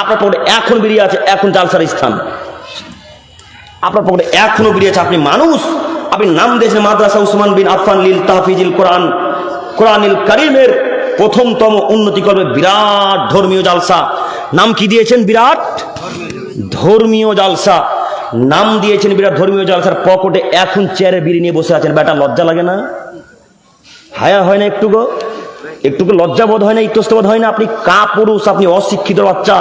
আপনার পকেটে এখন বেরিয়ে আছে, এখন জালসার স্থান আপনার পকেটে এখনো বেরিয়ে আছে। আপনি মানুষ, আপনি নাম দিয়েছেন মাদ্রাসা উসমান বিন আফফান লিল তাহফিজিল কোরআন, কোরআনুল কারীমের প্রথমতম উন্নতি করবে বিরাট ধর্মীয় জালসা। নাম কি দিয়েছেন? বিরাট ধর্মীয় জালসা নাম দিয়েছেন। বিরাট ধর্মীয় জালসার পকেটে এখন চেয়ারে বিড়ি নিয়ে বসে আছেন। বেটা লজ্জা লাগে না? হায়া হয় না একটুকু? একটুকু লজ্জাবোধ হয় না? ইতস্তবোধ হয় না? আপনি কাপুরুষ, আপনি অশিক্ষিত বাচ্চা।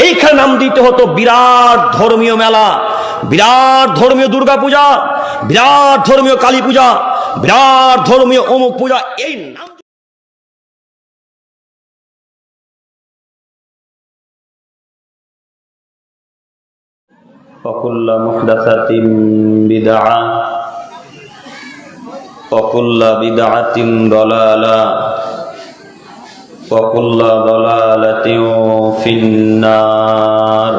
এইখানে নাম দিতে হতো বিরাট ধর্মীয় মেলা, বিরাট ধর্মীয় দুর্গা পূজা, বিরাট ধর্মীয় কালী পূজা, বিরাট ধর্মীয় অমুক পূজা। এই নাম وكل محدثة بدعة وكل بدعة ضلالة وكل ضلالة في النار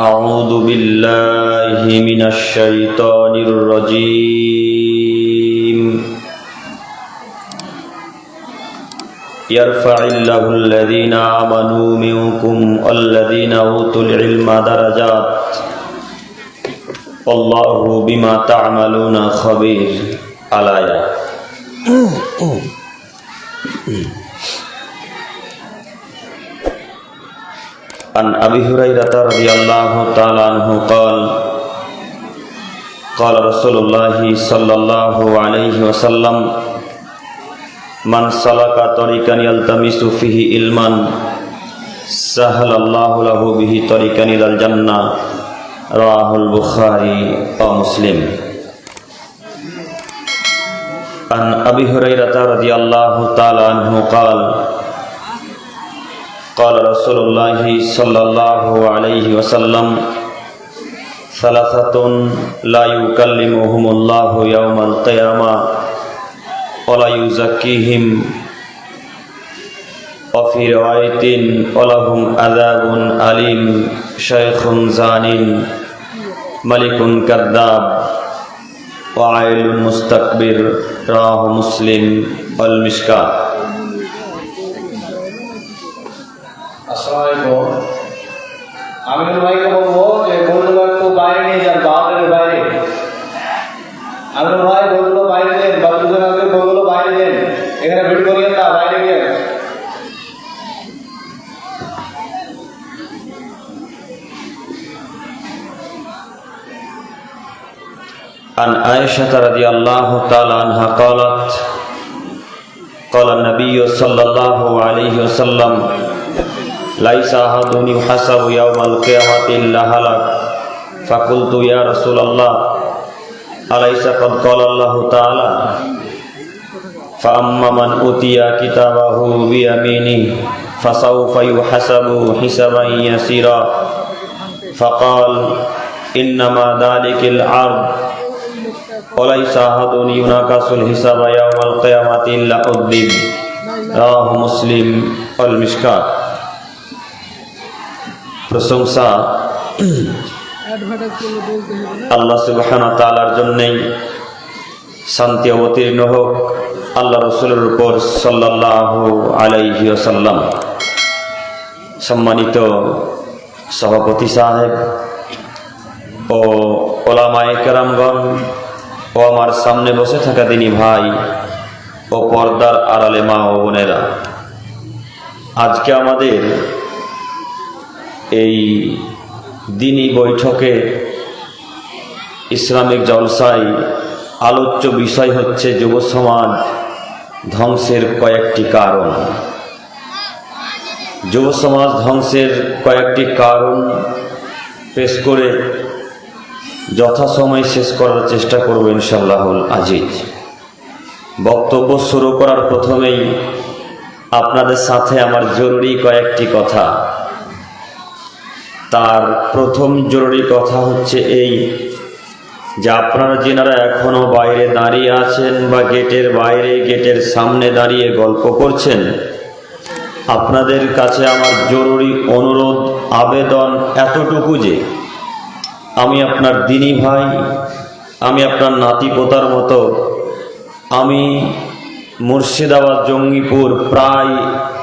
أعوذ بالله من الشيطان الرجيم يرفع الله الذين آمنوا منكم والذين أوتوا العلم درجات والله بما تعملون خبير الآية عن أبي هريرة رضي الله تعالى عنه قال قال رسول الله صلى الله عليه وسلم من سلك طريقا يلتمس فيه علما سهل الله له به طريقا إلى الجنة رواه البخاري ومسلم عن أبي هريرة رضي الله تعالى عنه قال قال رسول الله صلى الله عليه وسلم ثلاثة لا يكلمهم الله يوم القيامة ولا يزكيهم وفي رواية ولهم عذاب أليم شيخ زان ملك كذاب وعيل مستكبر رواه مسلم والمشكاة আসসালামু আলাইকুম। আমিনুল ভাইকে বলবো যে বইগুলো একটু বাইরে নিয়ে যান, বাউন্ডারির বাইরে। আমিনুল ভাই বইগুলো বাইরে দেন, বা দুজন আগে বইগুলো বাইরে দেন, এখানে ভিড় করিয়েন না, বাইরে গিয়ে। عن عائشة رضي الله تعالى عنها قالت قال النبي صلى الله عليه وسلم ليس أحد يحاسب يوم القيامة إلا هلك فقلت يا رسول الله أليس قد قال الله تعالى فأما من أوتي كتابه بيمينه فسوف يحاسب حسابا يسيرا فقال إنما ذلك العرض وليس أحد يناقش الحساب يوم القيامة إلا عذب رواه مسلم والمشكاة প্রশংসা আল্লাহ সুবহানাহু ওয়া তাআলার জন্যই, শান্তি অবতীর্ণ হোক আল্লাহ রাসূলের উপর সাল্লাল্লাহু আলাইহি ওয়াসাল্লাম। সম্মানিত সভাপতি সাহেব ও ওলামায়ে কেরামগণ ও আমার সামনে বসে থাকা দিনী ভাই ও পর্দার আড়ালে মা ও বোনেরা, আজকে আমাদের এই দিনী বৈঠকে ইসলামিক জলসায় আলোচ্য বিষয় হচ্ছে যুব সমাজ ধ্বংসের কয়েকটি কারণ। যুব সমাজ ধ্বংসের কয়েকটি কারণ পেশ করে যথাসময়ে শেষ করার চেষ্টা করব ইনশাআল্লাহুল আজিজ। বক্তব্য শুরু করার প্রথমেই আপনাদের সাথে আমার জরুরি কয়েকটি কথা। তার প্রথম জরুরি কথা হচ্ছে এই যে আপনারা যেনারা এখনো বাইরে দাঁড়িয়ে আছেন বা গেটের বাইরে গেটের সামনে দাঁড়িয়ে গল্প করছেন, আপনাদের কাছে আমার জরুরি অনুরোধ আবেদন এতটুকু যে আমি আপনার দিনী ভাই, আমি আপনার নাতি পোতার মতো, আমি মুর্শিদাবাদ জঙ্গিপুর প্রায়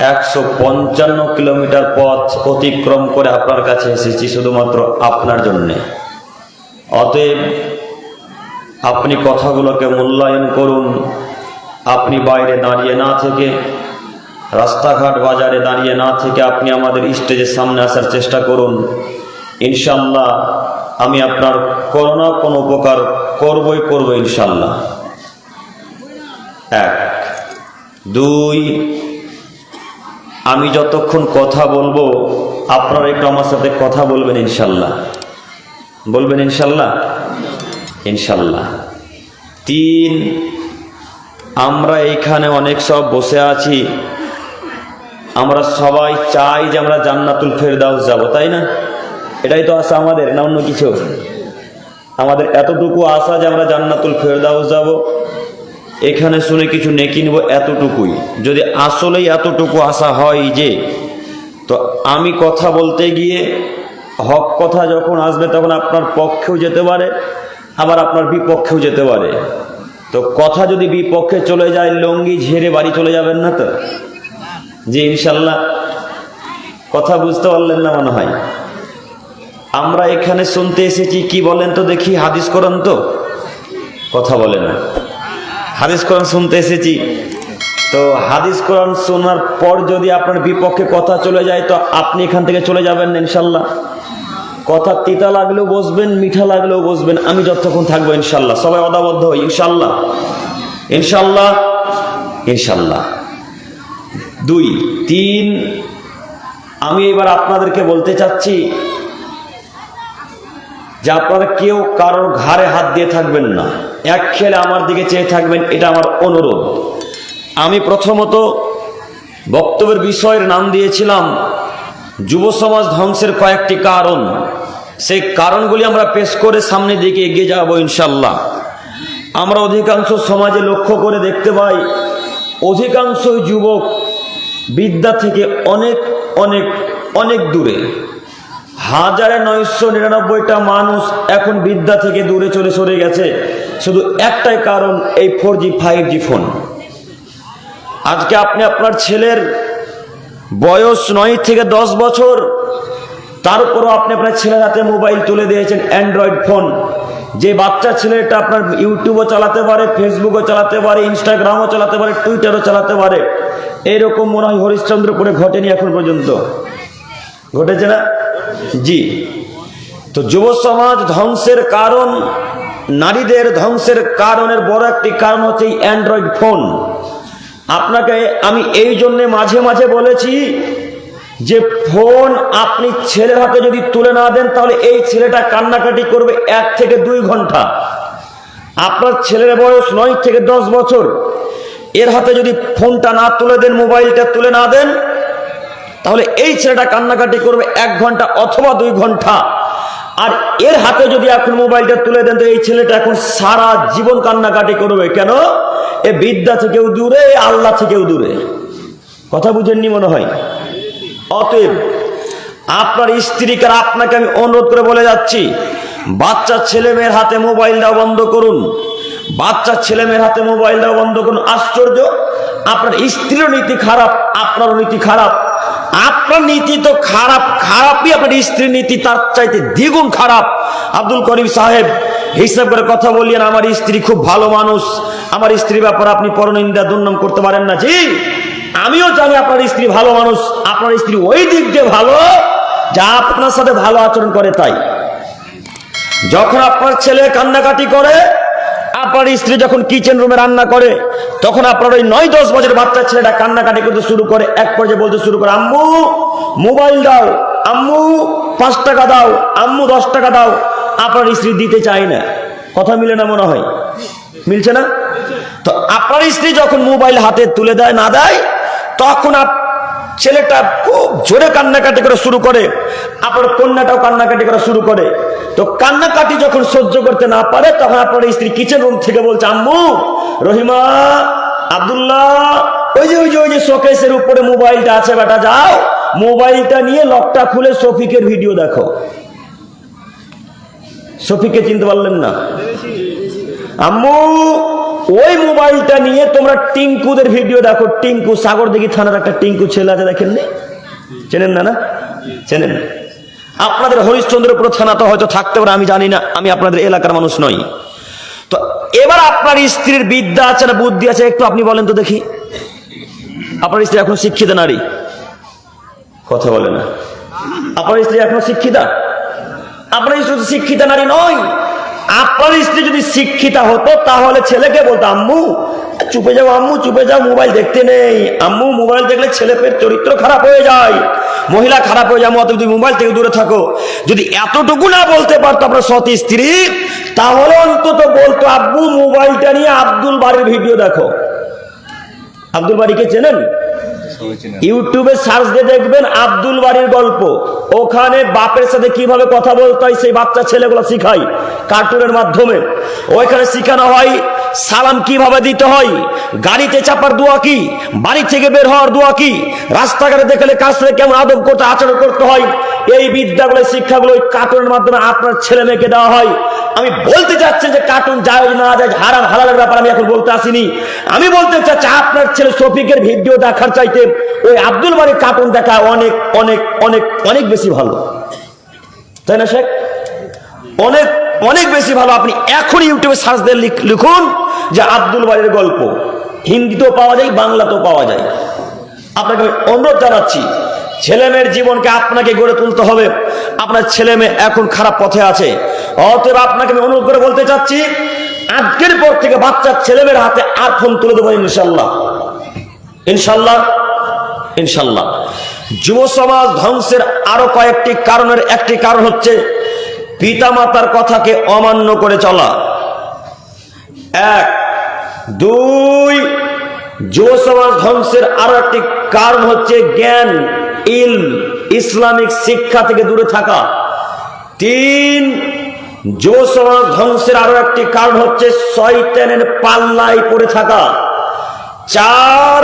155 কিলোমিটার পথ অতিক্রম করে আপনার কাছে এসেছি শুধুমাত্র আপনার জন্যে। অতএব আপনি কথাগুলোকে মূল্যায়ন করুন। আপনি বাইরে দাঁড়িয়ে না থেকে, রাস্তাঘাট বাজারে দাঁড়িয়ে না থেকে আপনি আমাদের স্টেজের সামনে আসার চেষ্টা করুন। ইনশাল্লাহ আমি আপনার কোনো না কোনো উপকার করবই করব ইনশাল্লাহ। 1 2 আমি যতক্ষণ কথা বলবো আপনারা একটু আমার সাথে কথা বলবেন ইনশাল্লাহ। বলবেন ইনশাল্লাহ? ইনশাল্লাহ। 3 আমরা এইখানে অনেক সব বসে আছি, আমরা সবাই চাই যে আমরা জান্নাতুল ফেরদাউস যাব, তাই না? এটাই তো আশা আমাদের, না অন্য কিছু? আমাদের এতটুকু আশা যে আমরা জান্নাতুল ফেরদাউস যাব, এখানে শুনে কিছু নেকি নিব, এতটুকুই। যদি আসলেই এতটুকু আশা হয় যে, তো আমি কথা বলতে গিয়ে হক কথা যখন আসবে তখন আপনার পক্ষেও যেতে পারে, আবার আপনার বিপক্ষেও যেতে পারে। তো কথা যদি বিপক্ষে চলে যায়, লঙ্গি ঝেড়ে বাড়ি চলে যাবেন না তো? জি ইনশাল্লাহ। কথা বুঝতে পারলেন না মনে হয়? আমরা এখানে শুনতে এসেছি কি বলেন তো দেখি, হাদিস কোরআন তো? কথা বলে না। হাদিস কোরআন শুনতে এসেছি, তো হাদিস কোরআন শোনার পর যদি আপনার বিপক্ষে কথা চলে যায় তো আপনি এখান থেকে চলে যাবেন না ইনশাল্লাহ। কথা তিতা লাগলেও বসবেন, মিঠা লাগলেও বসবেন, আমি যতক্ষণ থাকবো ইনশাল্লাহ। সবাই অদাবদ্ধ হই ইনশাল্লাহ। ইনশাল্লাহ ইনশাল্লাহ। 2 3 আমি এবার আপনাদেরকে বলতে চাচ্ছি যে আপনারা কেউ কারোর ঘাড়ে হাত দিয়ে থাকবেন না, এক খেলে আমার দিকে চেয়ে থাকবেন, এটা আমার অনুরোধ। আমি প্রথমত বক্তব্যের বিষয়ের নাম দিয়েছিলাম যুব সমাজ ধ্বংসের কয়েকটি কারণ। সেই কারণগুলি আমরা পেশ করে সামনের দিকে এগিয়ে যাব ইনশাল্লাহ। আমরা অধিকাংশ সমাজে লক্ষ্য করে দেখতে পাই অধিকাংশ যুবক বিদ্যা থেকে অনেক অনেক অনেক দূরে। 1999টা মানুষ এখন বিদ্যা থেকে দূরে চলে সরে গেছে, শুধু একটাই কারণ, এই 4G 5G ফোন। আজকে আপনি আপনার ছেলের বয়স 9 থেকে 10 বছর, তারপরও আপনি আপনার ছেলের হাতে মোবাইল তুলে দিয়েছেন, অ্যান্ড্রয়েড ফোন। যে বাচ্চা ছেলেটা আপনার ইউটিউবও চালাতে পারে, ফেসবুকও চালাতে পারে, ইনস্টাগ্রামও চালাতে পারে, টুইটারও চালাতে পারে। এইরকম মনে হয় হরিশ্চন্দ্রপুরে ঘটেনি এখন পর্যন্ত, ঘটেছে না? জি। তো যুব সমাজ ধ্বংসের কারণ, নারীদের ধ্বংসের কারণের বড় একটি কারণ হচ্ছে এই অ্যান্ড্রয়েড ফোন। আপনাকে আমি এই জন্যে মাঝে মাঝে বলেছি যে ফোন আপনি ছেলের হাতে যদি তুলে না দেন তাহলে এই ছেলেটা কান্নাকাটি করবে 1 থেকে 2 ঘন্টা। আপনার ছেলের বয়স 9 থেকে 10 বছর, এর হাতে যদি ফোনটা না তুলে দেন, মোবাইলটা তুলে না দেন, তাহলে এই ছেলেটা কান্নাকাটি করবে 1 ঘন্টা অথবা 2 ঘন্টা। আর এর হাতে যদি এখন মোবাইলটা তুলে দেন তো এই ছেলেটা এখন সারা জীবন কান্নাকাটি করবে। কেন? এ বিদ্যা থেকেও দূরে, আল্লাহ থেকেও দূরে। কথা বুঝেননি মনে হয়? অতএব আপনার স্ত্রীকে আপনাকে আমি অনুরোধ করে বলে যাচ্ছি, বাচ্চা ছেলে মেয়ের হাতে মোবাইল দেওয়া বন্ধ করুন। বাচ্চা ছেলে মেয়ের হাতে মোবাইল দেওয়া বন্ধ করুন। আশ্চর্য, আপনার স্ত্রীর নীতি খারাপ, আপনারও নীতি খারাপ। আপনার নীতি তো খারাপ, খারাপই আপনার স্ত্রীর নীতি তার চাইতে দ্বিগুণ খারাপ। আব্দুল করিম সাহেব হিসাব করে কথা বলিয়েন, আমার স্ত্রী খুব ভালো মানুষ, আমার স্ত্রীর ব্যাপারে আপনি পরনিন্দা দুর্নাম করতে পারেন না। জি, আমিও জানি আপনার স্ত্রী ভালো মানুষ, আপনার স্ত্রী ওই দিক দিয়ে ভালো যা আপনার সাথে ভালো আচরণ করে। তাই যখন আপনার ছেলে কান্নাকাটি করে, আপনার স্ত্রী যখন কিচেন রুমে রান্না করে, তখন আপনার ওই 9-10 বছরের বাচ্চা ছেলেটা কান্নাকাটি করতে শুরু করে, এক পর্যায়ে বলতে শুরু করে, আম্মু মোবাইল দাও, আম্মু 5 টাকা দাও, আম্মু 10 টাকা দাও। আপনার স্ত্রী দিতে চায় না। কথা মিলে না মনে হয়? মিলছে না? তো আপনার স্ত্রী যখন মোবাইল হাতে তুলে দেয়, না দেয়, তখন ছেলেটা খুব জোরে কান্নাকাটি করা শুরু করে, আপনার কন্যাটাও কান্নাকাটি করা শুরু করে। তো কান্নাকাটি যখন সহ্য করতে না পারে, তখন আপনার স্ত্রী কিচেন রুম থেকে বলছে, আম্মু, রহিমা, আব্দুল্লাহ, ওই যে শোকেসের উপরে মোবাইলটা আছে, বেটা যাও মোবাইলটা নিয়ে লকটা খুলে শফিকের ভিডিও দেখো। শফিককে চিনতে পারলেন না? আম্মু ওই মোবাইলটা নিয়ে তোমরা টিঙ্কুদের ভিডিও দেখো। টিঙ্কু, সাগরদিঘি থানার একটা টিঙ্কু ছেলে আছে, দেখেননি? চেনেন না? না চেনেন? আপনাদের হরিশ্চন্দ্রপুর থানা তো হয়তো থাকতে পারে, আমি জানি না, আমি আপনাদের এলাকার মানুষ নই। তো এবার আপনার স্ত্রীর বিদ্যা আছে না বুদ্ধি আছে একটু আপনি বলেন তো দেখি। আপনার স্ত্রী এখন শিক্ষিত নারী? কথা বলে না। আপনার স্ত্রী এখন শিক্ষিতা? আপনার স্ত্রী শিক্ষিতা নারী নয়। আপনার স্ত্রী যদি শিক্ষিতা হতো তাহলে ছেলেকে বলতো, আম্মু চুপে যাও, আম্মু চুপে যাও, মোবাইল দেখতে নেই, আম্মু মোবাইল দেখলে ছেলেপের চরিত্র খারাপ হয়ে যায়, মহিলা খারাপ হয়ে যায়, অত তুমি মোবাইল থেকে দূরে থাকো। যদি এতটুকু না বলতে পারতো আপনার সৎ স্ত্রী, তাহলে অন্তত বলতো, আব্বু মোবাইলটা নিয়ে আব্দুল বাড়ির ভিডিও দেখো। আব্দুল বাড়িকে চেনেন? ইউটিউবে সার্চ দিয়ে দেখবেন আব্দুল বাড়ির গল্প। ওখানে বাপের সাথে কিভাবে কথা বলতে হয় সেই বাচ্চা ছেলেগুলো শিখায় কার্টুনের মাধ্যমে। ওইখানে শিখানো হয় সালাম কিভাবে দিতে হয়, গাড়িতে চাপার দোয়া কি, বাড়ি থেকে বের হওয়ার দোয়া কি, রাস্তাঘাটে দেখলে কাছে কেমন আদব করতে আচরণ করতে হয়। এই বিদ্যাগুলো, শিক্ষাগুলো ওই কার্টুনের মাধ্যমে আপনার ছেলে মেয়েকে দেওয়া হয়। আমি বলতে চাচ্ছি যে কার্টুন জায়েজ না জায়েজ, হারাম হালালের ব্যাপার আমি এখন বলতে আসিনি। আমি বলতে চাচ্ছি আপনার ছেলে শফিকের ভিডিও দেখার চাইতে ওই আব্দুল বাড়ির কার্টুন দেখা অনেক অনেক অনেক অনেক বেশি ভালো, তাই না শেখ? অনেক অনেক বেশি ভালো। আপনি এখন ইউটিউবে সার্চ দিয়ে লিখুন যে আব্দুল বাড়ির গল্প, হিন্দিতেও পাওয়া যায়, বাংলাতেও পাওয়া যায়। আপনাকে আমি অনুরোধ জানাচ্ছি, ছেলে মেয়ের জীবনকে আপনাকে গড়ে তুলতে হবে। আপনার ছেলে মেয়ে এখন খারাপ পথে আছে, অতএব আপনাকে আমি অনুরোধ করে বলতে চাচ্ছি, আজকের পর থেকে বাচ্চার ছেলে মেয়ের হাতে আর ফোন তুলে দেবো ইনশাল্লাহ, ইনশাল্লাহ, ইনশাল্লাহ। যুব সমাজ ধ্বংসের আরো কয়েকটি কারণের একটি কারণ হচ্ছে পিতামাতার কথাকে অমান্য করে চলা। 1, 2, যুব সমাজ ধ্বংসের আরো একটি কারণ হচ্ছে জ্ঞান, ইলম, ইসলামিক শিক্ষা থেকে দূরে থাকা। 3, যুব সমাজ ধ্বংসের আরো একটি কারণ হচ্ছে শয়তানের পাল্লায় পড়ে থাকা। 4,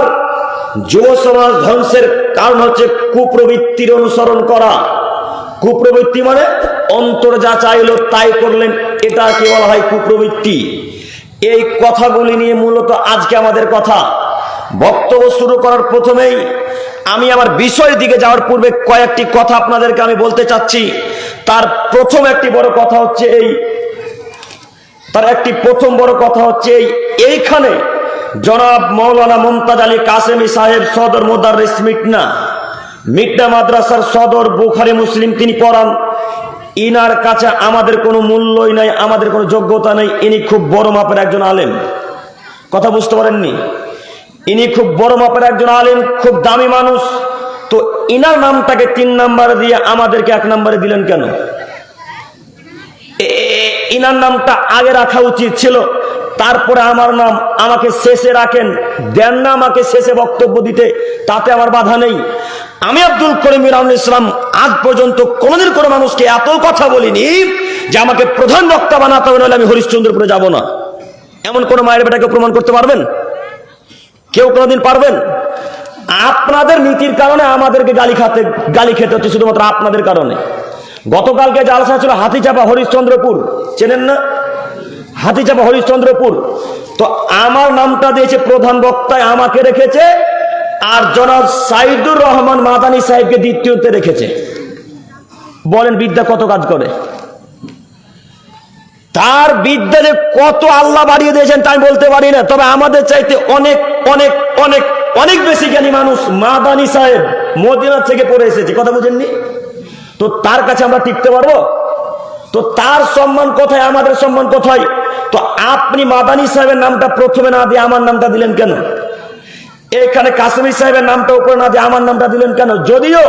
যুব সমাজ ধ্বংসের কারণ হচ্ছে কুপ্রবৃত্তির অনুসরণ করা। কুপ্রবৃত্তি মানে অন্তর যা চাইলো তাই করলেন, এটা কি বলা হয়? কুপ্রবৃত্তি। এই কথাগুলি নিয়ে মূলত আজকে আমাদের কথা। বক্তব্য শুরু করার প্রথমেই আমি আমার বিষয়ের দিকে যাওয়ার পূর্বে কয়েকটি কথা আপনাদেরকে আমি বলতে চাচ্ছি। তার প্রথম একটি বড় কথা হচ্ছে এইখানে জনাব মৌলানা মুমতাজ আলী কাসেমি সাহেব, সদর মুদাররিস মিডনা মাদ্রাসার সদর, বুখারী মুসলিম তিনি পড়ান। ইনার কাছে আমাদের কোনো মূল্যই নাই, আমাদের কোনো যোগ্যতা নেই। ইনি খুব বড় মাপের একজন আলেম। কথা বুঝতে পারেননি? ইনি খুব বড় মাপের একজন আলেম, খুব দামি মানুষ। তো ইনার নামটাকে 3 নম্বরে দিয়ে আমাদেরকে 1 নম্বরে দিলেন কেন? ইনার নামটা আগে রাখা উচিত ছিল, তারপরে আমার নাম আমাকে শেষে রাখেন। দেন না আমাকে শেষে বক্তব্য দিতে, তাতে আমার বাধা নেই। আমি আব্দুল করিম মিরানুল ইসলাম আজ পর্যন্ত কোনোদিন কোনো মানুষকে এত কথা বলিনি যে আমাকে প্রধান বক্তা বানাতে হবে, নাহলে আমি হরিশ্চন্দ্রপুরে যাব না। এমন কোন মায়ের বেটাকে প্রমাণ করতে পারবেন? কেউ কোনোদিন পারবেন? আপনাদের নীতির কারণে আমাদেরকে গালি খেতে হচ্ছে, শুধুমাত্র আপনাদের কারণে। গতকালকে জালসা ছিল হাতিচাপা হরিশ্চন্দ্রপুর, চেনেন না? হাতিচাপা হরিশ্চন্দ্রপুর। তো আমার নামটা দিয়েছে প্রধান বক্তায়, আমাকে রেখেছে, আর জনাব সাইদুর রহমান মাদানী সাহেবকে দ্বিতীয়তে রেখেছে। বলেন বিদ্যা কত কাজ করে? তার বিদ্যা যে কত আল্লাহ বাড়িয়ে দিয়েছেন তা আমি বলতে পারি না, তবে আমাদের চাইতে অনেক অনেক অনেক অনেক বেশি জ্ঞানী মানুষ মাদানী সাহেব মদিনা থেকে পড়ে এসেছে। কথা বুঝেননি? তো তার কাছে আমরা টিকতে পারবো? তো তার সম্মান কোথায়, আমাদের সম্মান কোথায়? তো আপনি মাদানী সাহেবের নামটা প্রথমে না দিয়ে আমার নামটা দিলেন কেন? এখানে কাসেমি সাহেবের নামটা উপরে না দিয়ে আমার নামটা দিলেন কেন? যদিও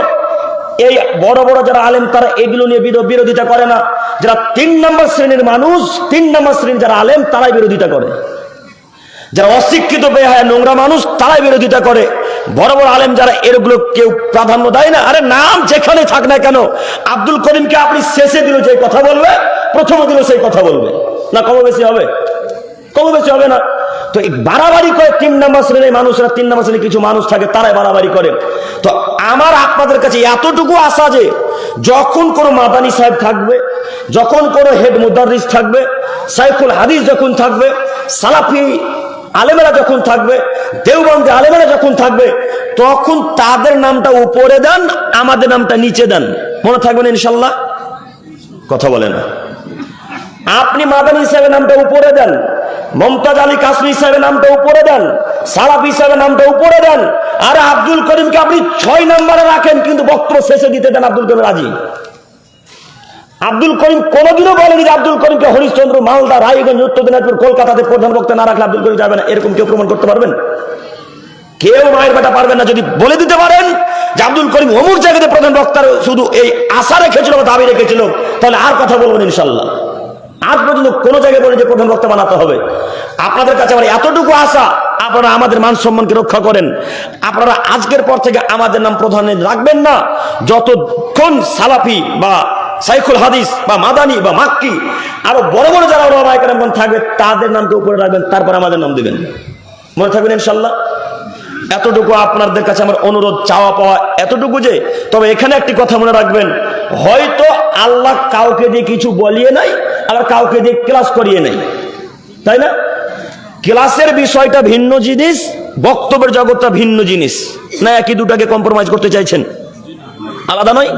এই বড় বড় যারা আলেম তারা এগুলো নিয়ে বিরোধিতা করে না, যারা 3 নম্বর শ্রেণীর মানুষ, 3 নম্বর শ্রেণীর যারা আলেম তারাই বিরোধিতা করে। যারা অশিক্ষিত বেহায়া নোংরা মানুষ তারাই বিরোধিতা করে। বড় বড় আলেম যারা এগুলো কেউ প্রাধান্য দেয় না। আরে নাম যেখানে থাক না কেন, আব্দুল করিমকে আপনি শেষে দিল যে কথা বলবে, প্রথমে দিল সেই কথা বলবে না। কম বেশি হবে? কম বেশি হবে না। তো এই বাড়াবাড়ি করে 3 নম্বর শ্রেণীর মানুষরা, 3 নম্বর শ্রেণীর কিছু মানুষ থাকে তারাই বাড়াবাড়ি করে। তো আমার আপনাদের কাছে এতটুকু আশা যে যখন কোনো মাদানী সাহেব থাকবে, যখন কোনো হেড মুদাররিস থাকবে, সাইফুল হাদিস যখন থাকবে, সালাফি আলেমেরা যখন থাকবে, দেওবন্দে আলেমেরা যখন থাকবে, তখন তাদের নামটা উপরে দেন, আমাদের নামটা নিচে দেন। মনে থাকবে না ইনশাল্লাহ? কথা বলে না। আপনি মাদানী সাহেবের নামটা উপরে দেন, মমতাজ আলী কাসমি সাহেবের নামটা উপরে দেন, সালাফি সাহেবের নামটা উপরে দেন, আর আব্দুল করিমকে আপনি 6 নম্বরে রাখেন, কিন্তু বক্তব্য শেষে দিতে দেন আব্দুল করিম রাজি। আব্দুল করিম কোনোদিনও বলেনি যে আব্দুল করিমকে হরিশ্চন্দ্র, মালদা, রায়গঞ্জ, উত্তর দিনাজপুর, কলকাতাতে প্রধান বক্তা না রাখলে আব্দুল করিম যাবে না, এরকম কেউ প্রমাণ করতে পারবেন? কেউ মায়ের বেটা পারবেন না। যদি বলে দিতে পারেন যে আব্দুল করিম অমুক জায়গাতে প্রধান বক্তার শুধু এই আশা রেখেছিল বা দাবি রেখেছিল, তাহলে আর কথা বলবেন ইনশাল্লাহ। আজ পর্যন্ত কোনো জায়গায় বলে যে প্রধান বক্তা বানাতে হবে। আপনাদের কাছে আমার এতটুকু আশা, আপনারা আমাদের মান সম্মানকে রক্ষা করেন। আপনারা আজকের পর থেকে আমাদের নাম প্রধানে রাখবেন না। যতক্ষণ সালাফি বা সাইখুল হাদিস বা মাদানী বা মাক্কি আরো বড় বড় যারা ওলামায়ে কেরাম থাকবে, তাদের নামকে উপরে রাখবেন, তারপর আমাদের নাম দিবেন। মনে থাকবেন ইনশাল্লাহ। এতটুকু আপনাদের কাছে আমার অনুরোধ, চাওয়া পাওয়া এতটুকু যে, তবে এখানে একটি কথা মনে রাখবেন, হয়তো আল্লাহ কাউকে দিয়ে কিছু বলিয়ে নাই, আবার কাউকে দিয়ে ক্লাস করিয়ে নাই, তাই না? ক্লাসের বিষয়টা ভিন্ন জিনিস, বক্তব্যের জগৎটা ভিন্ন জিনিস না? একই দুটাকে কম্প্রোমাইজ করতে চাইছেন? আলাদা নয়?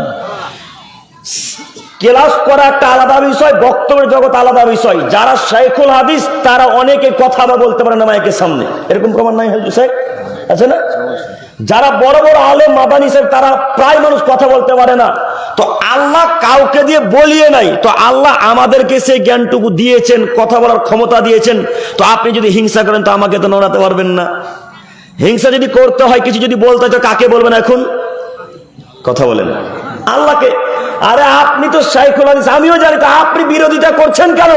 ক্লাস করা একটা আলাদা বিষয়, বক্তব্যের জগৎ আলাদা বিষয়। যারা শাইখুল হাদিস তারা অনেকে কথা বলতে পারে না মাইকের সামনে, এরকম প্রমাণ নাই হুজুর আছে না? যারা বড় বড় আলেম মাদানী সাহেব, তারা প্রায় মানুষ কথা বলতে পারে না। তো আল্লাহ কাউকে দিয়ে বলিয়ে নাই, তো আল্লাহ আমাদেরকে সেই জ্ঞানটুকু দিয়েছেন, কথা বলার ক্ষমতা দিয়েছেন। তো আপনি যদি হিংসা করেন, তো আমাকে তো নড়াতে পারবেন না। হিংসা যদি করতে হয়, কিছু যদি বলতে হয়, তো কাকে বলবেন এখন? কথা বলেন আল্লাহকে। আরে আপনি তো শাইখুল হাদিস, আমিও জানি, তো আপনি বিরোধিতা করছেন কেন?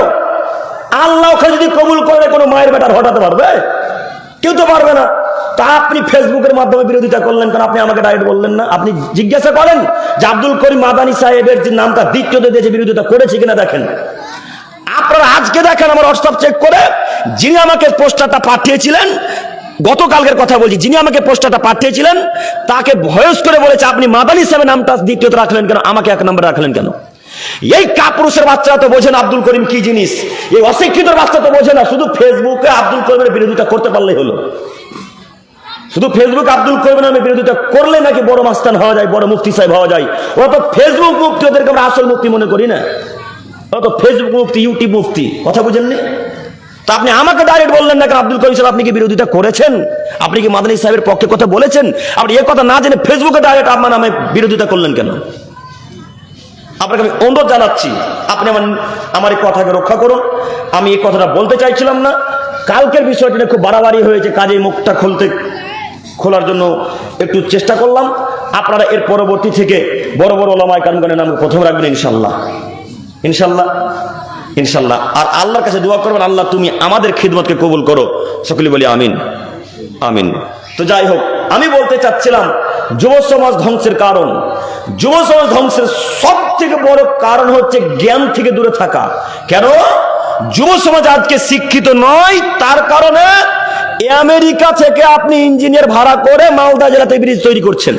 আল্লাহ ওখানে যদি কবুল করে, কোনো মায়ের বেটার হটাতে পারবে? কেউ তো পারবে না। তা আপনি ফেসবুকের মাধ্যমে বিরোধিতা করলেন কেন? আপনি আমাকে ডাইরেক্ট বললেন না? আপনি জিজ্ঞাসা করেন যে আব্দুল করিম মাদানী সাহেবের যে নামটা দ্বিতীয়তে দিয়েছে, বিরোধিতা করেছে কিনা দেখেন। আপনারা আজকে দেখেন আমার হোয়াটসঅ্যাপ চেক করে, যিনি আমাকে পোস্টারটা পাঠিয়েছিলেন, গতকালকের কথা বলছি, যিনি আমাকে পোস্টারটা পাঠিয়েছিলেন, তাকে ভয়েস করে বলেছে আপনি মাদানী সাহেবের নামটা দ্বিতীয়তে রাখলেন কেন, আমাকে 1 নম্বরে রাখলেন কেন? এই কাপুরুষের বাচ্চারা তো বোঝে না আব্দুল করিম কি জিনিস। এই অশিক্ষিত বাচ্চা তো বোঝে না। শুধু ফেসবুকে আব্দুল করিমের বিরোধিতা করতে পারলেই হলো। শুধু ফেসবুক আব্দুল করিমের নামে বিরোধিতা করলে নাকি বড় মাস্তান হওয়া যায়, বড় মুফতি সাহেব হওয়া যায়। ওরা তো ফেসবুক মুফতি, ওদেরকে আমরা আসল মুফতি মনে করি না। ওরা তো ফেসবুক মুফতি, ইউটিউব মুফতি। কথা বুঝেননি? তা আপনি আমাকে ডাইরেক্ট বললেন না কেন আব্দুল করিম সাহেব আপনি কি বিরোধিতা করেছেন? আপনি কি মাদানী সাহেবের পক্ষে কথা বলেছেন? আপনি এ কথা না জেনে ফেসবুকে ডাইরেক্ট আমার নামে বিরোধিতা করলেন কেন? আপনাকে আমি অনুরোধ জানাচ্ছি, আপনি আমার এই কথাকে রক্ষা করুন। আমি এই কথাটা বলতে চাইছিলাম না। কালকের বিষয়টা নিয়ে খুব বাড়াবাড়ি হয়েছে, কাজে মুখটা খোলার জন্য একটু চেষ্টা করলাম। আপনারা এর পরবর্তী থেকে বড় বড় ওলামায়ে কেরামগণের নাম প্রথম রাখবেন ইনশাল্লাহ, ইনশাল্লাহ, ইনশাল্লাহ। আর আল্লাহর কাছে দোয়া করবেন, আল্লাহ তুমি আমাদের খিদমতকে কবুল করো। সকলে বলি আমিন, আমিন। তো যাই হোক, আমি বলতে চাচ্ছিলাম যুব সমাজ ধ্বংসের কারণ, যুব সমাজ ধ্বংসের সব থেকে বড় কারণ হচ্ছে জ্ঞান থেকে দূরে থাকা। কেন যুব সমাজ আজকে শিক্ষিত নয়? তার কারণে আমেরিকা থেকে আপনি ইঞ্জিনিয়ার ভাড়া করে মালদা জেলাতে ব্রিজ তৈরি করছেন।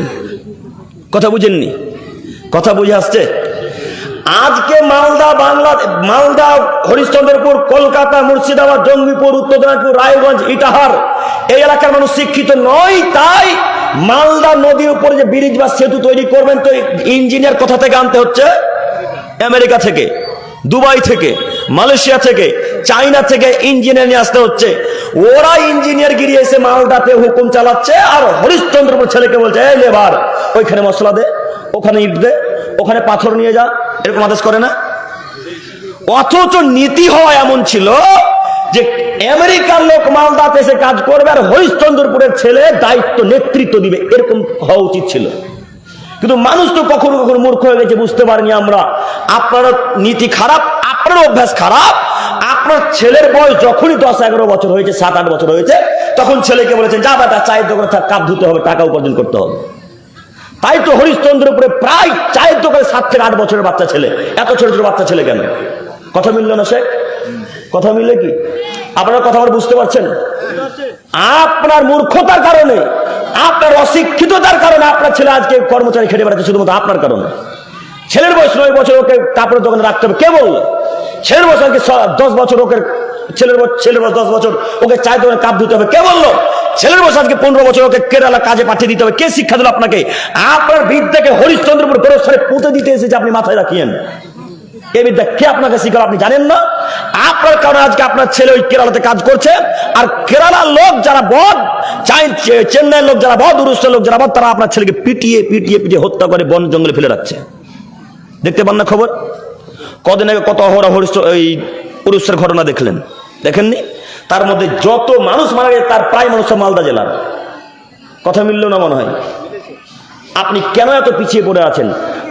কথা বুঝেননি? কথা বুঝে আসছে? আজকে মালদা, হরিশ্চন্দ্রপুর, কলকাতা, মুর্শিদাবাদ, জঙ্গিপুর, উত্তর দিনাজপুর, রায়গঞ্জ, ইটাহার এই এলাকার মানুষ শিক্ষিত নয়। তাই মালদা নদীর উপরে যে ব্রিজ বা সেতু তৈরি করবেন, তো ইঞ্জিনিয়ার কোথা থেকে আনতে হচ্ছে? আমেরিকা থেকে, দুবাই থেকে, মালয়েশিয়া থেকে, চাইনা থেকে ইঞ্জিনিয়ার নিয়ে আসতে হচ্ছে। ওরা ইঞ্জিনিয়ার গিরি এসে মালদাতে হুকুম চালাচ্ছে, আর হরিশ্চন্দ্রপুর ছেলেকে বলছে এই লেবার ওইখানে মশলা দে, ওখানে ইট দে, ওখানে পাথর নিয়ে যা, এরকম আদেশ করে না? অথচ নীতি হওয়া এমন ছিল যে আমেরিকার লোক মালদাতে এসে কাজ করবে, আর হরিশ্চন্দ্রপুরের ছেলে দায়িত্ব নেতৃত্ব দিবে, এরকম হওয়া উচিত ছিল। কিন্তু মানুষ তো কখনো কখনো মূর্খ হয়ে গেছে, বুঝতে পারিনি আমরা। আপনার নীতি খারাপ, আপনার অভ্যাস খারাপ। আপনার ছেলের বয়স যখনই 10-11 বছর হয়েছে, 7-8 বছর হয়েছে, তখন ছেলেকে বলেছেন যা বেটা চায়ের দোকানে থাক, কাপ ধুতে হবে, টাকা উপার্জন করতে হবে। তাই তো হরিশ্চন্দ্রপুরে প্রায় 4 দোকানে 7 থেকে 8 বছরের বাচ্চা ছেলে। এত ছোট ছোট বাচ্চা ছেলে কেন? কথা মিলল না শেখ? কথা মিলে কি? আপনারা কথা বুঝতে পারছেন? আপনার মূর্খতার কারণে, আপনার অশিক্ষিততার কারণে আপনার ছেলে আজকে কর্মচারী খেটে বেড়াচ্ছে, শুধুমাত্র আপনার কারণে। ছেলের বয়স 9 বছর, ওকে কাপড়ের দোকানে রাখতে হবে, কে বলল? ছেলের বয়স 10 বছর, ওকে ছেলের বয়স 10 বছর, ওকে চায় দোকানে কাপ ধুতে হবে। কে বললো? ছেলের বয়স আজকে 15 বছর, ওকে কেরালা কাজে পাঠিয়ে দিতে হবে। কে শিক্ষা দিল আপনাকে? আপনার বিদ্যাকে হরিশ্চন্দ্রপুর গোরস্থানে পুঁতে দিতে এসেছে, আপনি মাথায় রাখিয়েন। এই বিদ্যা কে আপনাকে শিখালো আপনি জানেন না? আপনার কারণে আজকে আপনার ছেলে ওই কেরালাতে কাজ করছে। আর কেরালার লোক যারা বদ, চেন্নাইয়ের লোক যারা বদ, উড়িষ্যার লোক যারা বদ, তারা আপনার ছেলেকে পিটিয়ে পিটিয়ে পিটিয়ে হত্যা করে বন জঙ্গলে ফেলে রাখছে। দেখতে পান না খবর? কদিন আগে কত অহরা এই উড়িষ্যার ঘটনা দেখলেন, দেখেননি? তার মধ্যে যত মানুষ মারা গেছে তার প্রায় মানুষ মালদা জেলার। কথা মিলল না মনে হয়? আপনি কেন এত পিছিয়ে পড়ে আছেন?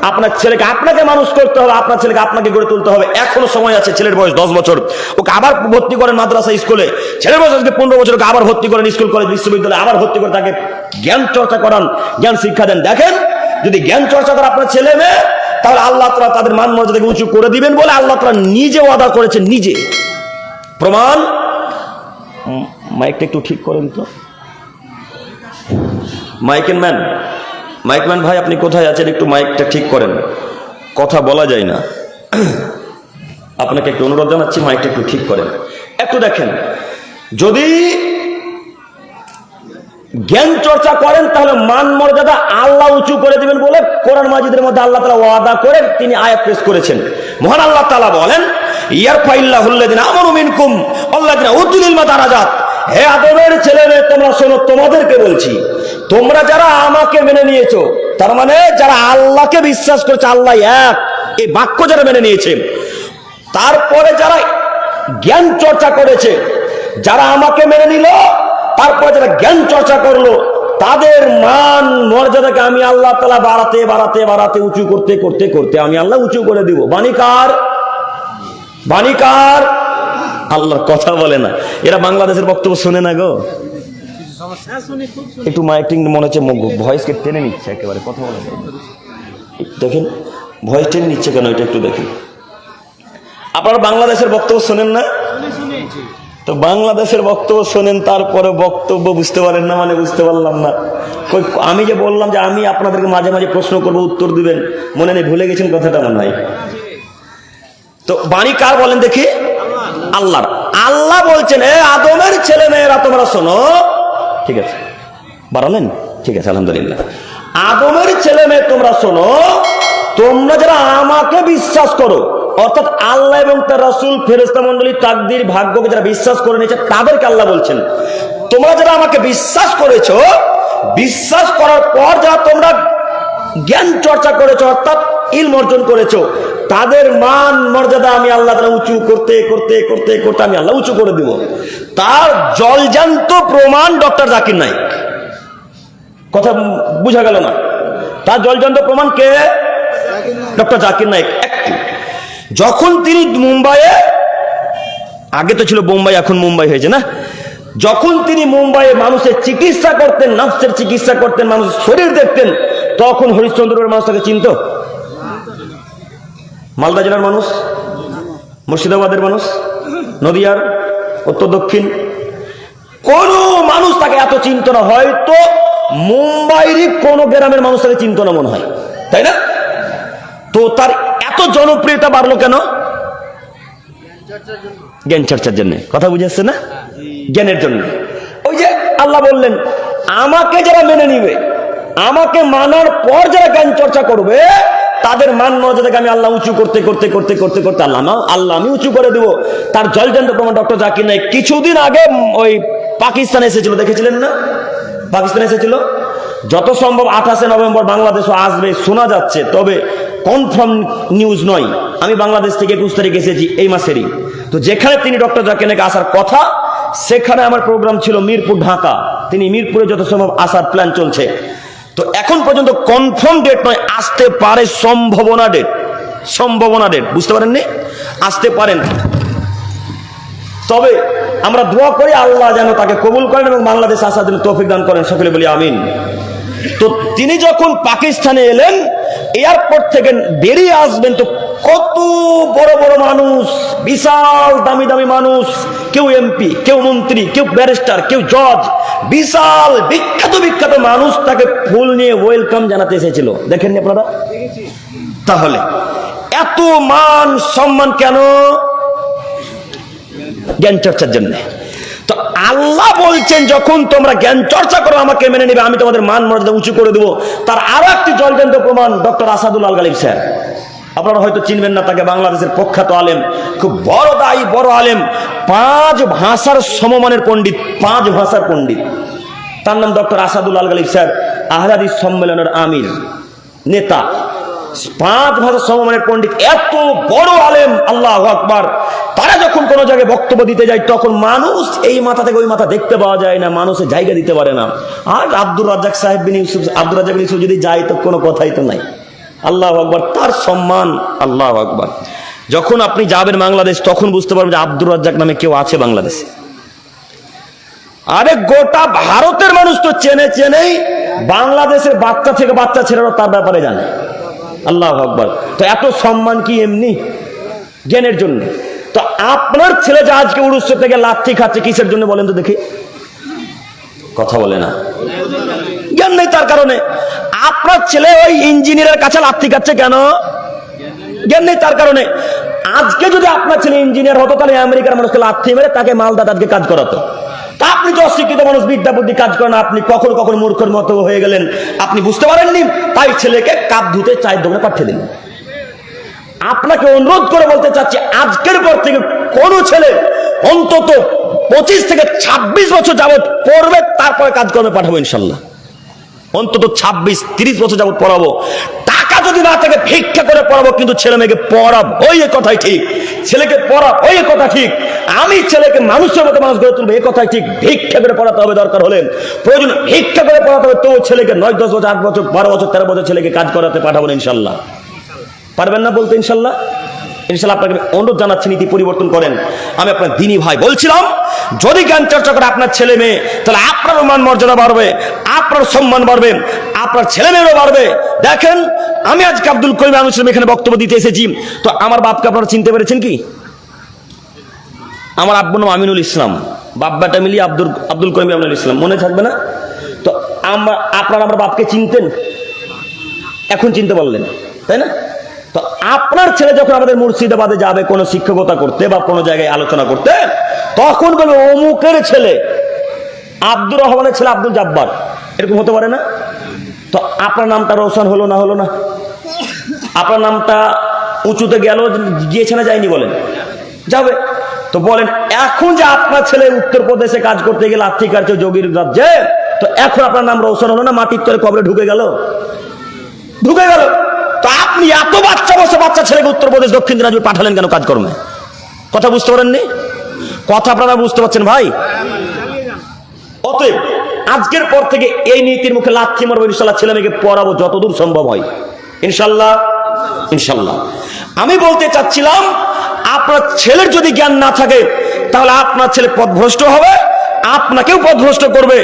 আপনার ছেলেকে আপনাকে মানুষ করতে হবে, আপনার ছেলেকে আপনাকে গড়ে তুলতে হবে। এখনো সময় আছে। ছেলের বয়স 10 বছর, ওকে আবার ভর্তি করেন মাদ্রাসা স্কুলে। ছেলের বয়স আজকে 15 বছর, ওকে আবার ভর্তি করেন স্কুল কলেজ বিশ্ববিদ্যালয়ে, আবার ভর্তি করে তাকে জ্ঞান চর্চা করান, জ্ঞান শিক্ষা দেন। দেখেন, যদি জ্ঞান চর্চা করে আপনার ছেলে মেয়ে, তাহলে আল্লাহ তাআলা তাদের মান মর্যাদাকে উঁচু করে দিবেন বলে আল্লাহ তাআলা নিজে ওয়াদা করেছেন, নিজে। প্রমাণ। মাইকটা একটু ঠিক করেন তো, মাইকম্যান ভাই, আপনি কোথায় আছেন? একটু মাইকটা ঠিক করেন, কথা বলা যায় না। আপনাকে একটু অনুরোধ জানাচ্ছি, মাইকটা একটু ঠিক করেন। একটু দেখেন, যদি জ্ঞান চর্চা করেন তাহলে মান মর্যাদা আল্লাহ উঁচু করে দিবেন বলে কোরআন মাজিদের মধ্যে আল্লাহ তাআলা ওয়াদা করে তিনি আয়াত পেশ করেছেন। মহান আল্লাহ তাআলা বলেন, ইয়ারফাইল্লাহুল্লাযিনা আমানু মিনকুম ওয়াল্লাযিনা উতুল ইলমা দারাজাত। হে আদমের ছেলে মেয়ে, তোমরা শোনো, তোমাদেরকে বলছি, তোমরা যারা আমাকে মেনে নিয়েছো, তার মানে যারা আল্লাহকে বিশ্বাস করেছে, আল্লাহ এক, এই বাক্য যারা মেনে নিয়েছে, তারপরে যারা জ্ঞান চর্চা করেছে, যারা আমাকে মেনে নিল, তারপরে যারা জ্ঞান চর্চা করলো, তাদের মান মর্যাদাকে আমি আল্লাহ তাআলা বাড়াতে বাড়াতে বাড়াতে উঁচু করতে করতে করতে আমি আল্লাহ উঁচু করে দিব। বাণীকার আল্লাহর কথা বলে না। এরা বাংলাদেশের বক্তব্য শোনে না গো। একটু মাইকিং মনে হচ্ছে ভয়েসকে টেনে নিচ্ছে একেবারে, কথা বলে। দেখেন ভয়েস টেনে নিচ্ছে কেন, এটা একটু দেখেন। আপনারা বাংলাদেশের বক্তব্য শোনেন না? তো বাংলাদেশের বক্তব্য শোনেন, তারপরে বক্তব্য বুঝতে পারেন না, মানে বুঝতে পারলাম না। আমি যে বললাম যে আমি আপনাদেরকে মাঝে মাঝে প্রশ্ন করবো, উত্তর দিবেন, মনে নেই? ভুলে গেছেন কথাটা মনে হয়। তো বাণী কার বলেন দেখি? আল্লাহর। আল্লাহ বলছেন, এ আদমের ছেলে মেয়েরা তোমরা শোনো। ঠিক আছে, বাড়ালেন? ঠিক আছে, আলহামদুলিল্লাহ। আদমের ছেলে মেয়ে তোমরা শোনো, তোমরা যারা আমাকে বিশ্বাস করো, অর্থাৎ আল্লাহ এবং তার রাসূল, ফেরেশতা মণ্ডলী, তাকদীর, ভাগ্যকে যারা বিশ্বাস করে নিয়েছে, তাদেরকে আল্লাহ বলছেন, তোমরা যারা আমাকে বিশ্বাস করেছো, বিশ্বাস করার পর যারা তোমরা জ্ঞান চর্চা করেছো, অর্থাৎ ইলম অর্জন করেছো, তাদের মান মর্যাদা আমি আল্লাহ তাআলা উঁচু করতে করতে করতে করতে আমি আল্লাহ উঁচু করে দিব। তার জলজান্ত প্রমাণ ডক্টর জাকির নায়েক। কথা বুঝা গেল না? তার জলজান্ত প্রমাণ কে? ডক্টর জাকির নায়েক। যখন তিনি মুম্বাইয়ে, আগে তো ছিল বোম্বাই, এখন মুম্বাই হয়েছে না, যখন তিনি মুম্বাইয়ে মানুষের চিকিৎসা করতেন, নফসের চিকিৎসা করতেন, মানুষের শরীর দেখতেন, তখন হরিশ্চন্দ্রপুরের মানুষ তাকে চিনত? মালদা জেলার মানুষ, মুর্শিদাবাদের মানুষ, নদিয়ার, উত্তর দক্ষিণ, কোন মানুষ তাকে এত চিনত না। হয়তো মুম্বাইয়েরই কোন গ্রামের মানুষ তাকে চিনত না মনে হয়, তাই না? তো তার এত জনপ্রিয়তা বাড়লো কেন? জ্ঞান চর্চার জন্য। কথা বুঝেছে না? জ্ঞানের জন্য। ওই যে আল্লাহ বললেন, আমাকে যারা মেনে নিবে, আমাকে মানার পর যারা জ্ঞান চর্চা করবে, তাদের মান মর্যাদাকে আমি আল্লাহ উঁচু করতে করতে করতে করতে করতে আল্লাহ আমি উঁচু করে দিব। তার জলজান্ত প্রমাণ ডক্টর জাকির নায়েক কিছুদিন আগে ওই পাকিস্তানে এসেছিল, দেখেছিলেন না? পাকিস্তানে এসেছিল। যত সম্ভব 28 নভেম্বর বাংলাদেশও আসবে শোনা যাচ্ছে, তবে কনফার্ম নিউজ নয়। আমি বাংলাদেশ থেকে 21 তারিখ এসেছি এই মাসেরই। তো যেখানে তিনি ডক্টর জাকির নায়েক আসার কথা, সেখানে আমার প্রোগ্রাম ছিল মিরপুর, ঢাকা। তিনি মিরপুরে যত সম্ভব আসার প্ল্যান চলছে। তো এখন পর্যন্ত কনফার্ম ডেট নয়, আসতে পারে, সম্ভাবনা ডেট, বুঝতে পারেননি? আসতে পারেন। তবে আমরা দোয়া করি আল্লাহ যেন তাকে কবুল করেন এবং বাংলাদেশে আসার জন্য তৌফিক দান করেন, সকলে বলি আমিন। তো তিনি যখন পাকিস্তানে এলেন, এয়ারপোর্ট থেকে বেরিয়ে আসবেন, তো কত বড় বড় মানুষ, বিশাল দামি দামি মানুষ, কেউ এমপি, কেউ মন্ত্রী, কেউ ব্যারিস্টার, কেউ জজ, বিশাল বিখ্যাত বিখ্যাত মানুষ তাকে ফুল নিয়ে ওয়েলকাম জানাতে এসেছিল। দেখেননি আপনারা? তাহলে এত মান সম্মান কেন? জ্ঞান চর্চার জন্য। তো আল্লাহ বলছেন যখন তোমরা জ্ঞান চর্চা করো আমাকে মেনে নেবে, আমি তোমাদের মান মর্যাদা উঁচু করে দেবো। তার আরো একটি জলজান্ত প্রমাণ ডক্টর আসাদুল আল গালিব স্যার, আপনারা হয়তো চিনবেন না তাকে, বাংলাদেশের প্রখ্যাত আলেম, খুব বড় দায়ী, বড় আলেম, 5 ভাষার সমমানের পণ্ডিত, 5 ভাষার পণ্ডিত। তার নাম ডক্টর আসাদুল আল গালিব স্যার, আহলে হাদিস সম্মেলনের আমির, নেতা, 5 ভাষার সমমানের পণ্ডিত, এত বড় আলেম, আল্লাহু আকবার। তারা যখন কোনো জায়গায় বক্তব্য দিতে যায় তখন মানুষ এই মাথা থেকে ওই মাথা দেখতে পাওয়া যায় না, মানুষের জায়গা দিতে পারে না। আর আব্দুর রাজ্জাক সাহেব বিন ইউসুফ, আব্দুর রাজ্জাক বিন ইউসুফ যদি যায় তো কোনো কথাই তো নাই। আল্লাহু আকবার, তার সম্মান, আল্লাহু আকবার। যখন আপনি যাবেন বাংলাদেশ তখন বুঝতে পারবেন যে আব্দুর রাজ্জাক নামে কেউ আছে বাংলাদেশে। আরে গোটা ভারতের মানুষ তো চেনেই, বাংলাদেশের বাচ্চা থেকে বাচ্চা ছেলেরাও তার ব্যাপারে জানে। আল্লাহু আকবার। তো এত সম্মান কি এমনি? জ্ঞানের জন্য। তো আপনার ছেলে যে আজকে উড়ুস্য থেকে লাথি খাচ্ছে কিসের জন্য বলেন তো দেখি? কথা বলে না, জ্ঞান নেই তার কারণে। আপনার ছেলে ওই ইঞ্জিনিয়ারের কাছে লাথি খাচ্ছে কেন? জ্ঞান নেই তার কারণে। আজকে যদি আপনার ছেলে ইঞ্জিনিয়ার হতো তাহলে আমেরিকার মানুষকে লাথি মেরে তাকে মালদা আজকে কাজ করাতো। তা আপনি তো অশিক্ষিত মানুষ, বিদ্যা বুদ্ধি কাজ করেন, আপনি কখন কখন মূর্খের মতো হয়ে গেলেন, আপনি বুঝতে পারেননি, তাই ছেলেকে কাপ ধুতে চায়ের দোকানে পাঠিয়ে দিলেন। আপনাকে অনুরোধ করে বলতে চাচ্ছি, আজকের পর থেকে কোন ছেলে অন্তত 25 থেকে 26 বছর যাবত পড়বে, তারপরে কাজকর্মে পাঠাবো ইনশাল্লাহ। অন্তত 26-30 বছর যাবত পড়াবো। টাকা যদি না থাকে ভিক্ষা করে পড়াবো, কিন্তু ছেলে মেয়েকে পড়াবো, ওই কথাই ঠিক। ছেলেকে পড়াবো, ওই কথা ঠিক। আমি ছেলেকে মানুষের মতো মানুষ গড়ে তুলবো, এই কথাই ঠিক। ভিক্ষা করে পড়াতে হবে, দরকার হলে প্রয়োজন ভিক্ষা করে পড়াতে হবে। তো ছেলেকে 9-10 বছর, 8 বছর, 12 বছর, 13 বছর ছেলেকে কাজ করাতে পাঠাবো ইনশাল্লাহ। পারবেন না বলতে? ইনশাল্লাহ, ইনশাল্লাহ। আপনাকে অনুরোধ জানাচ্ছি নীতি পরিবর্তন করেন। আমি আপনার দিনী ভাই বলছিলাম, যদি জ্ঞান চর্চা করে আপনার ছেলে মেয়ে, তাহলে আপনার মান মর্যাদা বাড়বে, আপনার সম্মান বাড়বে, আপনার ছেলে মেয়েরও বাড়বে। দেখেন, আমি আজকে আব্দুল করিম আমিনুল ইসলাম এখানে বক্তব্য দিতে এসেছি। তো আমার বাপকে আপনারা চিনতে পেরেছেন কি? আমার আব্বুর নাম আমিনুল ইসলাম, বাপ্পাটা মিলিয়ে আব্দুল করিম আমিনুল ইসলাম, মনে থাকবে না? তো আপনারা আমার বাপকে চিনতেন, এখন চিনতে পারলেন, তাই না? তো আপনার ছেলে যখন আমাদের মুর্শিদাবাদে যাবে কোনো শিক্ষকতা করতে বা কোনো জায়গায় আলোচনা করতে, তখন বলবে অমুকের ছেলে, আব্দুর রহমানের ছেলে আব্দুল জাব্বার, এরকম হতে পারে না? তো আপনার নামটা রোশন হলো না? হলো না? আপনার নামটা উঁচুতে গিয়েছে না যায়নি? বলেন, যাবে। তো বলেন, এখন যে আপনার ছেলে উত্তরপ্রদেশে কাজ করতে গেলে লাথি কাটছে যোগীর রাজ্যে, তো এখন আপনার নাম রোশন হলো না? মাটির তলে কবরে ঢুকে গেল। তো আপনি এত বাচ্চা ছেলেকে উত্তরপ্রদেশ, দক্ষিণ দিনাজপুর পাঠালেন কেন কাজকর্মে? কথা বুঝতে পারেননি? কথা আপনারা বুঝতে পারছেন ভাই? অতএব আজকের পর থেকে এই নীতির মুখে লাথি মারবো ইনশাল্লাহ, ছেলে মেয়েকে পড়াবো যতদূর সম্ভব হয় ইনশাল্লাহ, ইনশাল্লাহ। আমি বলতে চাচ্ছিলাম, আপনার ছেলের যদি জ্ঞান না থাকে তাহলে আপনার ছেলে পথভ্রষ্ট হবে, আপনাকেও পথভ্রষ্ট করবে,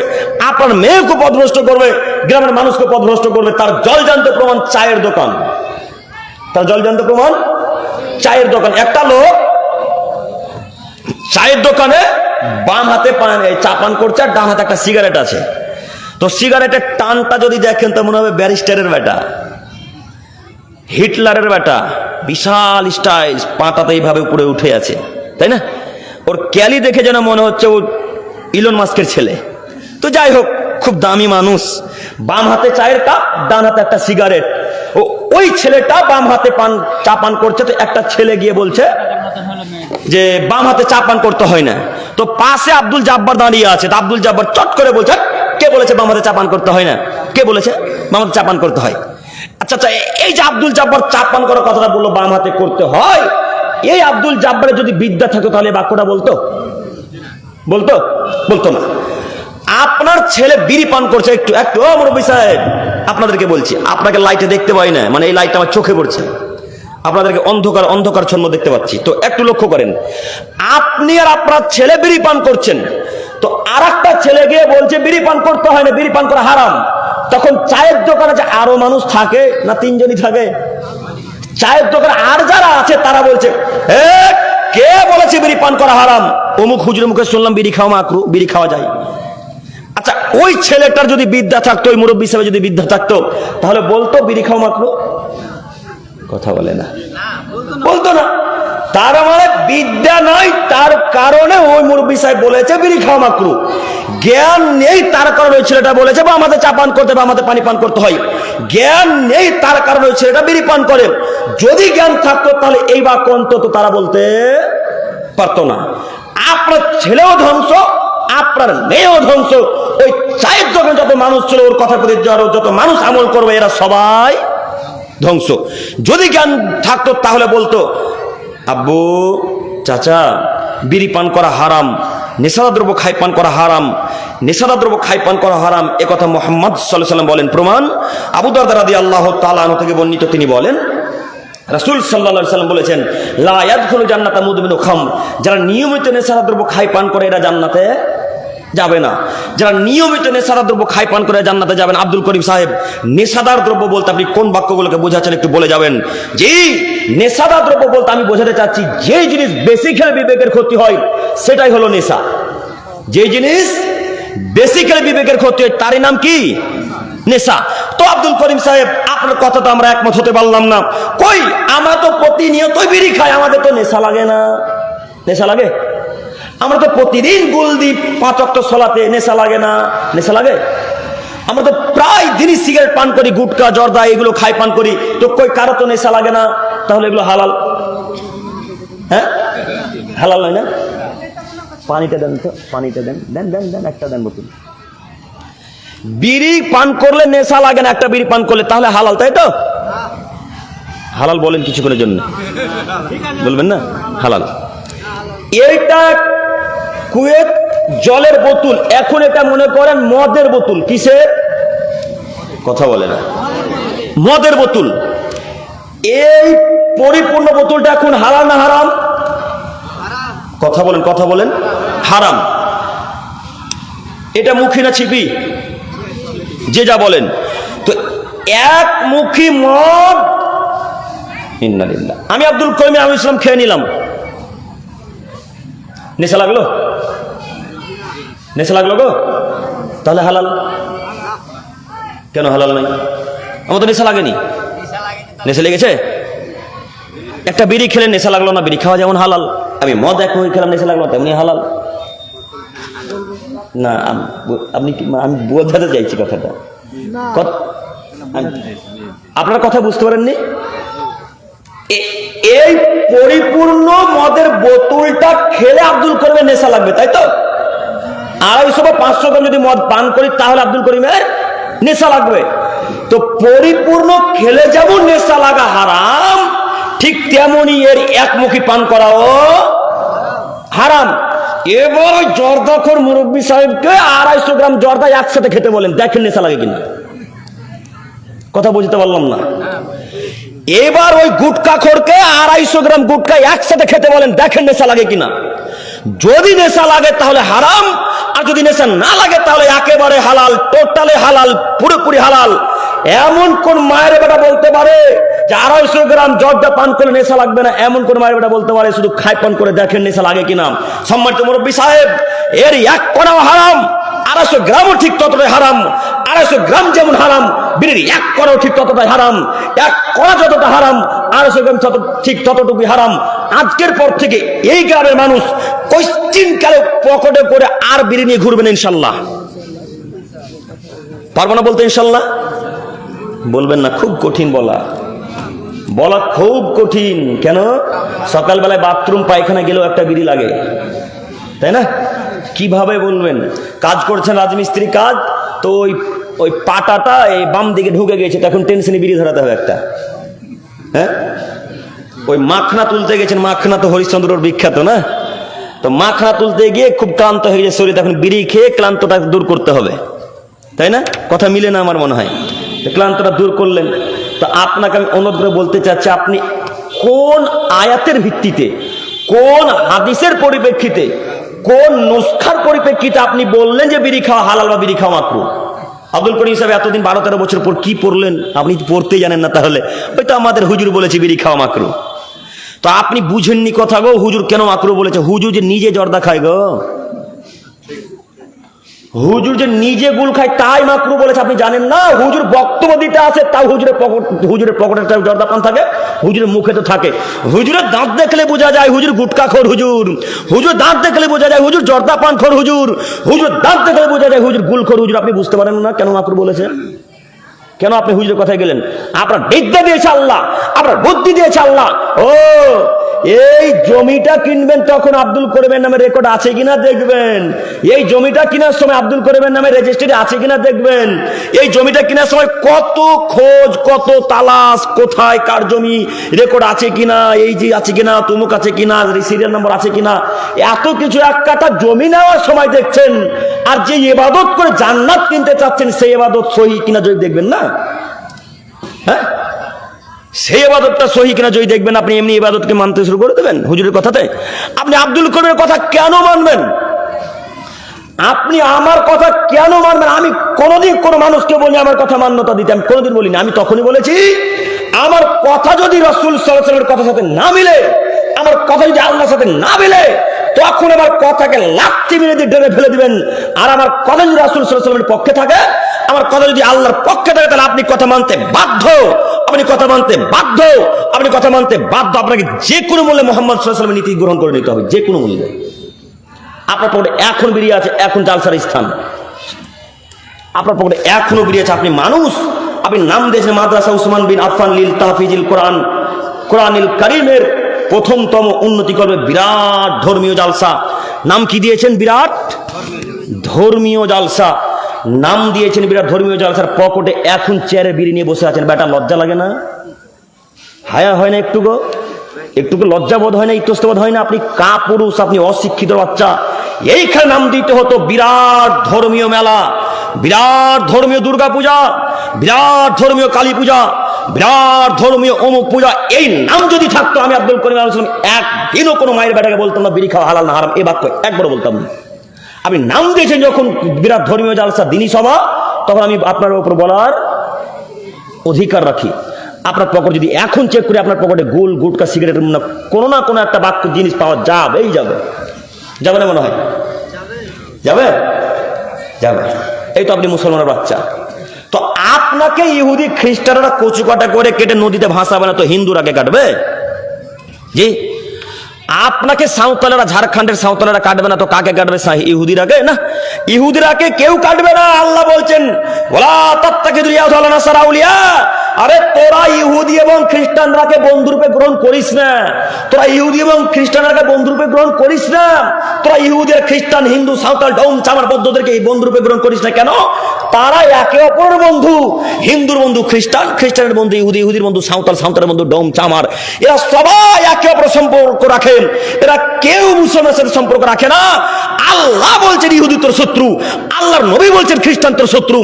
আপনার মেয়েকে পথভ্রষ্ট করবে, গ্রামের মানুষকে পথভ্রষ্ট করবে। তার জলজান্ত প্রমাণ চায়ের দোকান, তার জলজান্ত প্রমাণ চায়ের দোকান। একটা লোক চায়ের দোকানে বাম হাতে চা পান করছে আর ডান হাতে একটা সিগারেট আছে। তো সিগারেটের টানটা যদি দেখেন তো মনে হবে ব্যারিস্টারের বেটা, হিটলারের বেটা, বিশাল স্টাইল, পাটাতে এইভাবে উপরে উঠে আছে, তাই না? ওর ক্যালি দেখে যেন মনে হচ্ছে ও ইলন মাস্কের ছেলে। তো যাই হোক, খুব দামি মানুষ। বাম হাতে চায়ের কাপ, ডান হাতে একটা সিগারেট। ওই ছেলেটা বাম হাতে চা পান করছে। তো একটা ছেলে গিয়ে বলছে যে বাম হাতে চা পান করতে হয় না। তো পাশে আব্দুল জাব্বার দাঁড়িয়ে আছে। আব্দুল জাব্বার চট করে বলছে, কে বলেছে বাম হাতে চা পান করতে হয় না? কে বলেছে বাম হাতে চা পান করতে হয়? আচ্ছা, এই যে আব্দুল জাব্বার চা পান করার কথাটা বললো বাম হাতে করতে হয়, এই আব্দুল জাব্বারের যদি বিদ্যা থাকতো তাহলে বাক্যটা বলতো? বলতো না। আপনার ছেলে বিড়ি পান করছে, একটু ও মুরব্বি সাহেব, আপনাদেরকে বলছি, আপনাকে লাইটে দেখতে পাই না, মানে এই লাইটটা আমার চোখে পড়ছে, আপনাদেরকে অন্ধকার ছন্ন দেখতে পাচ্ছি। তো একটু লক্ষ্য করেন, আপনি আর আপনার ছেলে বিড়ি পান করছেন, তো আর একটা ছেলে গিয়ে বলছে বিড়ি পান করতে হয় না, বিড়ি পান করা হারাম। তখন চায়ের দোকানে যে আরো মানুষ থাকে না, 3 জনই থাকে, চায়ের দোকানে আর যারা আছে তারা বলছে, কে বলেছে বিড়ি পান করা হারাম? অমুক হুজুরের মুখে শুনলাম বিড়ি খাওয়া মাকরু, বিড়ি খাওয়া যায়। আচ্ছা, ওই ছেলেটার যদি বিদ্যা থাকতো, ওই মুরব্বী হিসেবে যদি বিদ্যা থাকতো, তাহলে বলতো বিড়ি খাওয়া মাকরু? কথা বলে না, বলতো না। তার মানে বিদ্যা নাই, তার কারণে ওই মুরব্বী সাহেব বলেছে বিড়ি খাওয়া মাকরু। জ্ঞান নেই, তার কারণে ওই ছেলেটা বলেছে বা আমাদের চা পান করতে বা আমাদের পানি পান করতে হয়। জ্ঞান নেই, তার কারণে ওই ছেলেটা বিড়ি পান করে। যদি জ্ঞান থাকতো তাহলে এই বাক্য অন্তত তারা বলতে পারতো না। আপনার ছেলেও ধ্বংস, আপনার মেয়েও ধ্বংস। ওই চায়ের দোকানে যত মানুষ ছিল, ওর কথার প্রতি যত মানুষ আমল করবে, এরা সবাই ধ্বংস। যদি জ্ঞান থাকতো তাহলে বলতো, আব্বু, চাচা, বিড়ি পান করা হারাম, নেশাদার দ্রব্য খাই পান করা হারাম, নেশাদার দ্রব্য খাই পান করা হারাম। একথা মুহাম্মদ সাল্লাল্লাহু আলাইহি ওয়াসাল্লাম বলেন। প্রমাণ আবু দারদা রাদিয়াল্লাহু তাআলা আনহু থেকে বর্ণিত, তিনি বলেন রাসূল সাল্লাল্লাহু আলাইহি ওয়াসাল্লাম বলেছেন, লা ইয়াদখুলু জান্নাতা মুদমিনু খামর, যারা নিয়মিত নেশাদার দ্রব্য খাই পান করে এরা জান্নাতে যাবে না। যারা নিয়মিত নেশাদার দ্রব্য খাই পান করে জান্নাতে যাবেন। আব্দুল করিম সাহেব, নেশাদার দ্রব্য বলতে আপনি কোন বাক্যগুলোকে বোঝাচ্ছেন একটু বলে যাবেন। জি, নেশাদার দ্রব্য বলতে আমি বোঝাতে চাচ্ছি যে জিনিস বেশি খেলে বিবেকের ক্ষতি হয় সেটাই হলো নেশা। যে জিনিস বেশি খেলে বিবেকের ক্ষতি হয় তারই নাম কি? নেশা। তো আব্দুল করিম সাহেব, আপনার কথা তো আমরা একমত হতে পারলাম না। কই, আমরা তো প্রতিনিয়তই বিড়ি খাই, আমাদের তো নেশা লাগে না। নেশা লাগে? আমরা তো প্রতিদিন গুলদি 5 ওয়াক্ত সালাতে, নেশা লাগে না? নেশা লাগে। আমরা তো প্রায় দিনই সিগারেট পান করি, গুটকা, জর্দা এগুলো খাই পান করি, তো কই কারো তো নেশা লাগে না? তাহলে এগুলো হালাল? হ্যাঁ, হালাল নয় না? পানিটা দেন তো, পানিটা দেন, দেন দেন দেন, একটা দেন বোতল। বিড়ি পান করলে নেশা লাগে না, একটা বিড়ি পান করলে, তাহলে হালাল, তাই তো? হালাল বলেন কিছুক্ষণের জন্য, বলবেন না হালাল। এইটা কুয়েত জলের বোতল, এখন এটা মনে করেন মদের বোতল। কিসের কথা বলে না? মদের বোতল। এই পরিপূর্ণ বোতলটা এখন হালাল না হারাম? কথা বলেন, কথা বলেন। হারাম। এটা মুখী না ছিপি? যে যা বলেন। তো এক মুখী মদ, ইন্নালিল্লাহ। আমি আব্দুল করিম আমি ইসলাম খেয়ে নিলাম, নেশা লাগলো? নেশা লাগলো গো? তাহলে হালাল কেন? হালাল নাই, আমার তো নেশা লাগেনি। নেশা লেগেছে? একটা বিড়ি খেলে নেশা লাগলো না, বিড়ি খাওয়া যেমন হালাল, আমি মদ এক মুখী খেলাম নেশা লাগলো তেমনি হালাল না। আপনি আমি বোঝাতে চাইছি কথাটা, আপনার কথা বুঝতে পারেননি? এই পরিপূর্ণ মদের বোতলটা খেলে আব্দুল করিমের নেশা লাগবে, তাই তো? 250 বা 500 গ্রাম যদি মদ পান করি তাহলে আব্দুল করিমের নেশা লাগবে। তো পরিপূর্ণ খেলে যেমন নেশা লাগা হারাম, ঠিক তেমনি এর একমুখী পান করাও হারাম। এবার ওই জর্দাখোর মুরব্বী সাহেবকে 250 গ্রাম জর্দা একসাথে খেতে বলেন, দেখেন নেশা লাগে কিনা। কথা বুঝতে পারলাম না? এবার ওই গুটকাখোরকে 250 গ্রাম গুটকা একসাথে খেতে বলেন, দেখেন নেশা লাগে কিনা। যদি নেশা লাগে তাহলে হারাম, আর যদি নেশা না লাগে তাহলে একেবারে হালাল, টোটালে হালাল, পুরোপুরি হালাল। এমন কোন মায়ের বেটা বলতে পারে যে 250 গ্রাম জর্দা পান করে নেশা লাগবে না? এমন কোন মায়ের বেটা বলতে পারে শুধু খাই পান করে দেখেন নেশা লাগে কিনা? সম্মানিত মুরব্বী সাহেব, এর এক কণাও হারাম, 250 গ্রামও ঠিক ততটাই হারাম। 250 গ্রাম যেমন হারাম, বিড়ির এক কণাও ঠিক ততটাই হারাম। এক কণা যতটা হারাম, 250 গ্রাম ঠিক ততটুকুই হারাম। আজকের পর থেকে এই গ্রামের মানুষ কোশ্চিনকালে পকেটে করে আর বিড়ি নিয়ে ঘুরবেন ইনশাল্লাহ। পারবো না বলতে ইনশাল্লাহ? বলবেন না? খুব কঠিন বলা, বলা খুব কঠিন। কেন? সকালবেলায় বাথরুম পায়খানা গেলেও একটা বিড়ি লাগে, তাই না? কিভাবে বলবেন? কাজ করছেন রাজমিস্ত্রি কাজ, তো ওই পাটাটা এই বাম দিকে ঢুকে গেছে, তখন টেনশনে বিড়ি ধরাতে হবে একটা। হ্যাঁ, ওই মাখনা তুলতে গেছেন, মাখনা তো হরিশ্চন্দ্রর বিখ্যাত না, তো মাখনা তুলতে গিয়ে খুব ক্লান্ত হয়ে গেছে শরীর, তখন বিড়ি খেয়ে ক্লান্তটা দূর করতে হবে, তাই না? কথা মিলে না আমার মনে হয়। ক্লান্তটা দূর করলেন। তো আপনাকে আমি অনুরোধ করে বলতে চাচ্ছি, আপনি কোন আয়াতের ভিত্তিতে, কোন হাদিসের পরিপ্রেক্ষিতে, কোন নুসখার পরিপ্রেক্ষিতে আপনি বললেন যে বিড়ি খাওয়া হালাল বা বিড়ি খাওয়া মাকরুহ? আব্দুল করিম সাহেব এতদিন 12-13 বছর পর কি পড়লেন? আপনি পড়তেই জানেন না। তাহলে ওই তো আমাদের হুজুর বলেছে বিড়ি খাওয়া মাকরুহ, তো আপনি বুঝেননি কথা গো। হুজুর কেন মাকরুহ বলেছে? হুজুর যে নিজে জর্দা খায় গো, হুজুর যে নিজে গুল খায় তাই মাকরু বলেছে, আপনি জানেন না? হুজুর বক্তব্য দিতে আছে, তাও হুজুরের পকেটে একটা জর্দা পান থাকে, হুজুরের মুখে তো থাকে। হুজুরের দাঁত দেখলে বোঝা যায় হুজুর গুটকা খোর হুজুর, হুজুর দাঁত দেখলে বোঝা যায় হুজুর জর্দা পান খোর হুজুর, হুজুর দাঁত দেখলে বোঝা যায় হুজুর গুল খোর হুজুর। আপনি বুঝতে পারেন না কেন মাকরু বলেছেন? কেন আপনি হুজুরের কথায় গেলেন? আপনার বিদ্যা দিয়েছে আল্লাহ, আপনার বুদ্ধি দিয়েছে আল্লাহ। ও এই জমিটা কিনবেন তখন আব্দুল করিমের নামে রেকর্ড আছে কিনা দেখবেন। এই জমিটা কেনার সময় আব্দুল করিমের নামে রেজিস্ট্রি আছে কিনা দেখবেন। এই জমিটা কেনার সময় কত খোঁজ, কত তালাশ, কোথায় কার জমি রেকর্ড আছে কিনা, এই যে আছে কিনা, তুমুক আছে কিনা, সিরিয়াল নম্বর আছে কিনা, এত কিছু। এক কাঠা জমি নেওয়ার সময় দেখছেন। আর যে ইবাদত করে জান্নাত কিনতে চাচ্ছেন সেই ইবাদত সহি কিনা যদি দেখবেন না, হ্যাঁ, সেই ইবাদতটা সহি কিনা যদি দেখবেন, আপনি এমনি ইবাদতকে মানতে শুরু করে দেবেন হুজুরের কথাতে। আপনি আব্দুল করিমের কথা কেন মানবেন? আপনি আমার কথা কেন মানবেন? আমি কোনোদিন কোনো মানুষকে বলি আমার কথা মান্যতা দিতে, আমি কোনোদিন বলিনি। আমি তখনই বলেছি আমার কথা যদি রাসূল সাল্লাল্লাহু আলাইহি ওয়াসাল্লামের কথার সাথে না মিলে, আমার কথা যদি আল্লাহর সাথে না মিলে, তখন আমার কথাকে লাথি মেরে দিয়ে ডেরে ফেলে দিবেন। আর আমার কথা যদি রাসূল সাল্লাল্লাহু আলাইহি ওয়াসাল্লামের পক্ষে থাকে, আমার কথা যদি আল্লাহর পক্ষে থাকে, তাহলে আপনি কথা মানতে বাধ্য, আপনি কথা মানতে বাধ্য, আপনি কথা মানতে বাধ্য। আপনাকে যে কোনো মূল্যে মুহাম্মদ সাল্লাল্লাহু আলাইহি ওয়াসাল্লামের নীতি গ্রহণ করে নিতে হবে, যে কোনো মূল্যে। আপনার পকেটে এখন বেরিয়ে আছে এখন জালসার স্থান, আপনার পকেটে এখনো বেরিয়ে আছে। আপনি মানুষ, আপনি নাম দিয়েছেন মাদ্রাসা উসমান বিন আফফান লিল তাহফিজিল কোরআন, কোরআনুল কারীমের প্রথমতম উন্নতি করবে বিরাট ধর্মীয় জালসা। নাম কি দিয়েছেন? বিরাট ধর্মীয় জালসা নাম দিয়েছেন, বিরাট ধর্মীয় জালসার পকেটে এখন চেয়ারে বিড়ি নিয়ে বসে আছেন। বেটা লজ্জা লাগে না? হায়া হয় না একটুকু? একটুকু লজ্জাবোধ হয় না? ইতস্তবোধ হয় না? আপনি কাপুরুষ, আপনি অশিক্ষিত বাচ্চা। এইখানে নাম দিতে হতো বিরাট ধর্মীয় মেলা, বিরাট ধর্মীয় দুর্গা পূজা, বিরাট ধর্মীয় কালী পূজা, বিরাট ধর্মীয় অমুক পূজা। এই নাম যদি থাকতো, আমি আব্দুল করিম একদিনও কোনো মায়ের বেটাকে বলতাম না বিড়ি খাওয়া হালাল না হারাম, এ বাক্য একবারও বলতাম না। আপনি নাম দিয়েছেন যখন বিরাট ধর্মীয় জালসা দিনী সভা, তখন আমি আপনার উপর বলার অধিকার রাখি। আপনার পকেট যদি এখন চেক করে আপনার পকেটে গোল গুটকা সিগারেট কোনো না কোনো একটা বাক্য জিনিস পাওয়া যাবেই যাবে। যাবে না মনে হয়? যাবে, যাবে। এই তো আপনি মুসলমানের বাচ্চা। তো আপনাকে ইহুদি খ্রিস্টানরা কচু কাটা করে কেটে নদীতে ভাসাবে না তো হিন্দুরা কে কাটবে? জি, আপনাকে সাঁওতালেরা, ঝাড়খণ্ডের সাঁওতালেরা কাটবে না তো কাকে কাটবে? ইহুদিরাকে না, ইহুদিরাকে কেউ কাটবে না। আল্লাহ বলছেন ওয়ালা তাত্তাখিযু ইয়াহুদা নাসারা আউলিয়া। আরে তোরা ইহুদি এবং খ্রিস্টানরাকে বন্ধুরূপে গ্রহণ করিস না, তোরা ইহুদি এবং খ্রিস্টানরাকে বন্ধুরূপে গ্রহণ করিস না, তোরা ইহুদি আর খ্রিস্টান, হিন্দু, সাঁওতাল, ডোম, চামার বৌদ্ধদেরকে এই বন্ধুরূপে গ্রহণ করিস না। কেন? তারা একে অপরের বন্ধু। হিন্দুর বন্ধু খ্রিস্টান, খ্রিস্টানের বন্ধু ইহুদি, ইহুদির বন্ধু সাঁওতাল, সাঁওতালের বন্ধু ডোম, চামার। এরা সবাই একে অপরের সম্পর্ক রাখেন, এরা কেউ মুসলমানের সাথে সম্পর্ক রাখে না। আল্লাহ বলছেন ইহুদি তোর শত্রু, আল্লাহর নবী বলছেন খ্রিস্টান তোর শত্রু,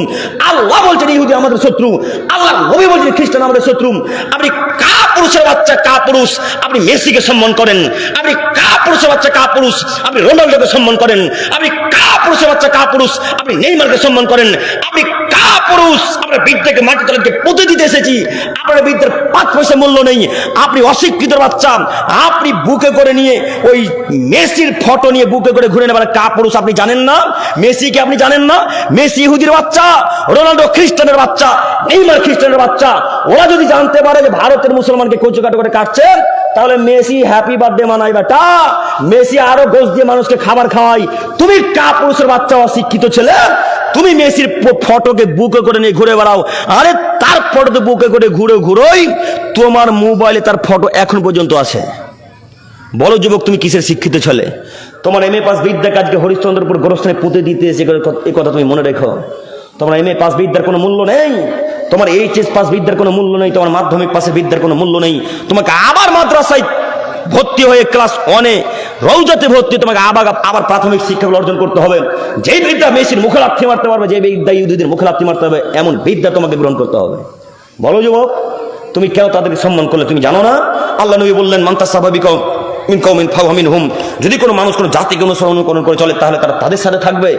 আল্লাহ বলছেন ইহুদি আমাদের শত্রু, আল্লাহর নবী বলছেন খ্রিস্টান আমাদের শত্রু। আপনি কাপুরুষের বাচ্চা কাপুরুষ, আপনি মেসিকে সম্মান করেন। আপনি কাপুরুষের বাচ্চা কাপুরুষ, আপনি রোনাল্ডোকে সম্মান করেন। আপনি কাপুরুষের বাচ্চা কাপুরুষ, আপনি নেইমারকে সম্মান করেন। আপনি কাপুরুষ, আপনার বিদ্যাকে মাটি তলাকে পুঁতে দিতে এসেছি, আপনার বিদ্যার 5 পয়সা মূল্য নেই। আপনি অশিক্ষিত বাচ্চা, আপনি বুকে করে নিয়ে ওই মেসির ফটো নিয়ে বুকে করে ঘুরে নেবেন কাপুরুষ। আপনি জানেন না মেসিকে? আপনি জানেন না মেসি ইহুদির বাচ্চা, রোনাল্ডো খ্রিস্টানের বাচ্চা, নেইমার খ্রিস্টানের বাচ্চা। ওরা যদি জানতে পারে যে ভারতের মুসলমানকে কচু কাটা করে কাটছে, তাহলে মেসি হ্যাপি বার্থডে মানাই বেটা, মেসি আরো গোশ দিয়ে মানুষকে খাবার খাওয়াই। তুমি কাপুরুষের বাচ্চা, অশিক্ষিত ছেলে, তুমি মেসির ফটোকে বুকে করে নিয়ে ঘুরে বেড়াও। আরে তার ফটোতে বুকে করে ঘুরোই তোমার মোবাইলে তার ফটো এখন পর্যন্ত আছে। বলো যুবক, তুমি কিসের শিক্ষিত ছেলে? তোমার এমএ পাস বিদ্যা কাজকে হরিশ্চন্দ্রপুর গোরস্থানে পুঁতে দিতে এসে এই কথা তুমি মনে রেখো। তোমার এমএ পাস বিদ্যার কোনো মূল্য নেই, তোমার এইচএস পাস বিদ্যার কোনো মূল্য নেই, তোমার মাধ্যমিক পাশে বিদ্যার কোনো মূল্য নেই। তোমাকে আবার মাদ্রাসায় ভর্তি হয়ে ক্লাস 1-এ রৌজাতে ভর্তি, তোমাকে আবার প্রাথমিক শিক্ষাগুলো অর্জন করতে হবে। যেই বিদ্যা মেসির মুখে লাথি মারতে পারবে, যে বিদ্যা ইহুদিদের মুখে লাথি মারতে হবে, এমন বিদ্যা তোমাকে গ্রহণ করতে হবে। বলো যুবক, তুমি কেন তাদেরকে সম্মান করলে? তুমি জানো না আল্লাহ নবী বললেন মান্তা স্বাভাবিক যদি কোনো মানুষ কোনো জাতিকে অনুকরণ করে চলে তাহলে তারা তাদের সাথে থাকবে।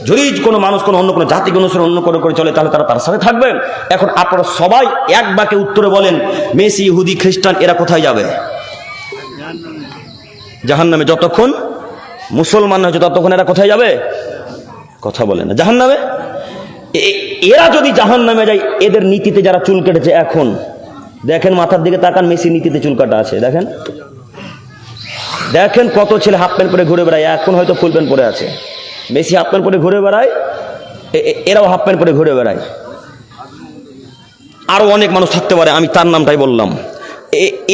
যদি কোনো মানুষ কোনো অন্য কোনো জাতিকে অনুকরণ করে চলে তাহলে তারা তার সাথে থাকবে। এখন আপনারা সবাই এক বাক্যে উত্তরে বলেন, মেসি, ইহুদি, খ্রিস্টান এরা কোথায় যাবে? জাহান্নামে। যতক্ষণ মুসলমান হয়েছে ততক্ষণ এরা কোথায় যাবে? কথা বলে না, জাহান্নামে। এরা যদি জাহান্নামে যায়, এদের নীতিতে যারা চুল কেটেছে এখন দেখেন, মাথার দিকে তাকান, মেসি নীতিতে চুল কাটা আছে, দেখেন দেখেন কত ছেলে হাফ প্যান্ট পরে ঘুরে বেড়ায়, এখন হয়তো ফুল প্যান্ট পরে আছে। মেসি হাফ প্যান্ট পরে ঘুরে বেড়ায়, এরাও হাফ প্যান্ট পরে ঘুরে বেড়ায়। আরো অনেক মানুষ থাকতে পারে, আমি তার নামটাই বললাম।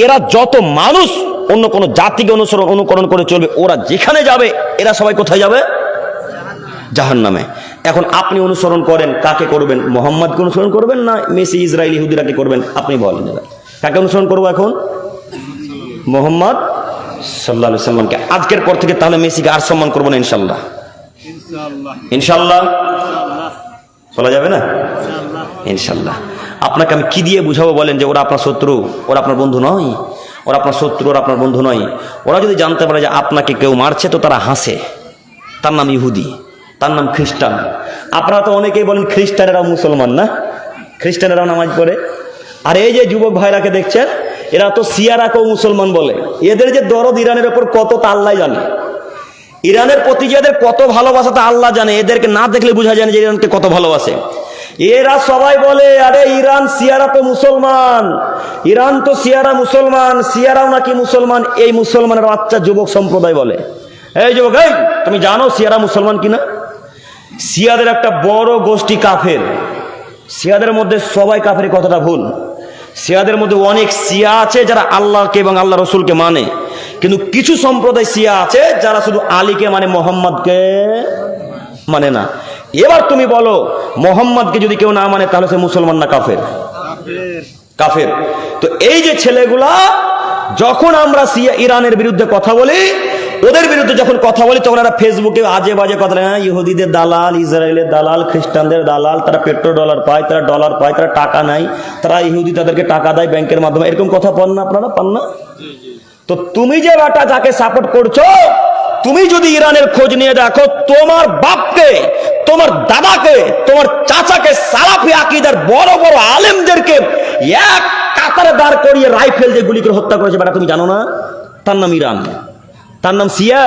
এরা যত মানুষ অন্য কোনো জাতিকে অনুকরণ করে চলবে, ওরা যেখানে যাবে এরা সবাই কোথায় যাবে? জাহান্নামে। এখন আপনি অনুসরণ করেন, কাকে করবেন? মোহাম্মদকে অনুসরণ করবেন না মেসি ইসরায়েল ইহুদিরাকে করবেন? আপনি বলেন কাকে অনুসরণ করবো এখন? মোহাম্মদ সাল্লাল্লাহু আলাইহি সাল্লামকে। আজকের পর থেকে তাহলে মেসিকে আর সম্মান করবো না ইনশাল্লাহ। ইনশাল্লাহ বলা যাবে না? ইনশাল্লাহ। আপনাকে আমি কি দিয়ে বুঝাবো বলেন যে ওরা আপনার শত্রু, ওরা আপনার বন্ধু নয়? ওরা আপনার শত্রু, ওরা আপনার বন্ধু নয়। ওরা যদি জানতে পারে যে আপনাকে কেউ মারছে তো তারা হাসে, তার নাম ইহুদি, তার নাম খ্রিস্টান। আপনারা তো অনেকেই বলেন খ্রিস্টানেরাও মুসলমান, না? খ্রিস্টানেরাও নামাজ পড়ে। আর এই যে যুবক ভাইরাকে দেখছেন, এরা তো শিয়ারাকেও মুসলমান বলে। এদের যে দরদ ইরানের ওপর কত তা আল্লাহ জানে। ইরানের প্রতি যে এদের কত ভালোবাসা তা আল্লাহ জানে। এদেরকে না দেখলে বোঝা যায় না যে ইরানকে কত ভালোবাসে। এরা সবাই বলে আরে ইরান শিয়ারা তো মুসলমান, ইরান তো শিয়ারা মুসলমান, শিয়ারাও নাকি মুসলমান। এই মুসলমানের বাচ্চা যুবক সম্প্রদায় বলে, এই যুবক, এই তুমি জানো শিয়ারা মুসলমান কিনা? শিয়াদের একটা বড় গোষ্ঠী কাফের। শিয়াদের মধ্যে সবাই কাফের কথাটা ভুল। শিয়াদের মধ্যে অনেক শিয়া আছে যারা আল্লাহকে এবং আল্লাহ রসুলকে মানে, কিন্তু কিছু সম্প্রদায় শিয়া আছে যারা শুধু আলীকে মানে, মোহাম্মদকে মানে না। এবার তুমি বলো, মোহাম্মদকে যদি কেউ না মানে তাহলে সে মুসলমান না কাফের? কাফের। তো এই যে ছেলেগুলা, যখন আমরা ইরানের বিরুদ্ধে কথা বলি, ওদের বিরুদ্ধে যখন কথা বলি, তখন এরা ফেসবুকে আজে বাজে কথা, ইহুদিদের দালাল, ইসরায়েলের দালাল, খ্রিস্টানদের দালাল, তারা পেট্রো ডলার পায়, তারা ডলার পায়, তারা টাকা নাই, তারা ইহুদি তাদেরকে টাকা দেয় ব্যাংকের মাধ্যমে, এরকম কথা পান না আপনারা? পান না? তো তুমি যে বেটা যাকে সাপোর্ট করছো, তুমি যদি ইরানের খোঁজ নিয়ে দেখো, তোমার বাপকে, তোমার দাদাকে, তোমার চাচাকে, সালাফি আকীদার বড় বড় আলেমদেরকে এক কাতারে দাঁড় করিয়ে রাইফেল দিয়ে গুলি করে হত্যা করেছে বেটা, তুমি জানো না? তার নাম ইরান, তার নাম সিয়া।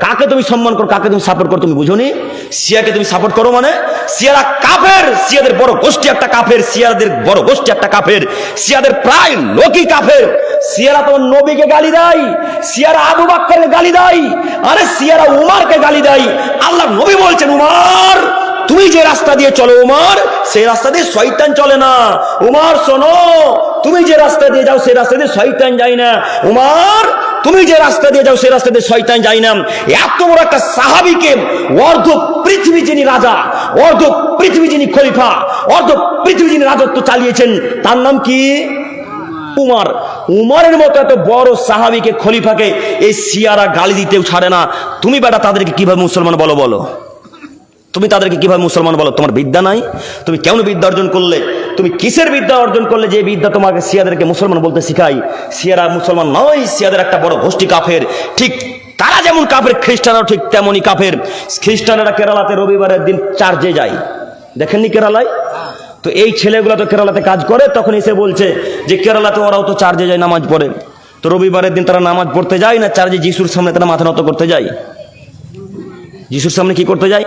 কাকে তুমি সম্মান করো, কাকে তুমি সাপোর্ট করো তুমি বুঝোনি? সিয়াকে তুমি সাপোর্ট করো মানে? সিয়ারা কাফের, সিয়াদের বড় গোষ্ঠী একটা কাফের, সিয়াদের বড় গোষ্ঠী একটা কাফের, সিয়াদের প্রায় লোকই কাফের। সিয়ারা তোমার নবীকে গালি দেয়, সিয়ারা আবু বকরকে গালি দেয়, আরে সিয়ারা উমারকে গালি দেয়। আল্লাহর নবী বলছেন, উমার তুমি যে রাস্তা দিয়ে চলো উমার, সেই রাস্তা দিয়ে শয়তান চলে না। উমার শোনো, তুমি যে রাস্তা দিয়ে যাও সেই রাস্তা দিয়ে শয়তান যায় না। উমার তুমি যে রাস্তা দিয়ে যাও সেই রাস্তা দিয়ে শয়তান যায় না। এত বড় একটা সাহাবীকে, অর্ধ পৃথিবী যিনি রাজা, অর্ধ পৃথিবী যিনি খলিফা, অর্ধ পৃথিবী যিনি রাজত্ব চালিয়েছেন, তার নাম কি? উমার। উমারের মতো এত বড় সাহাবীকে, খলিফাকে এই শিয়ারা গালি দিতেও ছাড়ে না। তুমি বেটা তাদেরকে কিভাবে মুসলমান বলো? বলো তুমি তাদেরকে কিভাবে মুসলমান বলো? তোমার বিদ্যা নাই? তুমি কেমন বিদ্যা অর্জন করলে? তুমি কিসের বিদ্যা অর্জন করলে যে বিদ্যা তোমাকে শিয়াদেরকে মুসলমান বলতে শিখাই? শিয়ারা মুসলমান নয়, শিয়াদের একটা বড় গোষ্ঠী কাফের। ঠিক তারা যেমন কাফের, খ্রিস্টানরাও ঠিক তেমনই কাফের। খ্রিস্টানেরা কেরালাতে রবিবারের দিন চার্চে যায়, দেখেননি কেরালায়? তো এই ছেলেগুলো তো কেরালাতে কাজ করে, তখন এসে বলছে যে কেরালাতে ওরাও তো চার্চে যায়, নামাজ পড়ে। তো রবিবারের দিন তারা নামাজ পড়তে যায় না, চার্চে যিশুর সামনে তারা মাথা নত করতে যায়। যিশুর সামনে কি করতে যায়?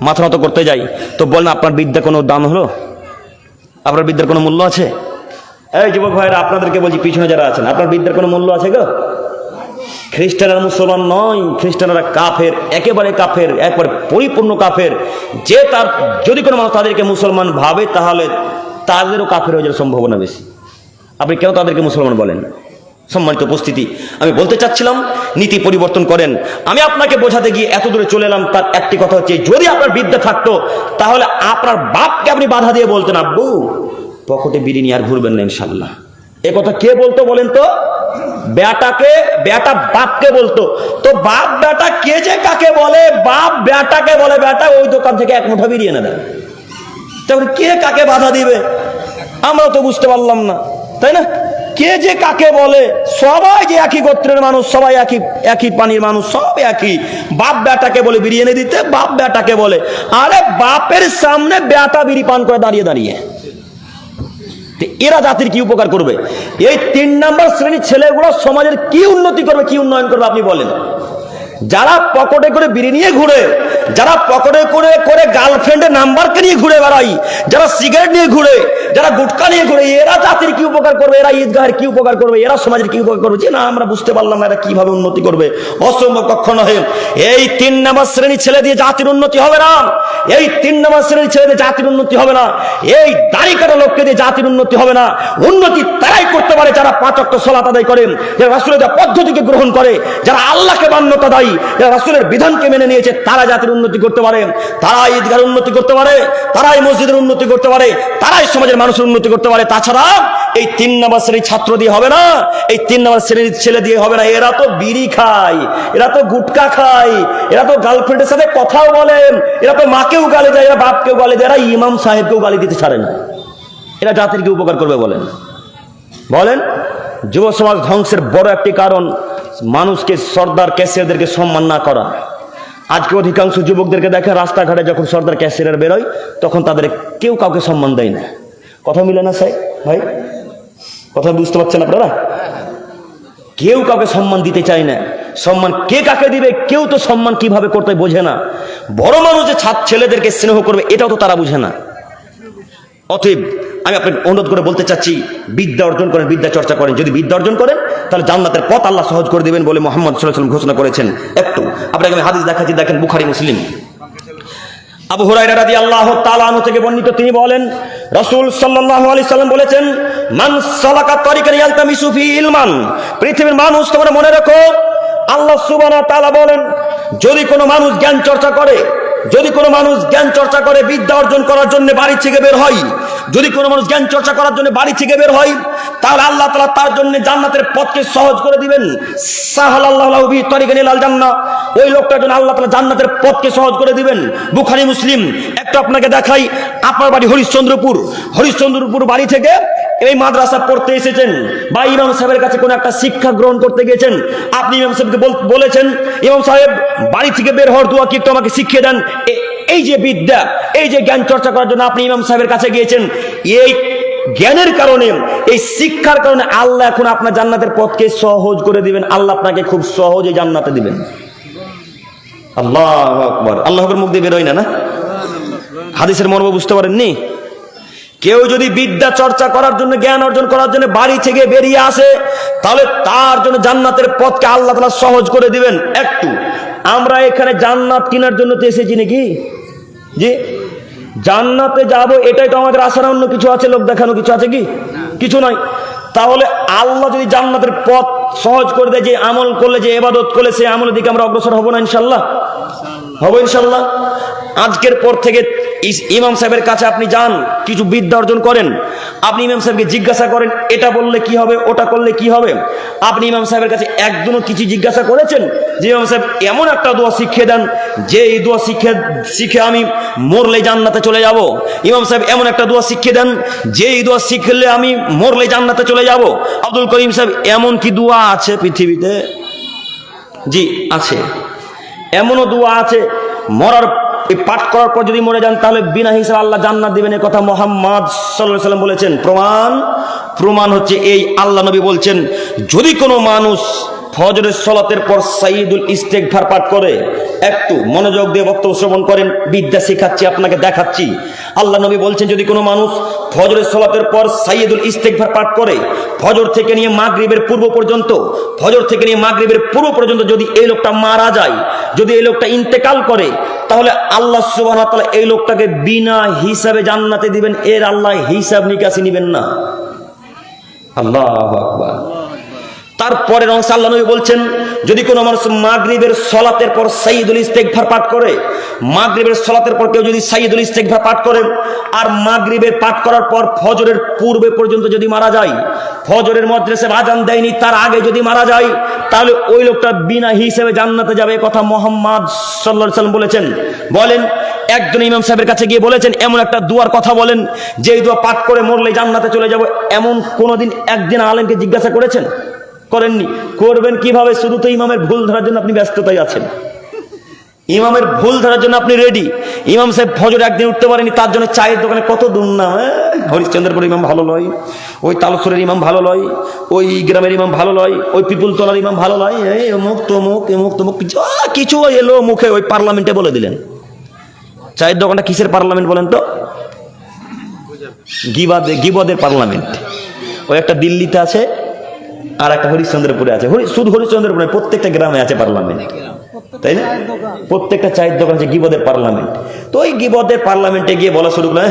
মাথা নত করতে যাই। তো বলেন আপনার বিদ্যা কোনো দাম হলো? আপনার বিদ্যার কোনো মূল্য আছে? এই যুবক ভাইরা, আপনাদেরকে বলছি, পিছনে যারা আছেন, আপনার বিদ্যার কোনো মূল্য আছে গো? খ্রিস্টানরা মুসলমান নয়, খ্রিস্টানরা কাফের, একেবারে কাফের, একবারে পরিপূর্ণ কাফের। যে তার যদি কোনো মানুষ তাদেরকে মুসলমান ভাবে, তাহলে তাদেরও কাফের হয়ে যাওয়ার সম্ভাবনা বেশি। আপনি কেন তাদেরকে মুসলমান বলেন? সম্মানিত উপস্থিতি, আমি বলতে চাচ্ছিলাম নীতি পরিবর্তন করেন। আমি আপনাকে বোঝাতে গিয়ে এত দূরে চলে এলাম, তার একটি কথা হচ্ছে, যদি আপনার বিদ্যা থাকতো তাহলে আপনার বাপকে আপনি বাধা দিয়ে বলতেন, আব্বু পকেটে বিড়ি নিয়ে আর ঘুরবেন না ইনশাল্লাহ। এ কথা কে বলতো বলেন তো? বেটাকে, বেটা বাপকে বলতো। তো বাপ বেটা কে যে কাকে বলে? বাপ বেটাকে বলে, বেটা ওই দোকান থেকে এক মুঠা বিড়ি এনে দেয়। তাহলে কে কাকে বাধা দিবে? আমরা তো বুঝতে পারলাম না, তাই না? কে যে কাকে বলে? সবাই যে একই গোত্রের মানুষ, সবাই একই পানির মানুষ, সব একই। বাপ বেটাকে বলে বিড়ি এনে দিতে, বাপ বেটাকে বলে। আরে বাপের সামনে বেটা বিড়ি পান করে দাঁড়িয়ে দাঁড়িয়ে, এরা জাতির কি উপকার করবে? এই 3 নম্বর শ্রেণীর ছেলেগুলো সমাজের কি উন্নতি করবে, কি উন্নয়ন করবে আপনি বলেন? যারা পকেটে করে বিড়ি নিয়ে ঘুরে, যারা পকেটে করে করে গার্লফ্রেন্ডের নাম্বারকে নিয়ে ঘুরে বেড়াই, যারা সিগারেট নিয়ে ঘুরে, যারা গুটকা নিয়ে ঘুরে, এরা জাতির কি উপকার করবে, এরা ঈদগাহের কি উপকার করবে, এরা সমাজের কি উপকার করবে? যে না, আমরা বুঝতে পারলাম না এরা কিভাবে উন্নতি করবে। অসম্ভব কখনো নয়। এই 3 নম্বর শ্রেণী ছেলে দিয়ে জাতির উন্নতি হবে না। এই 3 নম্বর শ্রেণীর ছেলে দিয়ে জাতির উন্নতি হবে না। এই দাড়ি কাটা লোককে দিয়ে জাতির উন্নতি হবে না। উন্নতি তারাই করতে পারে যারা 5 ওয়াক্ত সালাত আদায় করে, যারা রাসূলের পদ্ধতিকে গ্রহণ করে, যারা আল্লাহকে মান্যতা দেয়, যারা রাসূলের বিধানকে মেনে নিয়েছে, তারা জাতির উন্নতি করতে পারে, তারাই ঈদগাহের উন্নতি করতে পারে, তারাই মসজিদের উন্নতি করতে পারে, তারাই সমাজের মানুষের উন্নতি করতে পারে। তাছাড়া এই 3 নম্বর শ্রেণীর ছাত্র দিয়ে হবে না, এই 3 নম্বর শ্রেণীর ছেলে দিয়ে হবে না। এরা তো বিড়ি খায়, এরা তো গুটকা খায়, এরা তো গার্লফ্রেন্ডের সাথে কথাও বলেন, এরা তো মাকেও গালি দেয়, এরা বাপকেও গালি দেয়, এরা ইমাম সাহেবকেও গালি দিতে ছাড়ে না। এরা জাতির কি উপকার করবে বলেন? বলেন। যুব সমাজ ধ্বংসের বড় একটি কারণ মানুষকে, সর্দার ক্যাশিয়ারদেরকে সম্মান না করা। আজকে অধিকাংশ যুবকদেরকে দেখে রাস্তাঘাটে যখন সর্দার ক্যাশিয়ার বেরোয় তখন তাদের কেউ কাউকে সম্মান দেয় না। কথা মিলে না সাহেব ভাই? কথা বুঝতে পারছেন আপনারা? কেউ কাউকে সম্মান দিতে চায় না। সম্মান কে কাকে দিবে, কেউ তো সম্মান কিভাবে করতে বোঝে না। বড় মানুষ যে ছেলেদেরকে স্নেহ করবে এটাও তো তারা বুঝে না। অতএব আমি আপনাকে অনুরোধ করে বলতে চাচ্ছি, বিদ্যা অর্জন করেন, বিদ্যা চর্চা করেন। যদি বিদ্যা অর্জন করেন তাহলে জান্নাতের পথ আল্লাহ সহজ করে দিবেন বলে মুহাম্মদ সাল্লাল্লাহু আলাইহি ওয়াসাল্লাম ঘোষণা করেছেন। একটু আপনাকে আমি হাদিস দেখাচ্ছি, দেখেন বুখারী মুসলিম। আবু হুরায়রা রাদিয়াল্লাহু তাআলা আনহু থেকে বর্ণিত, তিনি বলেন রাসূল সাল্লাল্লাহু আলাইহি সাল্লাম বলেছেন, মান সালাকা তারিকান ইয়ালতামিসু ফি ইলমান। পৃথিবীর মানুষ তোমরা মনে রাখো, আল্লাহ সুবহানাহু ওয়া তাআলা বলেন, যদি কোনো মানুষ জ্ঞান চর্চা করে, যদি কোনো মানুষ জ্ঞান চর্চা করে, বিদ্যা অর্জন করার জন্য বাড়ি থেকে বের হয়, যদি কোনো মানুষ জ্ঞান চর্চা করার জন্য বাড়ি থেকে বের হয়, তাহলে আল্লাহ তাআলা তার জন্য জান্নাতের পথকে সহজ করে দিবেন। সাহালাল্লাহু লাহু বি তারিকান ইলাল জান্নাহ। ওই লোকটার জন্য আল্লাহ তাআলা জান্নাতের পথকে সহজ করে দিবেন। বুখারী মুসলিম। একটু আপনাকে দেখাই, আপনার বাড়ি হরিশ্চন্দ্রপুর, হরিশ্চন্দ্রপুর বাড়ি থেকে এই মাদ্রাসা পড়তে এসেছেন বা ইমাম সাহেবের কাছে কোনো একটা শিক্ষা গ্রহণ করতে গেছেন, আপনি ইমাম সাহেবকে বলেছেন, ইমাম সাহেব বাড়ি থেকে বের হওয়ার দোয়া কি একটু আমাকে শিখিয়ে দেন। এই যে বিদ্যা, এই যে জ্ঞান চর্চা করার জন্য আপনি ইমাম সাহেবের কাছে গিয়েছেন, এই জ্ঞানের কারণে, এই শিক্ষার কারণে আল্লাহ এখন আপনার জান্নাতের পথকে সহজ করে দিবেন। আল্লাহ আপনাকে খুব সহজে জান্নাতে দিবেন। আল্লাহু আকবার। আল্লাহর মুখ দিয়ে বেরোয় না। হাদিসের মর্ম বুঝতে পারেননি? কেউ যদি বিদ্যা চর্চা করার জন্য, জ্ঞান অর্জন করার জন্য বাড়ি থেকে বেরিয়ে আসে, তাহলে তার জন্য জান্নাতের পথকে আল্লাহ তাআলা সহজ করে দিবেন। একটু আমরা এখানে জান্নাত কেনার জন্য তো এসেছি নাকি? জি, জান্নাতে যাব এটাই তো আমাদের আশা না? অন্য কিছু আছে? লোক দেখানো কিছু আছে কি? কিছু নাই। তাহলে আল্লাহ যদি জান্নাতের পথ সহজ করে দেয়, যে আমল করলে, যে ইবাদত করলে, সেই আমলের দিকে আমরা অগ্রসর হব না ইনশাআল্লাহ? হব ইনশাআল্লাহ। আজকের পর থেকে ইমাম সাহেবের কাছে আপনি যান, কিছু বিদ্যা অর্জন করেন, আপনি ইমাম সাহেবকে জিজ্ঞাসা করেন এটা বললে কি হবে, ওটা করলে কি হবে। আপনি ইমাম সাহেবের কাছে একজনও কিছু জিজ্ঞাসা করেছেন যে ইমাম সাহেব এমন একটা দোয়া শিখিয়ে দেন যে এই দোয়া শিখে আমি মরলে জান্নাতে চলে যাব? ইমাম সাহেব এমন একটা দোয়া শিখিয়ে দেন যে এই দোয়া শিখলে আমি মরলে জান্নাতে চলে যাব? আব্দুল করিম সাহেব, এমন কি দোয়া আছে পৃথিবীতে? জি আছে। এমনও দোয়া আছে মরার পাঠ করার পর যদি মরে যান তাহলে বিনা হিসাবে আল্লাহ জান্নাত দিবেন। এই কথা মুহাম্মদ সাল্লাল্লাহু আলাইহি ওয়াসাল্লাম বলেছেন। প্রমাণ হচ্ছে এই, আল্লাহ নবী বলছেন, যদি কোনো মানুষ ফজরের সালাতের পর সাইয়্যিদুল ইস্তিগফার পাঠ করে, একটু মনোযোগ দিয়ে বক্তব্য শ্রবণ করেন, বিদ্যা শেখাচ্ছি আপনাকে, দেখাচ্ছি। আল্লাহ নবী বলছেন, যদি কোনো মানুষ ফজরের সালাতের পর সাইয়্যিদুল ইস্তিগফার পাঠ করে, ফজর থেকে নিয়ে মাগরিবের পূর্ব পর্যন্ত, ফজর থেকে নিয়ে মাগরিবের পূর্ব পর্যন্ত যদি এই লোকটা মারা যায়, যদি এই লোকটা ইন্তেকাল করে, তাহলে আল্লাহ সুবহানাহু ওয়া তাআলা এই লোকটাকে বিনা হিসাবে জান্নাতে দিবেন। এর আল্লাহ হিসাব নিকাশি নেবেন না। আল্লাহু আকবার। তারপরে আল্লাহ নবী বলছেন, যদি কোনো মানুষ মাগরিবের সালাতের পর সাইয়্যিদুল ইস্তিগফার পাঠ করে, মাগরিবের সালাতের পর কেউ যদি সাইয়্যিদুল ইস্তিগফার পাঠ করে, আর মাগরিবের পাঠ করার পর ফজরের পূর্বে পর্যন্ত যদি মারা যায়, ফজরের মাদ্রাসা আযান দেয়নি তার আগে যদি মারা যায়, তাহলে ওই লোকটা বিনা হিসেবে জান্নাতে যাবে। কথা মুহাম্মদ সাল্লাল্লাহু আলাইহি ওয়াসাল্লাম বলেছেন। বলেন, একজন ইমাম সাহেবের কাছে গিয়ে বলেছেন এমন একটা দুয়ার কথা বলেন যে এই দোয়া পাঠ করে মরলে জান্নাতে চলে যাব। এমন কোনোদিন একদিন আলেমকে জিজ্ঞাসা করেছেন? করেননি। করবেন কিভাবে? শুধু তো ইমামের ভুল ধরার জন্য আপনি ব্যস্ততায় আছেন। ইমামের ভুল ধরার জন্য আপনি রেডি। ইমাম সাহেব ফজর একদিন উঠতে পারেনি, তার জন্য চায়ের দোকানে কত দুর্নাম। হরিশ্চন্দ্রপুর ইমাম ভালো লয়, ওই তালসরের ইমাম ভালো লয়, ওই গ্রামের ইমাম ভালো লয়, ওই পিপুলতলার ইমাম ভালো লয়, এই অমুক তমুক এমুক তমুক কিছু এলো মুখে, ওই পার্লামেন্টে বলে দিলেন। চায়ের দোকানটা কিসের পার্লামেন্ট বলেন তো? গিবদের পার্লামেন্ট। ওই একটা দিল্লিতে আছে আর একটা হরিশ্চন্দ্রপুরে আছে। শুধু হরিশ্চন্দ্রপুরে প্রত্যেকটা গ্রামে আছে পার্লামেন্ট, তাই না? প্রত্যেকটা চায়ের দোকান আছে গিবদের পার্লামেন্ট। তো ওই গিবদের পার্লামেন্টে গিয়ে বলা শুরু করলো,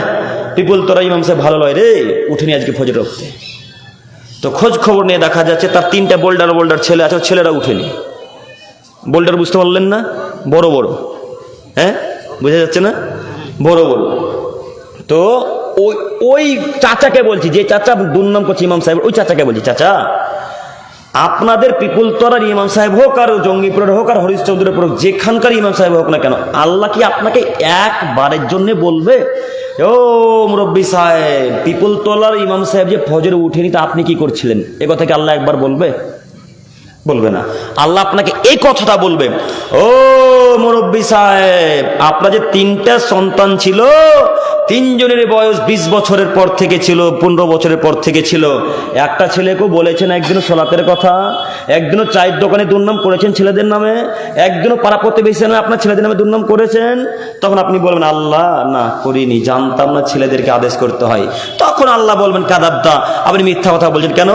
পিপুল তোরা ইমাম সাহেব ভালো লয় রে, উঠেনি আজকে ফজর উঠতে। তো খোঁজ খবর নিয়ে দেখা যাচ্ছে তার 3টা বোল্ডার ছেলে আছে, ছেলেরা উঠেনি। বোল্ডার বুঝতে পারলেন না? বড় বড়, হ্যাঁ বুঝা যাচ্ছে না? বড় বড়। তো ওই চাচাকে বলছি, যে চাচা দুর্নাম করছে ইমাম সাহেব, ওই চাচাকে বলছি, চাচা আপনাদের পিপুল তরার ইমাম সাহেব হোক আর জঙ্গিপুরের হোক আর হরিশ্চন্দ্রপুর হোক, যেখানকার ইমাম সাহেব হোক না কেন, আল্লাহ কি আপনাকে একবারের জন্য বলবে ও মুরব্বী সাহেব পিপুল তলার ইমাম সাহেব যে ফজরে উঠেনি তা আপনি কি করছিলেন? এ কথা কি আল্লাহ একবার বলবে? বলবে না। আল্লাহ আপনাকে এই কথাটা বলবে, ও মুরব্বী সাহেব আপনার যে 3টা সন্তান ছিল, 3জনের বয়স 20 বছরের পর থেকে ছিল, 15 বছরের পর থেকে ছিল। একটা ছেলেকেও বলেছেন একদিনও সোলাতের কথা, একদিনও চায়ের দোকানে দুর্নাম করেছেন ছেলেদের নামে, একদিনও পাড়া প্রতিবেশী নামে আপনার ছেলেদের নামে দুর্নাম করেছেন। তখন আপনি বলবেন আল্লাহ না করিনি, জানতাম না ছেলেদেরকে আদেশ করতে হয়। তখন আল্লাহ বলবেন কাদাবদা, আপনি মিথ্যা কথা বলছেন কেন?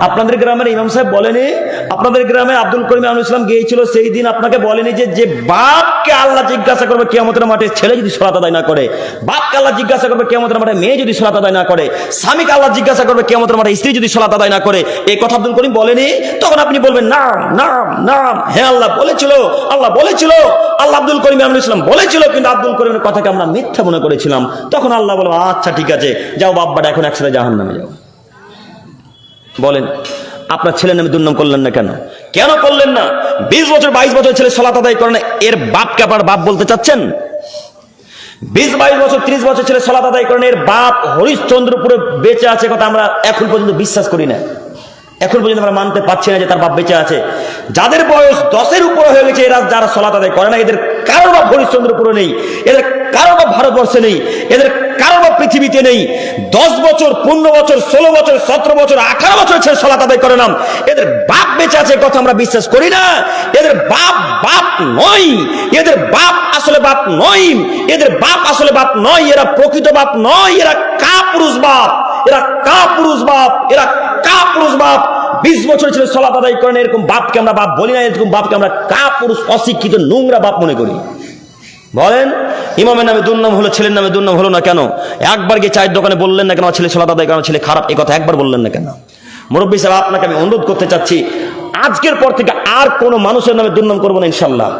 আপনাদের গ্রামের ইমাম সাহেব বলেনি, আপনাদের গ্রামে আব্দুল করিম আল ইসলাম গিয়েছিল, সেই দিন আপনাকে বলেনি যে বাপকে আল্লাহ জিজ্ঞাসা করবে কিয়ামতের মাঠে ছেলে যদি সালাত আদায় না করে, বাপকে আল্লাহ জিজ্ঞাসা করবে কিয়ামতের মাঠে মেয়ে যদি সালাত আদায় না করে, স্বামীকে আল্লাহ জিজ্ঞাসা করবে কিয়ামতের মাঠে স্ত্রী যদি সালাত আদায় না করে। এই কথা আব্দুল করিম বলেনি। তখন আপনি বলবেন নাম নাম নাম, হ্যাঁ আল্লাহ বলেছিল, আল্লাহ বলেছিল, আল্লাহ আব্দুল করিম আল ইসলাম বলেছিল, কিন্তু আব্দুল করিমের কথাকে আমরা মিথ্যা মনে করেছিলাম। তখন আল্লাহ বলবো আচ্ছা ঠিক আছে, যাও বাপ্পাটা এখন একসাথে জাহান্নামে যাও। বলেন আপনার ছেলের নামে দুর্নাম করলেন না কেন? কেন করলেন না? 20 বছর 22 বছর ছেলে সালাত আদায় করে না, এর বাপকে আপনার বাপ বলতে চাচ্ছেন? 20-22 বছর 30 বছর ছেলে সালাত আদায় করে না, এর বাপ হরিশ্চন্দ্রপুরে বেঁচে আছে, কথা আমরা এখন পর্যন্ত বিশ্বাস করি না। এখন পর্যন্ত আমরা মানতে পারছি না যে তার বাপ বেঁচে আছে। যাদের বয়স 10-এর উপরে হয়ে গেছে, এরা যারা সালাত আদায় করে না, এদের কারোর বাপ হরিশ্চন্দ্রপুরে নেই, এদের কারোর বাপ ভারতবর্ষে নেই, এদের কারোর বাপ পৃথিবীতে নেই। 10 বছর 15 বছর 16 বছর 17 বছর 18 বছর ছেলে সালাত আদায় করে না, এদের বাপ বেঁচে আছে কথা আমরা বিশ্বাস করি না। এদের বাপ বাপ নয়, এদের বাপ আসলে বাপ নয়, এদের বাপ আসলে বাপ নয়, এরা প্রকৃত বাপ নয়, এরা কাপুরুষ বাপ, এরা কাপুরুষ বাপ, এরা কাপুরুষ বাপ। 20 বছর ছেলে সালাত আদায় করে না, এরকম বাপকে আমরা বাপ বলি না, এরকম বাপকে আমরা কাপুরুষ অশিক্ষিত নোংরা বাপ মনে করি। বলেন ইমামের নামে দুর্নাম হলো, ছেলের নামে দুর্নাম হলো না কেন? একবার গিয়ে চায়ের দোকানে বললেন না কেন ছেলে সালাত আদায় করে, ছেলে খারাপ, এই কথা একবার বললেন না কেন? মুরব্বী সাহেব আপনাকে আমি অনুরোধ করতে চাচ্ছি, আজকের পর থেকে আর কোনো মানুষের নামে দুর্নাম করবো না ইনশাল্লাহ,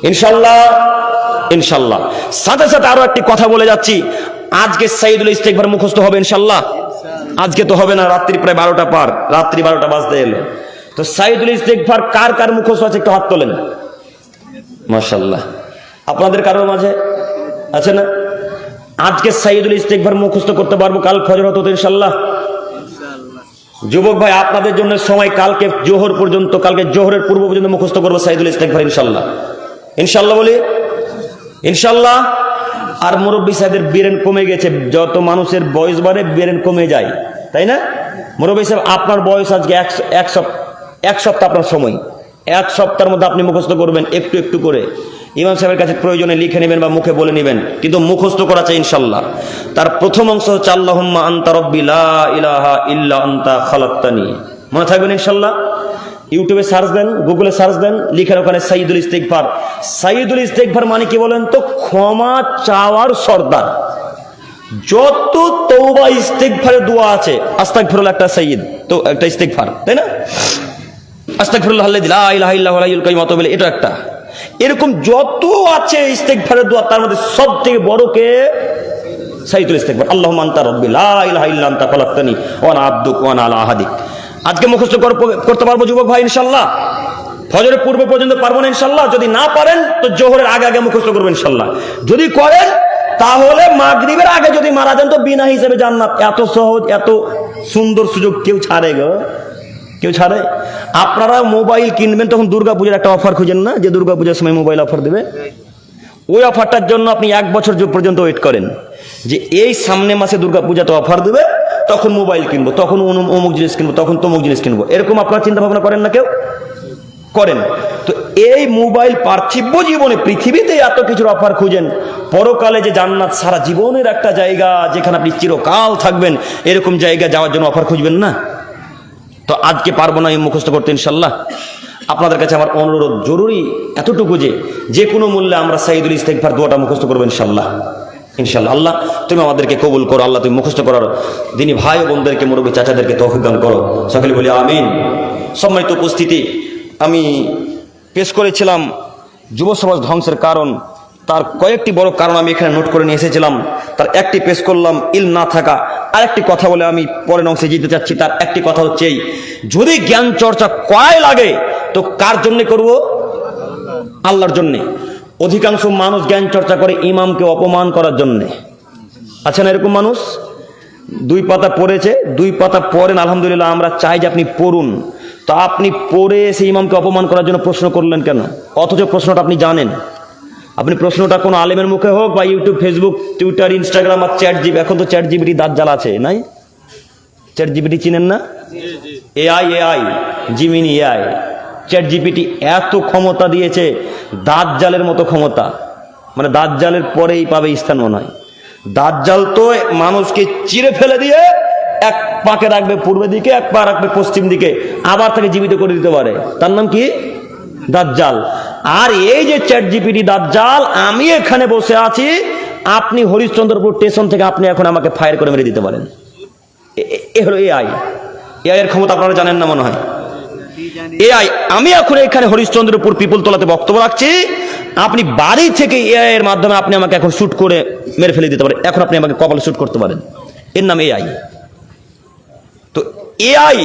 ইনশাল্লাহ, ইনশাল্লাহ। সাথে সাথে আরো একটি কথা বলে যাচ্ছি, আজকে সাইদুল ইস্তেগফার মুখস্থ হবে ইনশাল্লাহ। আজকে তো হবে না, রাত্রি প্রায় 12টা পার, রাত্রি 12টা বাজতে এলো। তো সাইদুল ইস্তেগফার কার কার মুখস্থ আছে একটু হাত তোলেন। মাশাআল্লাহ, আপনাদের কারোর মাঝে আছে না? আজকে সাইদুল ইস্তেগফার মুখস্থ করতে পারবো কাল ফজর হতো ইনশাল্লাহ। যুবক ভাই আপনাদের জন্য সময়, কালকে জোহর পর্যন্ত, কালকে জোহরের পূর্ব পর্যন্ত মুখস্থ করবো সাইদুল ইস্তেগফার ইনশাল্লাহ, ইনশাল্লাহ বলি ইনশাল্লাহ। আর মুরব্বী সাহেবের ব্রেন কমে গেছে, যত মানুষের বয়স বাড়ে ব্রেন কমে যায়, তাই না? মুরব্বী সাহেব আপনার বয়স আজকে এক সপ্তাহ আপনার সময়, 1 সপ্তাহের মধ্যে আপনি মুখস্থ করবেন একটু একটু করে। ইমাম সাহেবের কাছে প্রয়োজনে লিখে নেবেন বা মুখে বলে নেবেন, কিন্তু মুখস্থ করা চাই ইনশাল্লাহ। তার প্রথম অংশ হচ্ছে আল্লাহুম্মা আনতা রাব্বি লা ইলাহা ইল্লা আনতা খালাকতানি, মনে থাকবেন ইনশাল্লাহ। ইউটিউবে সার্চ দেন, গুগলে সার্চ দেন, লিখেন ওখানে সাইদুল ইস্তেগফার। সাইদুল ইস্তেগফার মানে কি বলেন তো? ক্ষমা চাওয়ার সর্দার। যত তওবা ইস্তেগফারের দোয়া আছে, আস্তাগফিরুল্লাহ একটা সাইয়্যিদ, তো একটা ইস্তেগফার, তাই না? আস্তাগফিরুল্লাহ আল্লাযী লা ইলাহা ইল্লা হুয়াল হাইয়ুল কাইয়্যুম ওয়া আতুবু ইলাইহি, এটা একটা। এরকম যত আছে ইস্তেগফারের দোয়া, তার মধ্যে সবথেকে বড় কে? সাইদুল ইস্তেগফার। আল্লাহুম্মা আনতা রাব্বি লা ইলাহা ইল্লা আনতা খালাকতানি ওয়া আনা আবদুক ওয়া আনা আলা আহাদিক। আজকে মুখস্থ করতে পারবো যুবক ভাই ইনশাল্লাহ? ফজরের পূর্ব পর্যন্ত পারবো না ইনশাল্লাহ? যদি না পারেন তো জোহরের আগে আগে মুখস্থ করবেন ইনশাল্লাহ। যদি করেন তাহলে মাগরিবের আগে যদি মারা যান তো বিনা হিসেবে জান্নাত। এত সহজ, এত সুন্দর সুযোগ কেউ ছাড়ে গো? কেউ ছাড়ে? আপনারা মোবাইল কিনবেন তখন দুর্গাপূজার একটা অফার খুঁজেন না, যে দুর্গাপূজার সময় মোবাইল অফার দেবে? ওই অফারটার জন্য আপনি 1 বছর পর্যন্ত ওয়েট করেন যে এই সামনে মাসে দুর্গাপূজাতে অফার দেবে, তখন মোবাইল কিনবো, তখন অমুক জিনিস কিনবো, তখন তমুক জিনিস কিনবো। এরকম আপনারা চিন্তা ভাবনা করেন না? কেউ করেন? তো এই মোবাইল পার্থিব জীবনে পৃথিবীতে এত কিছুর অফার খুঁজেন, পরকালে যে জান্নাত সারা জীবনের একটা জায়গা যেখানে আপনি চিরকাল থাকবেন, এরকম জায়গা যাওয়ার জন্য অফার খুঁজবেন না? তো আজকে পারবো না এই মুখস্থ করতে ইনশাল্লাহ। আপনাদের কাছে আমার অনুরোধ জরুরি এতটুকু যে কোনো মূল্যে আমরা সাইদুল ইস্তেগফার দোয়াটা মুখস্থ করবো ইনশাল্লাহ। ইনশাল্লাহ। আল্লাহ তুমি আমাদেরকে কবুল করো, আল্লাহ তুমি মুখস্থ করার দিনী ভাই ও বোনদেরকে, মুরব্বী চাচাদেরকে তৌফিক দান করো, সকলে বলি আমিন। সম্মানিত উপস্থিতি, আমি পেশ করেছিলাম যুব সমাজ ধ্বংসের কারণ, তার কয়েকটি বড় কারণ আমি এখানে নোট করে নিয়ে এসেছিলাম। তার একটি পেশ করলাম, ইলম না থাকা। আর একটি কথা বলে আমি পরের অংশে যেতে চাচ্ছি। তার একটি কথা হচ্ছে এই, যদি জ্ঞান চর্চা করাই লাগে তো কার জন্য করব? আল্লাহর জন্যে। অধিকাংশ মানুষ জ্ঞান চর্চা করে ইমামকে অপমান করার জন্যে। আচ্ছা না এরকম মানুষ? 2 পাতা পড়েছে, 2 পাতা পড়েন, আলহামদুলিল্লাহ, আমরা চাই যে আপনি পড়ুন। তো আপনি পড়ে এসে ইমামকে অপমান করার জন্য প্রশ্ন করলেন কেন? অথচ প্রশ্নটা আপনি জানেন। আপনি প্রশ্নটা কোনো আলেমের মুখে হোক বা ইউটিউব, ফেসবুক, টুইটার, ইনস্টাগ্রাম আর চ্যাট জিবি, এখন তো চ্যাট জিবিটি দাজ্জাল আছে, নাই? চ্যাট জিপিটি চিনেন না? AI Gemini AI, chat GPT এত ক্ষমতা দিয়েছে, দাজ্জালের মতো ক্ষমতা। মানে দাজ্জালের পরেই পাবে স্থান মনে হয়। দাজ্জাল তো মানুষকে চিরে ফেলে দিয়ে এক পাকে রাখবে পূর্ব দিকে, এক পা রাখবে পশ্চিম দিকে, আবার তাকে জীবিত করে দিতে পারে। তার নাম কি? দাজ্জাল। আর এই যে চ্যাট জিপিটি দাজ্জাল, আমি এখানে বসে আছি, আপনি হরিশ্চন্দ্রপুর স্টেশন থেকে আপনি এখন আমাকে ফায়ার করে মেরে দিতে পারেন। এ হলো এআই। এআই এর ক্ষমতা আপনারা জানেন না মনে হয়। এআই, আমি এখন এখানে হরিশ্চন্দ্রপুর পিপলতলাতে বক্তব্য রাখছি, আপনি বাড়ি থেকে এআই এর মাধ্যমে আপনি আমাকে এখন শুট করে মেরে ফেলে দিতে পারেন। এখন আপনি আমাকে কপালে শুট করতে পারেন। এর নাম এআই। তো এআই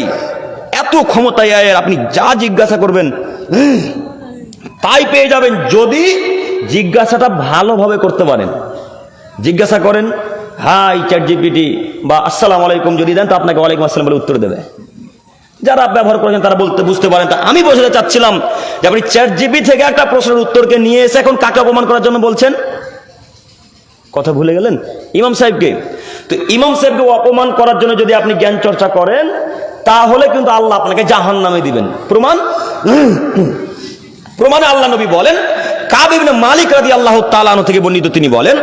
এত ক্ষমতা এআই এর, আপনি যা জিজ্ঞাসা করবেন তাই পেয়ে যাবেন, যদি জিজ্ঞাসাটা ভালোভাবে করতে পারেন। জিজ্ঞাসা করেন হাই চ্যাট জিপিটি বা আসসালামু আলাইকুম যদি দেন, তো আপনাকে ওয়ালাইকুম আসসালাম বলে উত্তর দেবে। যারা ব্যবহার করেছেন তারা বুঝতে পারেন। তা আমি বোঝাতে চাচ্ছিলাম যে আপনি চ্যাট জিপি থেকে একটা প্রশ্নের উত্তরকে নিয়ে এসে এখন কাকে অপমান করার জন্য বলছেন? কথা ভুলে গেলেন? ইমাম সাহেবকে। তো ইমাম সাহেবকে অপমান করার জন্য যদি আপনি জ্ঞান চর্চা করেন, তাহলে কিন্তু আল্লাহ আপনাকে জাহান্নামে দিবেন। প্রমাণে আল্লাহ নবী বলেন, কাব ইবনে মালিক রাদিয়াল্লাহু তাআলা আনহু থেকে বর্ণিত, তিনি বলেন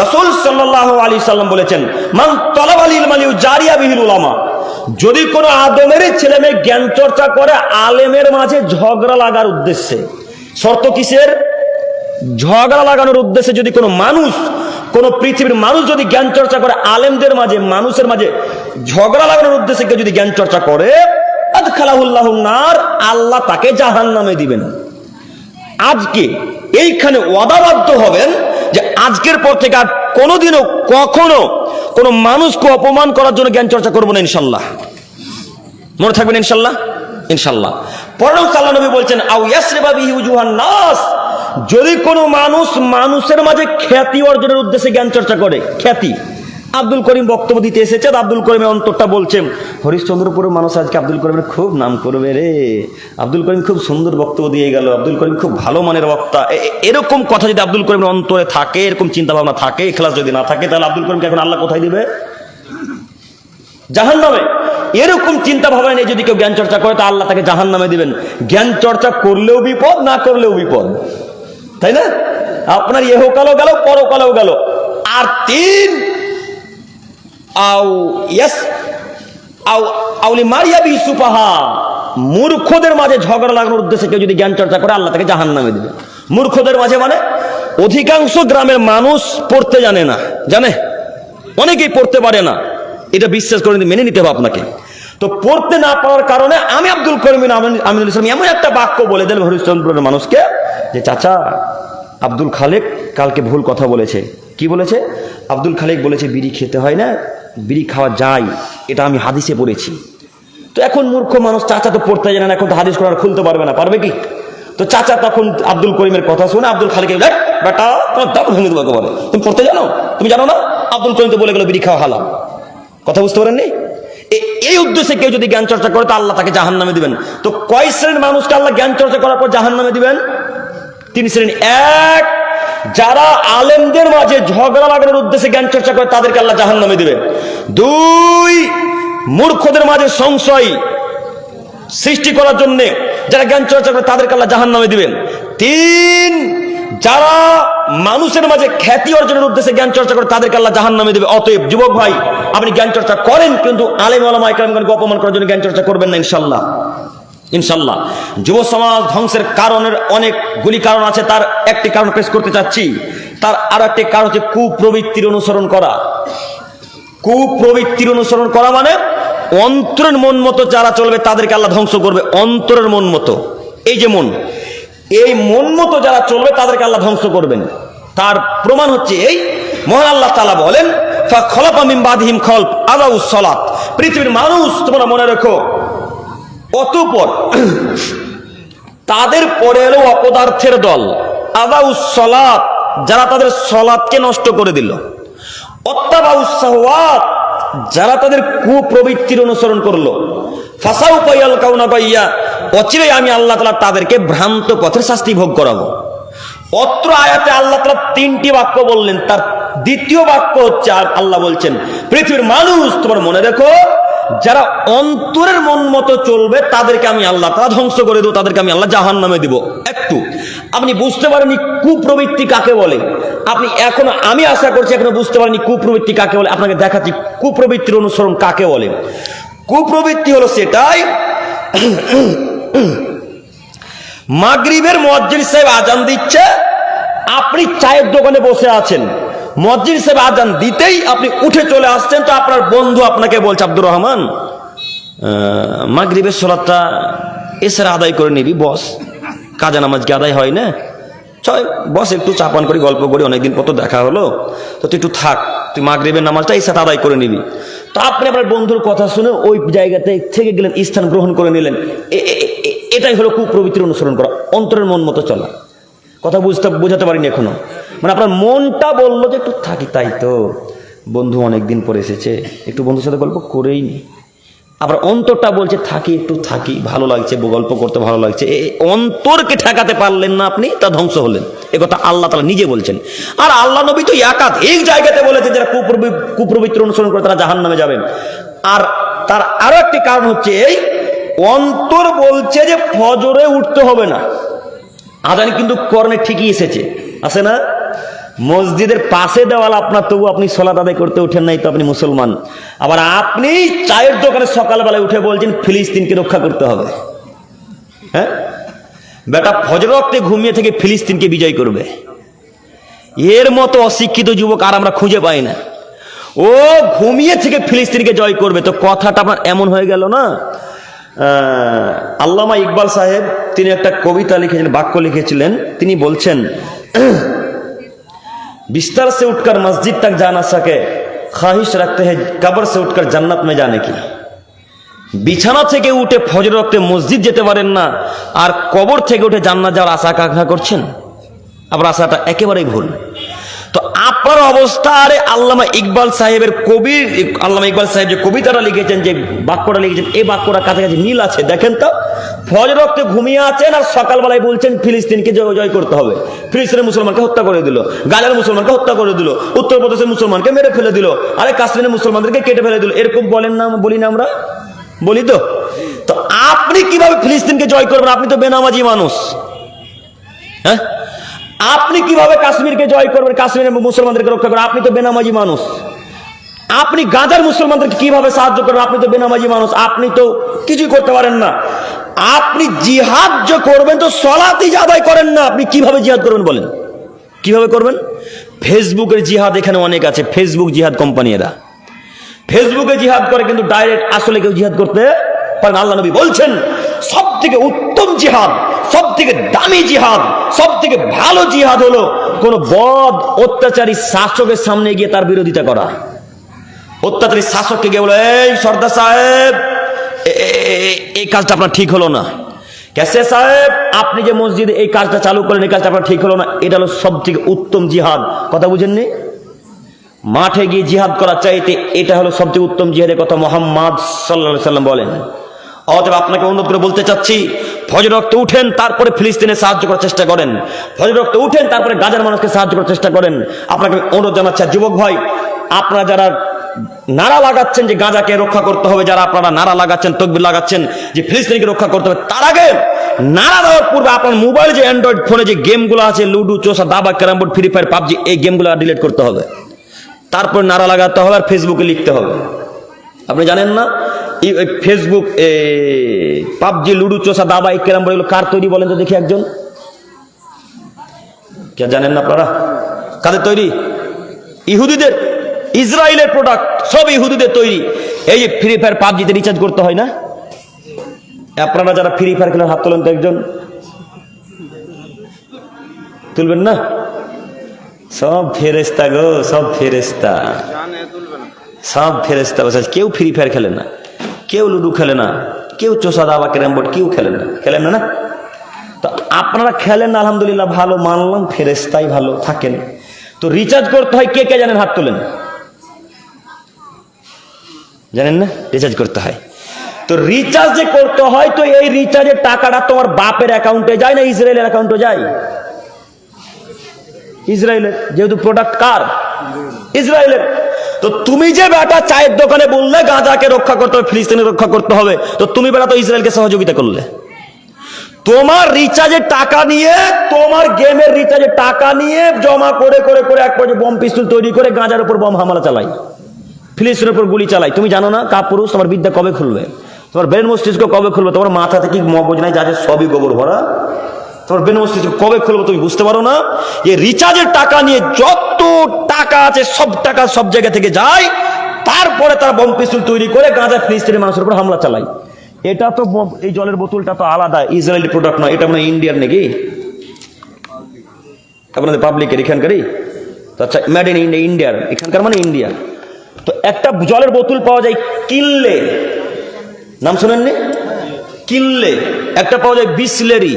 রাসূল সাল্লাল্লাহু আলাইহি সাল্লাম বলেছেন, মান তালাবাল ইলমা লিউজারিয়া বিহিল উলামা, যদি কোনো আদমের ছেলে মেয়ে জ্ঞান চর্চা করে আলেমের মাঝে ঝগড়া লাগার উদ্দেশ্যে। শর্ত কিসের? ঝগড়া লাগানোর উদ্দেশ্যে। যদি কোনো মানুষ, কোন পৃথিবীর মানুষ যদি জ্ঞান চর্চা করে আলেমদের মাঝে, মানুষের মাঝে ঝগড়া লাগানোর উদ্দেশ্যে কেউ যদি জ্ঞান চর্চা করে, আদখালাহুল্লাহুন নার, আল্লাহ তাকে জাহান্নামে দিবেন। আজকে এইখানে ওয়াদাবদ্ধ হবেন যে আজকের পর থেকে আর কোনোদিনও কখনো কোনো মানুষকে অপমান করার জন্য জ্ঞান চর্চা করবো না ইনশাল্লাহ। মনে থাকবেন ইনশাল্লাহ। ইনশাল্লাহ। পরেও আল্লাহ নবী বলছেন, আও ইয়াসরিবা বিহি উজুহান নাস, যদি কোনো মানুষ মানুষের মাঝে খ্যাতি অর্জনের উদ্দেশ্যে জ্ঞান চর্চা করে। খ্যাতি, আব্দুল করিম বক্তব্য দিতে এসেছে, আব্দুল করিমের অন্তরটা বলছেন হরিশ্চন্দ্রপুরের মানুষ আজকে আব্দুল করিমের খুব নাম করবে রে, আব্দুল করিম খুব সুন্দর বক্তব্য দিয়ে গেল, আব্দুল করিম খুব ভালো মানের বক্তা। এরকম কথা যদি আব্দুল করিমের অন্তরে থাকে, এরকম চিন্তা ভাবনা থাকে, ইখলাস যদি না থাকে, তাহলে আব্দুল করিমকে এখন আল্লাহ কোথায় দিবে? জাহান্নামে। এরকম চিন্তা ভাবনা নিয়ে যদি কেউ জ্ঞান চর্চা করে, তা আল্লাহ তাকে জাহান্নামে দিবেন। জ্ঞান চর্চা করলেও বিপদ, না করলেও বিপদ, তাই না? আপনার ইহকালেও গেল, পরকালেও গেল। আর 3, মূর্খদের মাঝে ঝগড়া লাগানোর উদ্দেশ্যে কেউ যদি জ্ঞান চর্চা করে, আল্লাহ তাকে জাহান্নামে দিবে। মূর্খদের মাঝে মানে অধিকাংশ গ্রামের মানুষ পড়তে জানে না, জানে, অনেকেই পড়তে পারে না, এটা বিশ্বাস করে মেনে নিতে হবে আপনাকে। তো পড়তে না পারার কারণে আমি আব্দুল করিম আমিনুল ইসলাম এমন একটা বাক্য বলে দিলেন হরিশ্চন্দ্রপুরের মানুষকে যে, চাচা আব্দুল খালেক কালকে ভুল কথা বলেছে। কি বলেছে? আব্দুল খালেক বলেছে বিড়ি খেতে হয় না, বিড়ি খাওয়া যায়, এটা আমি হাদিসে পড়েছি। তো এখন মূর্খ মানুষ, চাচা তো পড়তে জানে না, এখন তো হাদিস কোরআন খুলতে পারবে না, পারবে কি? তো চাচা তখন আব্দুল করিমের কথা শুনে আব্দুল খালেকে, বেটা তোমার দাম ভেঙে দেবো বলে, তুমি পড়তে জানো? তুমি জানো না? আব্দুল করিম তো বলে গেল বিড়ি খাওয়া হালাল। কথা বুঝতে পারেননি? এই উদ্দেশ্যে কেউ যদি জ্ঞান চর্চা করে তো আল্লাহ তাকে জাহান্নামে দিবেন। তো কয় শ্রেণীর মানুষকে আল্লাহ জ্ঞান চর্চা করার পর জাহান্নামে দিবেন? 3 শ্রেণী। এক, যারা আলেমদের মাঝে ঝগড়া লাগানোর উদ্দেশ্যে জ্ঞান চর্চা করে তাদেরকে আল্লাহ জাহান্নামে দিবে। 2, মূর্খদের মাঝে সংশয় সৃষ্টি করার জন্য যারা জ্ঞান চর্চা করে তাদেরকে আল্লাহ জাহান্নামে দিবেন। 3, যারা মানুষের মাঝে খ্যাতি অর্জনের উদ্দেশ্যে জ্ঞান চর্চা করে তাদেরকে আল্লাহ জাহান্নামে দিবে। অতএব যুবক ভাই, আপনি জ্ঞান চর্চা করেন, কিন্তু আলেম ওলামা ইকরামগণকে অপমান করার জন্য জ্ঞান চর্চা করবেন না ইনশাআল্লাহ। ইনশাআল্লাহ যুব সমাজ ধ্বংসের কারণের অনেকগুলি কারণ আছে, তার একটি কারণ পেশ করতে চাচ্ছি। তার আরো একটি কারণ হচ্ছে কুপ্রবৃত্তির অনুসরণ করা। কুপ্রবৃত্তির অনুসরণ করা মানে অন্তরের মন মতো যারা চলবে তাদেরকে আল্লাহ ধ্বংস করবে। অন্তরের মন মতো, এই যে মন, এই মন মতো যারা চলবে তাদেরকে আল্লাহ ধ্বংস করবেন। তার প্রমাণ হচ্ছে এই, মহান আল্লাহ তাআলা বলেন, ফাখলাফা মিন বাদিহিম খালফ আযাউস সালাত। পৃথিবীর মানুষ তোমরা মনে রেখো, অতঃপর তাদের পরে এলো অপদার্থের দল, আযাউস সালাত, যারা তাদের সালাতকে নষ্ট করে দিল। অত্তাবাউস শাহওয়াত, যারা তাদের কুপ্রবৃত্তির অনুসরণ করলো। ফাসাউফা ইয়ালকাউনা গাইয়া, অচিরেই আমি আল্লাহ তাআলা তাদেরকে ভ্রান্ত পথের শাস্তি ভোগ করাবো। অত্র আয়াতে আল্লাহ তাআলা 3টি বাক্য বললেন, তার দ্বিতীয় বাক্য হচ্ছে আল্লাহ বলছেন, পৃথিবীর মানুষ তোমরা মনে রেখো, যারা অন্তরের মন মতো চলবে তাদেরকে আমি আল্লাহ তাআলা ধ্বংস করে দেব, তাদেরকে আমি আল্লাহ জাহান্নামে দিব। একটু আপনি বুঝতে পারেননি কুপ্রবৃত্তি কাকে বলে? আপনি এখনো, আমি আশা করছি এখনো বুঝতে পারেননি কুপ্রবৃত্তি কাকে বলে। আপনাকে দেখাচ্ছি কুপ্রবৃত্তির অনুসরণ কাকে বলে। কুপ্রবৃত্তি হলো সেটাই, মাগরিবের মুয়াজ্জিন সাহেব আজান দিচ্ছে, আপনি চায়ের দোকানে বসে আছেন, মুয়াজ্জিন সাহেব আজান দিতেই আপনি উঠে চলে আসছেন। তো আপনার বন্ধু আপনাকে বলছে, আব্দুর রহমান, মাগরিবের সালাতটা এসে আদায় করে নিবি বস, কাজা নামাজ কি আদায় হয় না? চল বস একটু চা পান করি, গল্প করি, অনেকদিন পর তো দেখা হলো, তো তুই একটু থাক, তুই মাগরিবের নামাজটা এসে আদায় করে নিবি। তো আপনি আপনার বন্ধুর কথা শুনে ওই জায়গাতে থেকে গেলেন, স্থান গ্রহণ করে নিলেন। এটাই হলো কুপ্রবৃত্তির অনুসরণ করা, অন্তরের মন মতো চলা। কথা বুঝাতে পারিনি এখনো। মানে আপনার মনটা বললো যে একটু থাকি, তাই তো বন্ধু অনেকদিন পরে এসেছে, একটু বন্ধুর সাথে গল্প করেই নি। আবার অন্তরটা বলছে থাকি, একটু থাকি, ভালো লাগছে, গল্প করতে ভালো লাগছে। অন্তরকে ঠেকাতে পারলেন না আপনি, তা ধ্বংস হলেন। এ কথা আল্লাহ তাআলা নিজে বলছেন। আর আল্লাহ নবী তো একাধিক জায়গাতে বলেছে যারা কুপ্রবৃত্তির অনুসরণ করে তারা জাহান্নামে যাবেন। আর তার আরো একটি কারণ হচ্ছে এই, অন্তর বলছে যে ফজরে উঠতে হবে না। আজান কিন্তু করণে ঠিকই এসেছে, আছে না? মসজিদের পাশে দেওয়াল আপনার, তবু আপনি সালাত আদায় করতে উঠেন নাই, তো আপনি মুসলমান। আবার আপনি চায়ের দোকানে সকালবেলায় উঠে বলছেন ফিলিস্তিনকে রক্ষা করতে হবে। হ্যাঁ বেটা, ফজর ওয়াক্তে ঘুমিয়ে থেকে ফিলিস্তিনকে বিজয় করবে, এর মতো অশিক্ষিত যুবক আর আমরা খুঁজে পাই না। ও ঘুমিয়ে থেকে ফিলিস্তিনকে জয় করবে, তো কথাটা আমার এমন হয়ে গেল না? আল্লামা ইকবাল সাহেব তিনি একটা কবিতা লিখেছিলেন, বাক্য লিখেছিলেন। তিনি বলছেন, बिस्तर से उठकर मस्जिद तक जा ना सके, ख्वाहिश रखते हैं कब्र से उठकर जन्नत में जाने की। বিছানা থেকে উঠে ফজর ওয়াক্তে মসজিদ যেতে পারেন না, আর কবর থেকে উঠে জান্নাত যাওয়ার আশা আকাঙ্ক্ষা করছেন। আপনার আশাটা একেবারেই ভুল। তো আপনার অবস্থা, আরে আল্লামা ইকবাল সাহেবের আল্লামা ইকবাল সাহেব যে কবিতাটা লিখেছেন, যে বাক্যটা লিখেছেন, এই বাক্যটা কাছাকাছি মিল আছে। দেখেন তো, ফজর ওয়াক্তে ঘুমিয়ে আছেন আর সকালবেলায় বলছেন ফিলিস্তিনকে জয় করতে হবে। ফিলিস্তিনের মুসলমানকে হত্যা করে দিল, গাজার মুসলমানকে হত্যা করে দিল, উত্তরপ্রদেশের মুসলমানকে মেরে ফেলে দিল, আরে কাশ্মীরের মুসলমানদেরকে কেটে ফেলে দিল। এরকম বলেন না? বলি না আমরা? বলি তো। তো আপনি কিভাবে ফিলিস্তিনকে জয় করবেন? আপনি তো বেনামাজি মানুষ। হ্যাঁ, আপনি কিভাবে কাশ্মীরকে জয় করবেন, কাশ্মীরের মুসলমানদেরকে রক্ষা করবেন? আপনি তো বেনামাজি মানুষ। আপনি গাজার মুসলমানদেরকে কিভাবে সাহায্য করবেন? আপনি তো বেনামাজি মানুষ, আপনি তো কিছুই করতে পারেন না। আপনি জিহাদ যে করবেন তো সালাতই আদায় করেন না, আপনি কিভাবে জিহাদ করবেন বলেন? কিভাবে করবেন? ফেসবুকের জিহাদ এখানে অনেক আছে, ফেসবুক জিহাদ কোম্পানি, এরা ফেসবুকে জিহাদ করে, কিন্তু ডাইরেক্ট আসলে কেউ জিহাদ করতে পারেন। আল্লাহ নবী বলছেন সব থেকে উত্তম জিহাদ, সব থেকে দামি জিহাদ, সব থেকে ভালো জিহাদ হলো কোন বদ অত্যাচারী শাসকের সামনে গিয়ে তার বিরোধিতা করা। অত্যাচারী শাসককে গিয়ে বলে, এই সর্দার সাহেব, এই কাজটা আপনার ঠিক হলো না। ক্যাসে সাহেব, আপনি যে মসজিদে এই কাজটা চালু করেন, এই কাজটা আপনার ঠিক হলো না। এটা হলো সব থেকে উত্তম জিহাদ। কথা বুঝেননি? মাঠে গিয়ে জিহাদ করার চাইতে এটা হলো সবচেয়ে উত্তম জিহাদের কথা মুহাম্মদ সাল্লাল্লাহু আলাইহি সাল্লাম বলেন। অতএব আপনাকে অনুরোধ করে বলতে চাচ্ছি, ফজর ওয়াক্তে উঠেন, তারপরে ফিলিস্তিনে সাহায্য করার চেষ্টা করেন। ফজর ওয়াক্তে উঠেন, তারপরে গাজার মানুষকে সাহায্য করার চেষ্টা করেন। আপনাকে অনুরোধ জানাচ্ছি, যুবক ভাই, আপনারা যারা নারা লাগাচ্ছেন যে গাজাকে রক্ষা করতে হবে, যারা আপনারা নারা লাগাচ্ছেন, তাকবীর লাগাচ্ছেন যে ফিলিস্তিনকে রক্ষা করতে হবে, তার আগে নারা দেওয়ার পূর্বে আপনার মোবাইলে যে অ্যান্ড্রয়েড ফোনে যে গেমগুলো আছে, লুডো, চোষা, দাবা, carrom board, free fire, PUBG, এই গেমগুলো ডিলিট করতে হবে। তারপর নারা লাগাতে হবে আর ফেসবুকে লিখতে হবে। আপনি জানেন না ফেসবুক, পাবজি, লুডো, চোষা, দাবা, এই ক্যারাম বোর্ড এগুলো কার তৈরি বলেন তো দেখি একজন? কে জানেন না আপনারা? কাদের তৈরি? ইহুদিদের, ইসরায়েলের প্রোডাক্ট, সব ইহুদিদের তৈরি। এই যে ফ্রি ফায়ার, পাবজিতে রিচার্জ করতে হয় না? আপনারা যারা ফ্রি ফায়ার খেলেন হাত তোলেন তো একজন। তুলবেন না? সব ফেরেশতা গো, সব ফেরেশতা, সব ফেরেশতা। কেউ ফ্রি ফায়ার খেলে না, কেউ লুডো খেলে না, কেউ চোষা, দাবা, ক্যারাম বোর্ড কেউ খেলেন না। খেলেন না? তো আপনারা খেলেন না, আলহামদুলিল্লাহ, ভালো, মানলাম, ফেরেশতাই ভালো থাকেন। তো রিচার্জ করতে হয়, কে কে জানেন? হাত তোলেন। জানেন না রিচার্জ করতে হয়? তো রিচার্জ যে করতে হয়, তো এই রিচার্জের টাকাটা তোমার বাপের অ্যাকাউন্টে যায় না ইসরায়েলের অ্যাকাউন্টে যায়? ইসরায়েলের, যেহেতু প্রোডাক্ট কার? ইসরায়েলের। তো তুমি যে বেটা চায়ের দোকানে বললে গাজাকে রক্ষা করতে হবে, ফিলিস্তিনে রক্ষা করতে হবে, তো তুমি বেটা তো ইসরায়েলকে সহযোগিতা করলে। তোমার রিচার্জের টাকা নিয়ে, তোমার গেমের রিচার্জের টাকা নিয়ে জমা করে করে করে এক পর্যায়ে বম পিস্তল তৈরি করে গাজার উপর বম হামলা চালাই, ফিলিস্তিনের উপর গুলি চালাই। তুমি জানো না কাপুরুষ, তোমার বিদ্যা কবে খুলবে? তোমার ব্রেন মস্তিষ্ক কবে খুলবে? তোমার মাথা থেকে মগজ নাই, যাদের সবই গোবর ভরা, তোমার ব্রেন মস্তিষ্ক কবে খুলবে তুমি বুঝতে পারো না? এই রিচার্জের টাকা নিয়ে যত টাকা আছে সব টাকা সব জায়গা থেকে যায়, তারপরে তারা বম পিস্তল তৈরি করে গাজা ফিলিস্তিনের মানুষের উপর হামলা চালায়। এটা তো এই জলের বোতলটা তো আলাদা, ইসরায়েলি প্রোডাক্ট নয়, এটা মানে ইন্ডিয়ার নাকি? আপনাদের পাবলিকের এখানকারই তো? আচ্ছা, মেড ইন ইন্ডিয়া, ইন্ডিয়ার, এখানকার মানে ইন্ডিয়া। তো একটা জলের বোতল পাওয়া যায় কিনলে, নাম শোনেননি? কিনলে একটা পাওয়া যায় বিসলেরি,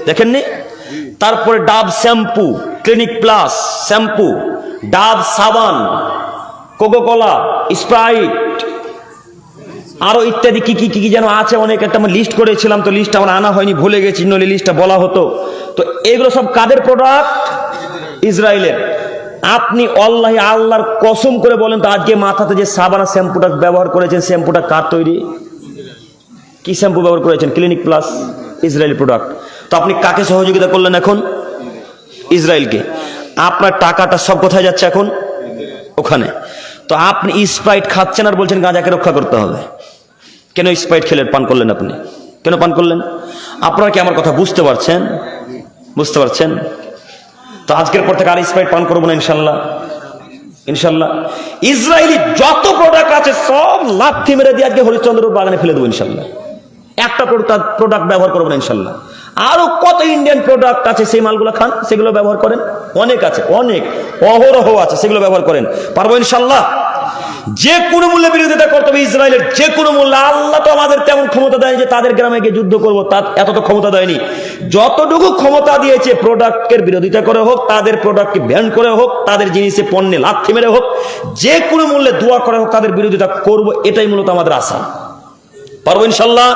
দেখেননি? তারপরে ডাব শ্যাম্পু, ক্লিনিক প্লাস শ্যাম্পু, ডাব সাবান, কোকোকোলা, স্প্রাইট, আরো ইত্যাদি কি কি কি যেন আছে অনেক। একটা আমি লিস্ট করেছিলাম, তো লিস্ট আমার আনা হয়নি, ভুলে গেছি, নইলে লিস্টটা বলা হতো। তো এগুলো সব কাদের প্রোডাক্ট? ইসরায়েলের। আপনি আল্লাহর কসম করে বলেন তো, আজকে মাথাতে যে সাবান শ্যাম্পুটা ব্যবহার করেছেন, শ্যাম্পুটা কার তৈরি? কি শ্যাম্পু ব্যবহার করেছেন? Clinic plus, Israeli product. তো আপনি কাকে সহযোগিতা করলেন এখন? ইসরায়েলকে। আপনার টাকাটা সব কোথায় যাচ্ছে এখন? ওখানে। তো আপনি স্প্রাইট খাচ্ছেন আর বলছেন গাজাকে রক্ষা করতে হবে। কেন স্প্রাইট খেলেন, পান করলেন? আপনি কেন পান করলেন? আপনারা কি আমার কথা বুঝতে পারছেন? বুঝতে পারছেন? তো আজকের পর থেকে আর স্প্রাইট পান করবো না ইনশাল্লাহ, ইনশাল্লাহ। ইসরায়েলি যত প্রোডাক্ট আছে সব লাথি মেরে দিয়ে আজকে হরিশ্চন্দ্র বাগানে ফেলে দেবো ইনশাল্লাহ। একটা প্রোডাক্ট ব্যবহার করবো না ইনশাল্লাহ। আরো কত ইন্ডিয়ান প্রোডাক্ট আছে, সেই মালগুলো খান, সেগুলো ব্যবহার করেন। অনেক আছে, অনেক অহরহ আছে, সেগুলো ব্যবহার করেন। পারবো ইনশাল্লাহ। যে কোনো মূল্যে বিরোধিতা করতে হবে ইসরায়েলের, যে কোনো মূল্যে। আল্লাহ তো আমাদের তেমন ক্ষমতা দেয়নি যে তাদের গ্রামে গিয়ে যুদ্ধ করবো, তার এত তো ক্ষমতা দেয়নি। যতটুকু ক্ষমতা দিয়েছে, প্রোডাক্টের বিরোধিতা করে হোক, তাদের প্রোডাক্টকে ব্যান করে হোক, তাদের জিনিসে পণ্যে লাথি মেরে হোক, যে কোনো মূল্যে দোয়া করে হোক, তাদের বিরোধিতা করবো। এটাই মূলত আমাদের আশা। পারবো ইনশাল্লাহ,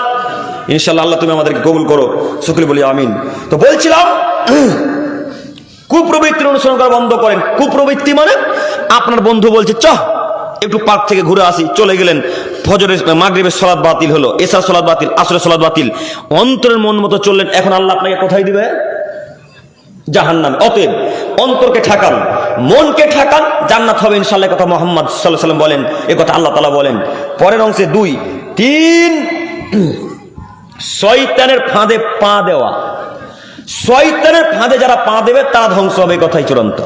ইনশাল্লাহ। আল্লাহ তুমি আমাদেরকে কবুল করো, শুকরিয়া বলি আমিন। তো বলছিলাম, কুপ্রবৃত্তির অনুসরণ করা বন্ধ করেন। কুপ্রবৃত্তি মানে আপনার বন্ধু বলছে চ একটু পার্ক থেকে ঘুরে আসি, চলে গেলেন, ফজরের মাগরিবের সালাত বাতিল হলো, এশার সালাত বাতিল, আসরের সালাত বাতিল, অন্তরের মন মতো চললেন। এখন আল্লাহ আপনাকে কোথায় দিবে? জাহান্নামে। অতএব অন্তরকে ঠাকান, মনকে ঠাকান, জান্নাত হবে ইনশাআল্লাহ। কথা মুহাম্মদ সাল্লাল্লাহু আলাইহি ওয়াসাল্লাম বলেন, এ কথা আল্লাহ তাআলা বলেন। পরের অংশে 2, 3 শয়তানের ফাঁদে পা দেওয়া। শয়তানের ফাঁদে যারা পা দেবে তারা ধ্বংস হবে, কথাই চূড়ান্ত।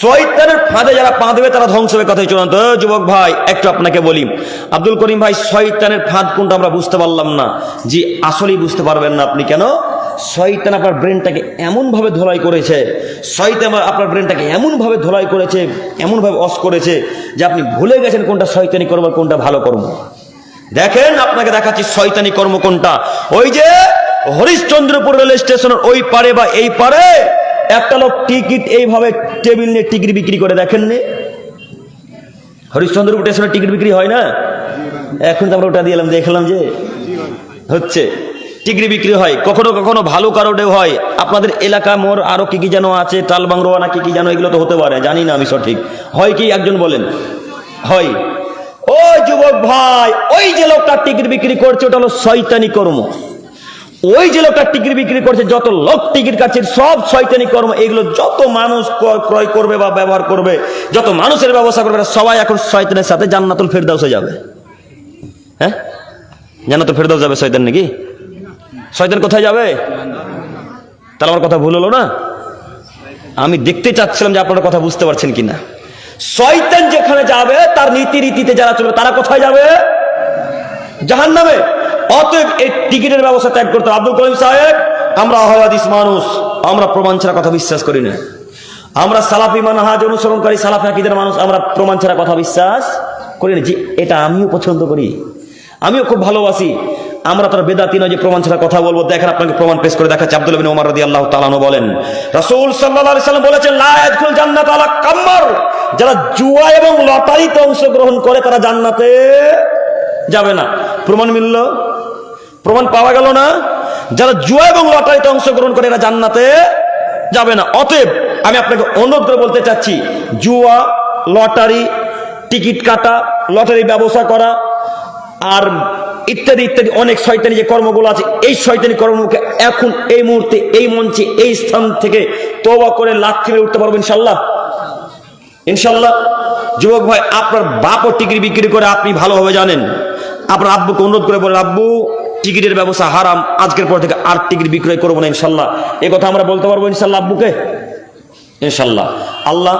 শয়তানের ফাঁদে যারা পা দেবে তারা ধ্বংস হবে, কথাই চূড়ান্ত। যুবক ভাই, একটু আপনাকে বলি, আব্দুল করিম ভাই, শয়তানের ফাঁদ কোনটা আমরা বুঝতে পারলাম না। জি, আসলেই বুঝতে পারবেন না আপনি। কেন? শয়তান আপনার ব্রেনটাকে এমনভাবে ধোলাই করেছে, শয়তান আপনার ব্রেনটাকে এমনভাবে ধোলাই করেছে, এমনভাবে অস করেছে যে আপনি ভুলে গেছেন কোনটা শয়তানি কর্ম আর কোনটা ভালো কর্ম। দেখেন, আপনাকে দেখাচ্ছি শয়তানি কর্ম কোনটা। ওই যে হরিশ্চন্দ্রপুর রেল স্টেশনের ওই পারে বা এই পারে একটা লোক টিকিট এইভাবে টেবিল নিয়ে টিকিট বিক্রি করে, দেখেননি? হরিশ্চন্দ্রপুর স্টেশনে টিকিট বিক্রি হয় না? এখন তো আমরা ওটা দিয়ে দেখলাম যে হচ্ছে টিকিট বিক্রি হয়, কখনো কখনো ভালো কারোটেও হয়। আপনাদের এলাকা মোড় আরো কি কি যেন আছে, টালবাংরোয়া না কি কি যেন, এগুলো তো হতে পারে, জানি না আমি সঠিক। হয় কি একজন বলেন? হয়। ওই যুবক ভাই, ওই যে লোকটা টিকিট বিক্রি করছে ওটা হলো শয়তানি কর্ম। ওই যে লোকটা টিকিট বিক্রি করছে, যত লোক টিকিট কাটছে সব শয়তানি কর্ম। এগুলো যত মানুষ ক্রয় করবে বা ব্যবহার করবে, যত মানুষের ব্যবস্থা করবে, সবাই এখন শয়তানের সাথে জান্নাতুল ফেরদাউসে যাবে। হ্যাঁ, জান্নাতুল ফেরদাউস যাবে শয়তান নাকি? শয়তান কোথায় যাবে? তাহলে আমার কথা ভুল হলো না? আমি দেখতে চাচ্ছিলাম যে আপনারা কথা বুঝতে পারছেন কিনা। শয়তান যেখানে যাবে তার নীতি রীতিতে যারা চলবে তারা কোথায় যাবে? জাহান্নামে। অতএব এই টিকিটের ব্যবস্থা ত্যাগ করতে। আব্দুল করিম সাহেব, আমরা আহলাদিস মানুষ, আমরা প্রমাণ ছাড়া কথা বিশ্বাস করি না। আমরা সালাফি মানহাজ অনুসরণকারী সালাফি আকীদার মানুষ, আমরা প্রমাণ ছাড়া কথা বিশ্বাস করি না। জি, এটা আমিও পছন্দ করি, আমিও খুব ভালোবাসি। আমরা তার বেদাতি নয় যে প্রমাণ ছাড়া কথা বলবো। দেখেন, আপনাকে প্রমাণ পেশ করে দেখাচ্ছে। আব্দুল্লাহ বিন ওমর রাদিয়াল্লাহু তাআলা আনহু বলেন, রাসূল সাল্লাল্লাহু আলাইহি সাল্লাম বলেছেন, লা ইয়াদখুল জান্নাত আলা কাম্মার, যারা জুয়া এবং লটারিতে অংশগ্রহণ করে তারা জান্নাতে যাবে না। প্রমাণ মিলল? প্রমাণ পাওয়া গেল না? যারা জুয়া এবং লটারিতে অংশগ্রহণ করে এরা জান্নাতে যাবে না। অতএব আমি আপনাকে অনুরোধ করে বলতে চাচ্ছি, জুয়া, লটারি, টিকিট কাটা, লটারি ব্যবসা করা আর ইত্যাদি ইত্যাদি অনেক শয়তানি যে কর্মগুলো আছে, এই শয়তানি কর্মকে এখন এই মুহূর্তে এই মঞ্চে এই স্থান থেকে তওবা করে লাথি মেরে উঠতে পারবো ইনশাল্লাহ। ইনশাল্লাহ। যুবক ভাই, আপনার বাপও টিকিট বিক্রি করে, আপনি ভালোভাবে জানেন। আপনার আব্বুকে অনুরোধ করে বলেন, আব্বু টিকিটের ব্যবসা হারাম, আজকের পর থেকে আর টিকিট বিক্রয় করবো না ইনশাল্লাহ। এই কথা আমরা বলতে পারবো ইনশাল্লাহ আব্বুকে? ইনশাল্লাহ। আল্লাহ,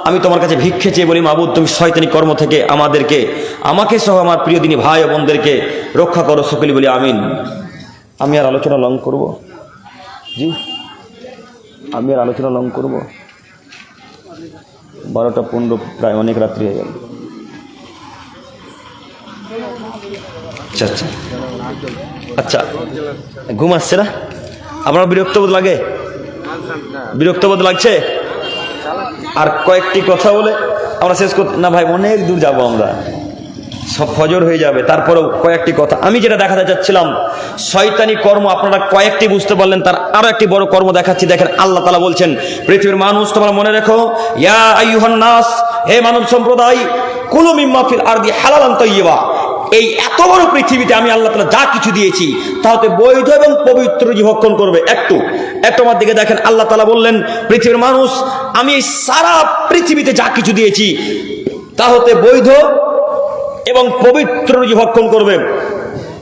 আমি তোমার কাছে ভিক্ষে চেয়ে বলি, মাবুদ তুমি শয়তানি কর্ম থেকে আমাদেরকে, আমাকে সহ আমার প্রিয় দিনী ভাই ও বোনদেরকে রক্ষা করো, সকলে বলি আমিন। আমি আর আলোচনা লং করব? জি, আমি আর আলোচনা লং করব? 12টা 15, প্রায় অনেক রাত্রি হয়ে গেল। আচ্ছা আচ্ছা আচ্ছা, ঘুম আসছে না? আপনার বিরক্ত বোধ লাগে? বিরক্ত বোধ লাগছে? আর কয়েকটি কথা বলে আমরা শেষ করতে না ভাই, অনেক দূর যাব আমরা, সব ফজর হয়ে যাবে। তারপরেও কয়েকটি কথা আমি যেটা দেখাতে চাচ্ছিলাম, শয়তানি কর্ম আপনারা কয়েকটি বুঝতে পারলেন, তার আরো একটি বড় কর্ম দেখাচ্ছি। দেখেন, আল্লাহ তাআলা বলছেন, পৃথিবীর মানুষ তোমরা মনে রেখো, ইয়া আইয়ুহান নাস, হে মানব সম্প্রদায়, কুলু মিম্মা ফিল আরদি হালালান তাইয়্যিবা, এই এত বড় পৃথিবীতে আমি আল্লাহ তাআলা যা কিছু দিয়েছি তাতে বৈধ এবং পবিত্র জীবন করবে। একটু আমার দিকে দেখেন, আল্লাহ তাআলা বললেন, পৃথিবীর মানুষ আমি এই সারা পৃথিবীতে যা কিছু দিয়েছি তা হতে বৈধ এবং পবিত্র জীবন করবে।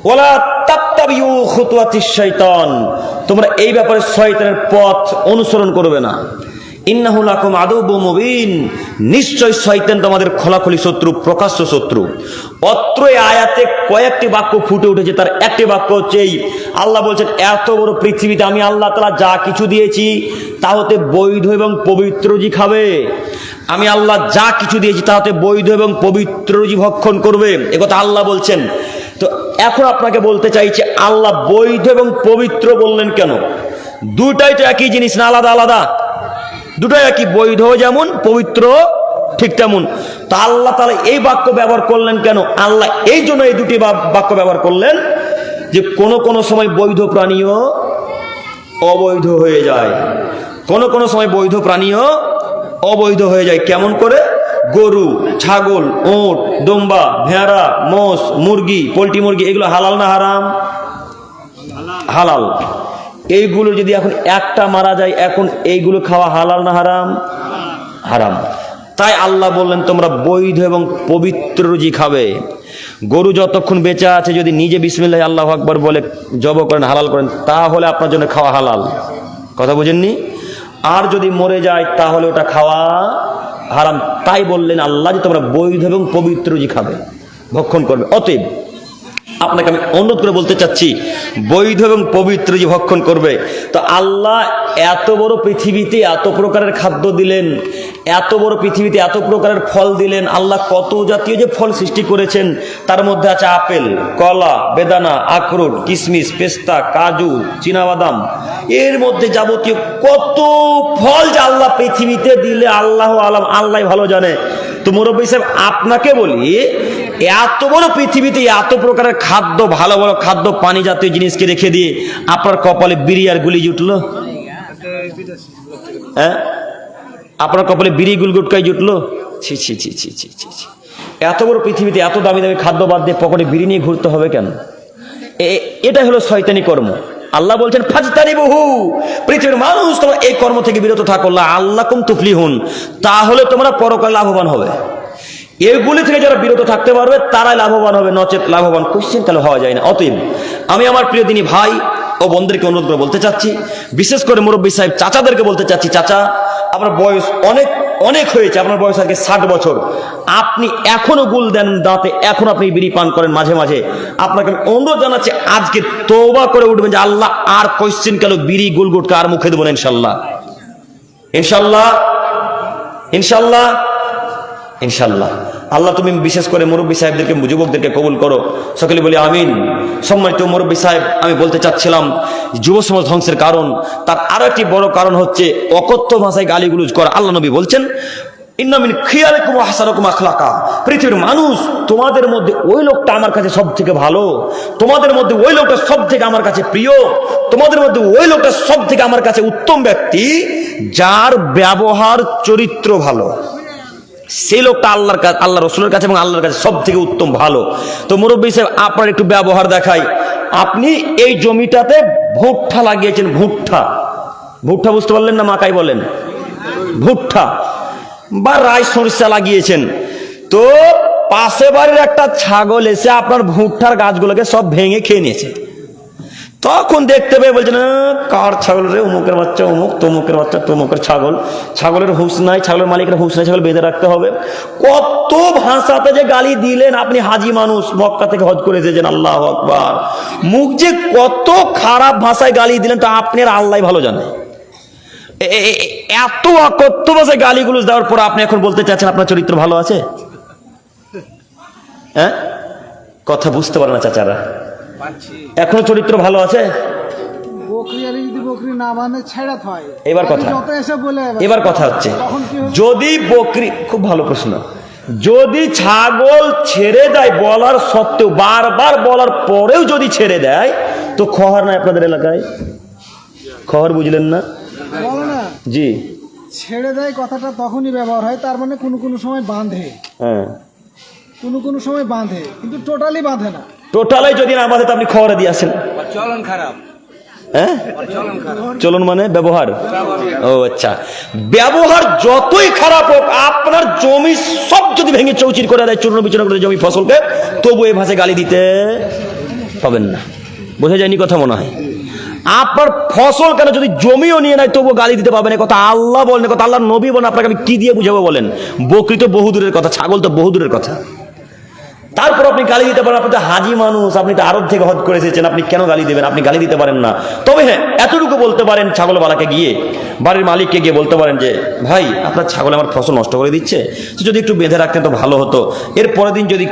ওয়ালা তাত্তাবিউ খুতুওয়াতিশ শাইতান, তোমরা এই ব্যাপারে শয়তানের পথ অনুসরণ করবে না। ইন্নাহু লাকুম আদুউম মুবিন, নিশ্চয় শয়তান তোমাদের খোলাখুলি শত্রু, প্রকাশ্য শত্রু। অত্র আয়াতে কয়েকটি বাক্য ফুটে উঠেছে, তার একটি বাক্য হচ্ছে এই, আল্লাহ বলছেন এত বড় পৃথিবীতে আমি আল্লাহ তাআলা যা কিছু দিয়েছি তা হতে বৈধ এবং পবিত্র রুজি খাবে। আমি আল্লাহ যা কিছু দিয়েছি তা হতে বৈধ এবং পবিত্র রুজি ভক্ষণ করবে, একথা আল্লাহ বলছেন। তো এখন আপনাকে বলতে চাইছে, আল্লাহ বৈধ এবং পবিত্র বললেন কেন? দুটাই তো একই জিনিস না, আলাদা আলাদা? দুটাই একই, বৈধ যেমন পবিত্র ঠিক তেমন। তা আল্লাহ তাআলা এই বাক্য ব্যবহার করলেন কেন? আল্লাহ এই জন্য এই দুটি বাক্য ব্যবহার করলেন যে কোন সময় বৈধ প্রাণীও অবৈধ হয়ে যায়, কোন সময় বৈধ প্রাণীও অবৈধ হয়ে যায়। কেমন করে? গরু, ছাগল, ওট, দম্বা, ভেড়া, মোষ, মুরগি, পোল্ট্রি মুরগি, এগুলো হালাল না হারাম? হালাল। এইগুলো যদি এখন একটা মারা যায়, এখন এইগুলো খাওয়া হালাল না হারাম? হারাম। তাই আল্লাহ বললেন তোমরা বৈধ এবং পবিত্র রুজি খাবে। গরু যতক্ষণ বেঁচে আছে যদি নিজে বিসমিল্লাহ আল্লাহু আকবার বলে জব করেন, হালাল করেন, তাহলে আপনার জন্য খাওয়া হালাল। কথা বুঝেননি? আর যদি মরে যায় তাহলে ওটা খাওয়া হারাম। তাই বললেন আল্লাহ যে তোমরা বৈধ এবং পবিত্র রুজি খাবে, ভক্ষণ করবে। অতএব আপনাকে আমি অনুরোধ করে বলতে চাচ্ছি, বৈধ এবং পবিত্র যে ভক্ষণ করবে। তো আল্লাহ এত বড় পৃথিবীতে এত প্রকারের খাদ্য দিলেন, এত বড় পৃথিবীতে এত প্রকারের ফল দিলেন। আল্লাহ কত জাতীয় যে ফল সৃষ্টি করেছেন, তার মধ্যে আছে আপেল, কলা, বেদানা, আখরোট, কিশমিশ, পেস্তা, কাজু, চীনাবাদাম, এর মধ্যে যাবতীয় কত ফল যে আল্লাহ পৃথিবীতে দিলে আল্লাহ আলাম, আল্লাহ ভালো জানে। তো তো মুরব্বী সাহেব আপনাকে বলি, এত বড় পৃথিবীতে এত প্রকারের খাদ্য, ভালো ভালো খাদ্য, পানি জাতীয় জিনিসকে রেখে দিয়ে আপনার কপালে বিড়ি আর গুলি জুটলো? হ্যাঁ, আপনার কপালে বিড়ি গুলগুটকাই জুটলো? ছি ছি ছি ছি ছি ছি ছি। এত বড় পৃথিবীতে এত দামি দামি খাদ্য বাদ দিয়ে পকেটে বিড়ি নিয়ে ঘুরতে হবে কেন? এটা হলো শয়তানি কর্ম। আল্লাহ বলছেন ফাজতানিবুহু, পৃথিবীর মানুষ তোমরা এই কর্ম থেকে বিরত থাকো, লাআল্লাকুম তুফলিহুন, তাহলে তোমরা পরকালে লাভবান হবে। এগুলি থেকে যারা বিরত থাকতে পারবে তারাই লাভবান হবে, নচেত লাভবান কোশ্চেন তাহলে হওয়া যায় না। অতএব আমি আমার প্রিয় দিনী ভাই ও বোনদেরকে অনুরোধ করে বলতে চাচ্ছি, বিশেষ করে মুরব্বী সাহেব চাচাদেরকে বলতে চাচ্ছি, চাচা আপনার বয়স অনেক অনেক হয়েছে, আপনার বয়স আজকে 60 বছর, আপনি এখনো গুল দেন দাঁতে, এখন আপনি বিড়ি পান করেন মাঝে মাঝে। আপনাকে আমি অনুরোধ জানাচ্ছি আজকে তওবা করে উঠবেন যে আল্লাহ আর কোশ্চেন কেন বিড়ি গুল গুটকা আর মুখে দেবো না, ইনশাল্লাহ ইনশাল্লাহ ইনশাল্লাহ ইনশাল্লাহ। আল্লাহ তুমি বিশেষ করে মুরব্বী সাহেবদেরকে, যুবকদেরকে কবুল করো, সকলে বলি আমিন। সম্মানিত মুরব্বী সাহেব, আমি বলতে চাচ্ছিলাম যুব সমাজ ধ্বংসের কারণ, তার আরো একটি বড় কারণ হচ্ছে অকথ্য ভাষায় গালিগুলোজ করা। আল্লাহ নবী বলছেন ইন্না মিন খিয়ারিকুম ওয়া আহসানুকুম আখলাকা, পৃথিবীর মানুষ তোমাদের মধ্যে ওই লোকটা আমার কাছে সব থেকে ভালো, তোমাদের মধ্যে ওই লোকটা সব থেকে আমার কাছে প্রিয়, তোমাদের মধ্যে ওই লোকটা সব থেকে আমার কাছে উত্তম ব্যক্তি যার ব্যবহার চরিত্র ভালো। সেই লোকটা আল্লাহ রসুলের কাছে এবং আল্লাহর কাছে সব থেকে উত্তম ভালো। তো মুরব্বী সাহেব আপনার একটু ব্যবহার দেখাই। আপনি এই জমিটাতে ভুট্টা লাগিয়েছেন, ভুট্টা, ভুট্টা বুঝতে পারলেন না? মাকাই বলেন, ভুট্টা বা রাই সরিষা লাগিয়েছেন। তো পাশে বাড়ির একটা ছাগল এসে আপনার ভুট্টার গাছগুলোকে সব ভেঙে খেয়ে নিয়েছে। তখন দেখতে পেয়ে বলছেন কার ছাগল রে, অমুকের বাচ্চা অমুক, তমুকের বাচ্চা তমুকের ছাগল, ছাগলের হুঁশ নাই, ছাগলের মালিকের হুঁশ নাই, ছাগল বেঁধে রাখতে হবে। কত ভাষাতে যে গালি দিলেন, আপনি হাজি মানুষ, মক্কা থেকে হজ করে এসেছেন, আল্লাহু আকবার, মুখ যে কত খারাপ ভাষায় গালি দিলেন তা আপনি আর আল্লাহ ভালো জানে। এত অকথ্য ভাষায় গালিগুলো দেওয়ার পর আপনি এখন বলতে চাচ্ছেন আপনার চরিত্র ভালো আছে? হ্যাঁ, কথা বুঝতে পারে না চাচারা, এখনো চরিত্র ভালো আছে? এবার কথা হচ্ছে, যদি খুব ভালো প্রশ্ন, যদি ছাগল ছেড়ে দেয় বলার সত্ত্বেও, বারবার বলার পরেও যদি ছেড়ে দেয়, তো খহর নাই আপনাদের এলাকায়? খহর বুঝলেন না? জি, ছেড়ে দেয় কথাটা তখনই ব্যবহার হয়, তার মানে কোনো সময় বাঁধে, হ্যাঁ কোনো সময় বাঁধে, কিন্তু টোটালি বাঁধে না। টোটালি যদি না বাঁধে তো আপনি খবরে দিয়ে আসেন। চলন খারাপ, হ্যাঁ, চলন মানে ব্যবহার। ও আচ্ছা, ব্যবহার যতই খারাপ হোক, আপনার জমি সব যদি ভেঙে চৌচির করে দেয়, চূর্ণ বিচূর্ণ করে জমি ফসলকে, তবু এই ভাষায় গালি দিতে পাবেন না। বোঝা যায়নি কথা মনে হয়? আপনার ফসল কেন, যদি জমিও নিয়ে নেয় তবুও গালি দিতে পাবেন, কথা আল্লাহ বলেন, কথা আল্লাহ নবী বলেন। আপনাকে আমি কি দিয়ে বুঝাবো বলেন? বকরি তো বহুদূরের কথা, ছাগল তো বহুদূরের কথা, তারপর আপনি গালি দিতে পারেন? আপনি তো হাজি মানুষ, আপনি তো আরব থেকে হজ করে এসেছেন, আপনি কেন গালি দেবেন? আপনি গালি দিতে পারেন না। তবে হ্যাঁ, এতটুকু বলতে পারেন, ছাগলওয়ালাকে গিয়ে, বাড়ির মালিককে গিয়ে বলতে পারেন যে ভাই আপনার ছাগল আমার ফসল নষ্ট করে দিচ্ছে, যদি একটু বেঁধে রাখতেন তো ভালো হতো। এর পরের দিন যদি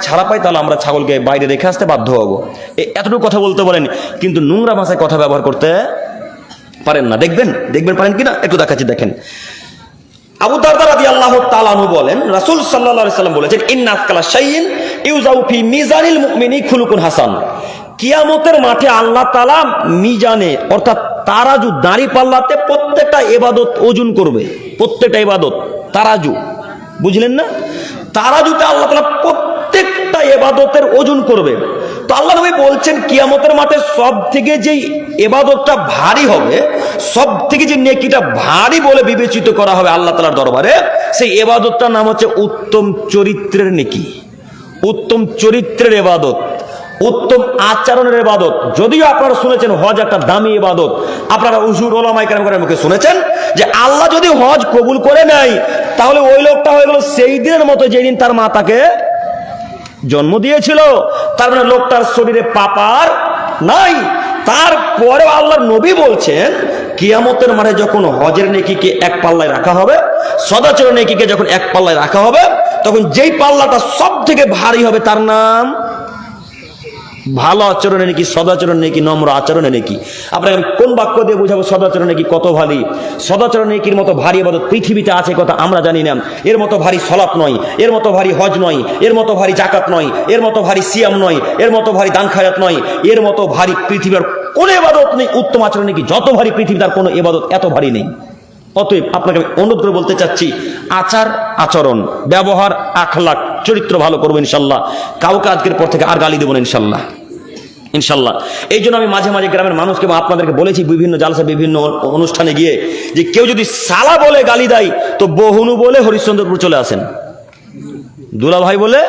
ছাড়া পাই তাহলে আমরা ছাগলকে বাইরে রেখে আসতে বাধ্য হবো। এতটুকু কথা বলতে পারেন, কিন্তু নোংরা ভাষায় কথা ব্যবহার করতে পারেন না। দেখবেন পারেন কিনা একটু দেখাচ্ছি, দেখেন। আবু দারদা রাদিয়াল্লাহু তাআলা আনহু বলেন, রাসূল সাল্লাল্লাহু আলাইহি সাল্লাম বলেছেন ইন্না আসকালা শাইইন ইউজাউ ফি মিজানিল মুমিনি খুলুকুন হাসান। কিয়ামতের মাঠে আল্লাহ তাআলা মিজানে, অর্থাৎ তারাজু, দাঁড়ি পাল্লাতে প্রত্যেকটা ইবাদত ওজন করবে, প্রত্যেকটা ইবাদত। তারাজু বুঝলেন না? তারাজুতে আল্লাহ তাআলা প্রত্যেকটা ইবাদতের ওজন করবে। তো আল্লাহ নবী বলছেন কিয়ামতের মাঠে সব থেকে যে ইবাদতটা ভারী হবে, সব থেকে যে নেকিটা ভারী বলে বিবেচিত করা হবে আল্লাহ তাআলার দরবারে, সেই ইবাদতটার নাম হচ্ছে উত্তম চরিত্রের নেকি, উত্তম চরিত্রের ইবাদত, উত্তম আচরণের ইবাদত। যদিও আপনারা শুনেছেন হজ একটা দামি ইবাদত, আপনারা উজুর ওলামায়ে কেরামের মুখে শুনেছেন যে আল্লাহ যদি হজ কবুল করে নেয় তাহলে ওই লোকটা হয়ে গেল সেই দিনের মতো যেদিন তার মা তাকে জন্ম দিয়েছিল। তার মানে লোকটার শরীরে পাপার নাই। তারপরেও আল্লাহর নবী বলছেন কিয়ামতের মাঠে যখন হজের নেকিকে এক পাল্লায় রাখা হবে, সদাচরণ নেকিকে যখন এক পাল্লায় রাখা হবে, তখন যেই পাল্লাটা সব থেকে ভারী হবে তার নাম ভালো আচরণে নাকি, সদাচরণ নাকি, নম্র আচরণে নাকি? আপনাকে আমি কোন বাক্য দিয়ে বুঝাবো সদাচরণ নাকি কত ভারী? সদাচরণ নাকির মতো ভারী ইবাদত পৃথিবীতে আছে কথা আমরা জানি না। এর মতো ভারী সলাত নয়, এর মতো ভারী হজ নয়, এর মতো ভারী জাকাত নয়, এর মতো ভারী সিয়াম নয়, এর মতো ভারী দান খায়রাত নয়, এর মতো ভারী পৃথিবীর কোন ইবাদত নেই। উত্তম আচরণ নাকি যত ভারী পৃথিবীর তার কোনো ইবাদত এত ভারী নেই। অতএব আপনাকে আমি অনুরোধ করে বলতে চাচ্ছি, আচার আচরণ, ব্যবহার, আখলাক, চরিত্র ভালো করবো ইনশাল্লাহ। কাউকে আজকের পর থেকে আর গালি দেবো না ইনশাল্লাহ, ইনশাল্লাহ। এই জন্য আমি মাঝে মাঝে গ্রামের মানুষকে আপনাদেরকে বলেছি বিভিন্ন জালসা বিভিন্ন অনুষ্ঠানে গিয়ে, যে কেউ যদি সালা বলে গালি দেয় তো বহুনু বলে হরিশ্চন্দ্রপুর চলে আসেন, দুলা ভাই বলে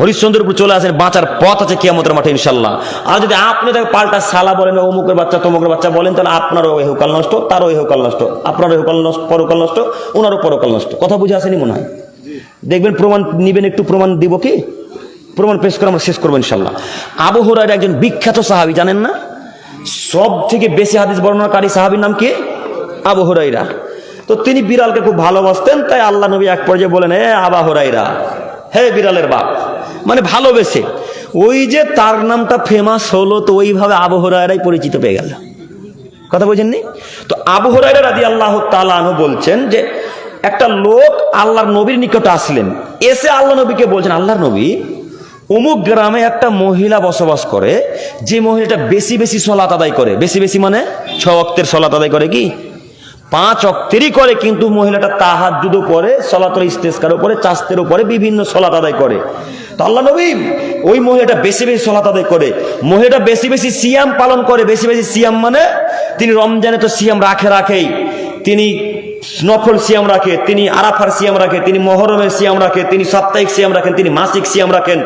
হরিশ্চন্দ্রপুর চলে আসেন, বাঁচার পথ আছে কিয়ামতের মাঠে ইনশাল্লাহ। আর যদি আপনি তাকে পাল্টা সালা বলেন, অমুকের বাচ্চা তমুকের বাচ্চা বলেন, তাহলে আপনারও এহকাল নষ্ট, তারও এহকাল নষ্ট, আপনারও এহকাল নষ্ট, পরকাল নষ্ট, ওনারও পরকাল নষ্ট। কথা বুঝে আসেনি মনে হয়? দেখবেন প্রমাণ নিবেন, একটু প্রমাণ দিব কি? প্রমাণ পেশ করে আমরা শেষ করবো ইনশাল্লাহ। আবু হুরায়রা একজন বিখ্যাত সাহাবী, জানেন না? সব থেকে বেশি হাদিস বর্ণনাকারী সাহাবীর নাম কি? আবু হুরায়রা। তো তিনি বিড়ালকে খুব ভালোবাসতেন, তাই আল্লাহ নবী এক পর্যায়ে বলেন, হে আবু হুরায়রা, হে বিড়ালের বাপ, মানে ভালোবেসে। ওই যে তার নামটা ফেমাস হলো, তো ওইভাবে আবু হুরায়রাই পরিচিত পেয়ে গেল। কথা বোঝেননি? তো আবু হুরায়রা রাদিয়াল্লাহু তাআলা আনহু বলছেন যে একটা লোক আল্লাহর নবীর নিকটে আসলেন, এসে আল্লাহ নবীকে বলছেন, আল্লাহর নবী, অমুক গ্রামে একটা মহিলা বসবাস করে, যে মহিলাটা বেশি বেশি সলাত আদায় করে। বেশি বেশি মানে 6 ওয়াক্তের সলাত আদায় করে, কি 5 ওয়াক্তেরই করে, কিন্তু মহিলাটা তাহাজ্জুদও পড়ে, সলাতুল ইস্তেসকার উপরে, চাস্তের উপরে বিভিন্ন সলাত আদায় করে। তো আল্লাহ নবী, ওই মহিলাটা বেশি বেশি সলাত আদায় করে, মহিলাটা বেশি বেশি সিয়াম পালন করে। বেশি বেশি সিয়াম মানে তিনি রমজানে তো সিয়াম রাখেই, তিনি নফল সিয়াম রাখে, তিনি আরাফার সিয়াম রাখে, তিনি মহরমের সিয়াম রাখে, তিনি সাপ্তাহিক সিয়াম রাখেন, তিনি মাসিক সিয়াম রাখেন,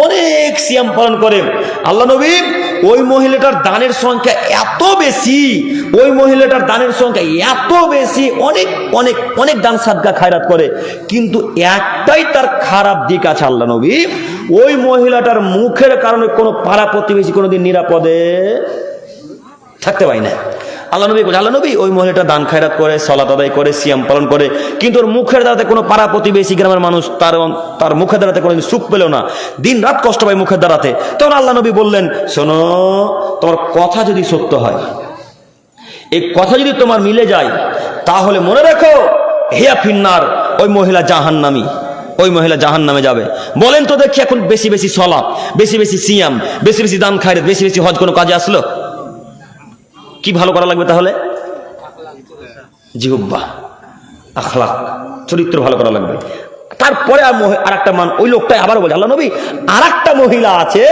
অনেক সিয়াম পালন করেন। আল্লাহ নবী, ওই মহিলাটার দানের সংখ্যা এত বেশি, ওই মহিলাটার দানের সংখ্যা এত বেশি, অনেক অনেক অনেক দান সাদকা খায়রাত করে, কিন্তু একটাই তার খারাপ দিক আছে আল্লাহ নবী, ওই মহিলাটার মুখের কারণে কোনো পাড়া প্রতিবেশী কোনোদিন নিরাপদে থাকতে পারে না। আল্লাহ নবী বলছে, আল্লাহ নবী, ওই মহিলাটা দান খায়রাত করে, সালাত আদায় করে, সিয়াম পালন করে, কিন্তু ওর মুখের দ্বারাতে কোনো পাড়া প্রতিবেশী গ্রামের মানুষ তার মুখের দ্বারাতে কোনোদিন সুখ পেল না, দিন রাত কষ্ট পায় মুখের দ্বারাতে। তখন আল্লাহ নবী বললেন, শোনো, তোমার কথা যদি সত্য হয়, এই কথা যদি তোমার মিলে যায়, তাহলে মনে রেখো, হিয়া ফিন্নার, ওই মহিলা জাহান্নামী, ওই মহিলা জাহান্নামে যাবে। বলেন তো দেখি, এখন বেশি বেশি সালাত, বেশি বেশি সিয়াম, বেশি বেশি দান খায়রাত, বেশি বেশি হজ কোনো কাজে আসলো? কি ভালো করা লাগবে তাহলে? জিহ্বা, আখলাক, চরিত্র ভালো করা লাগবে। তারপরে আর একটা ওই লোকটাই আবার বলে, আল্লাহ নবী, আর একটা মহিলা আছে,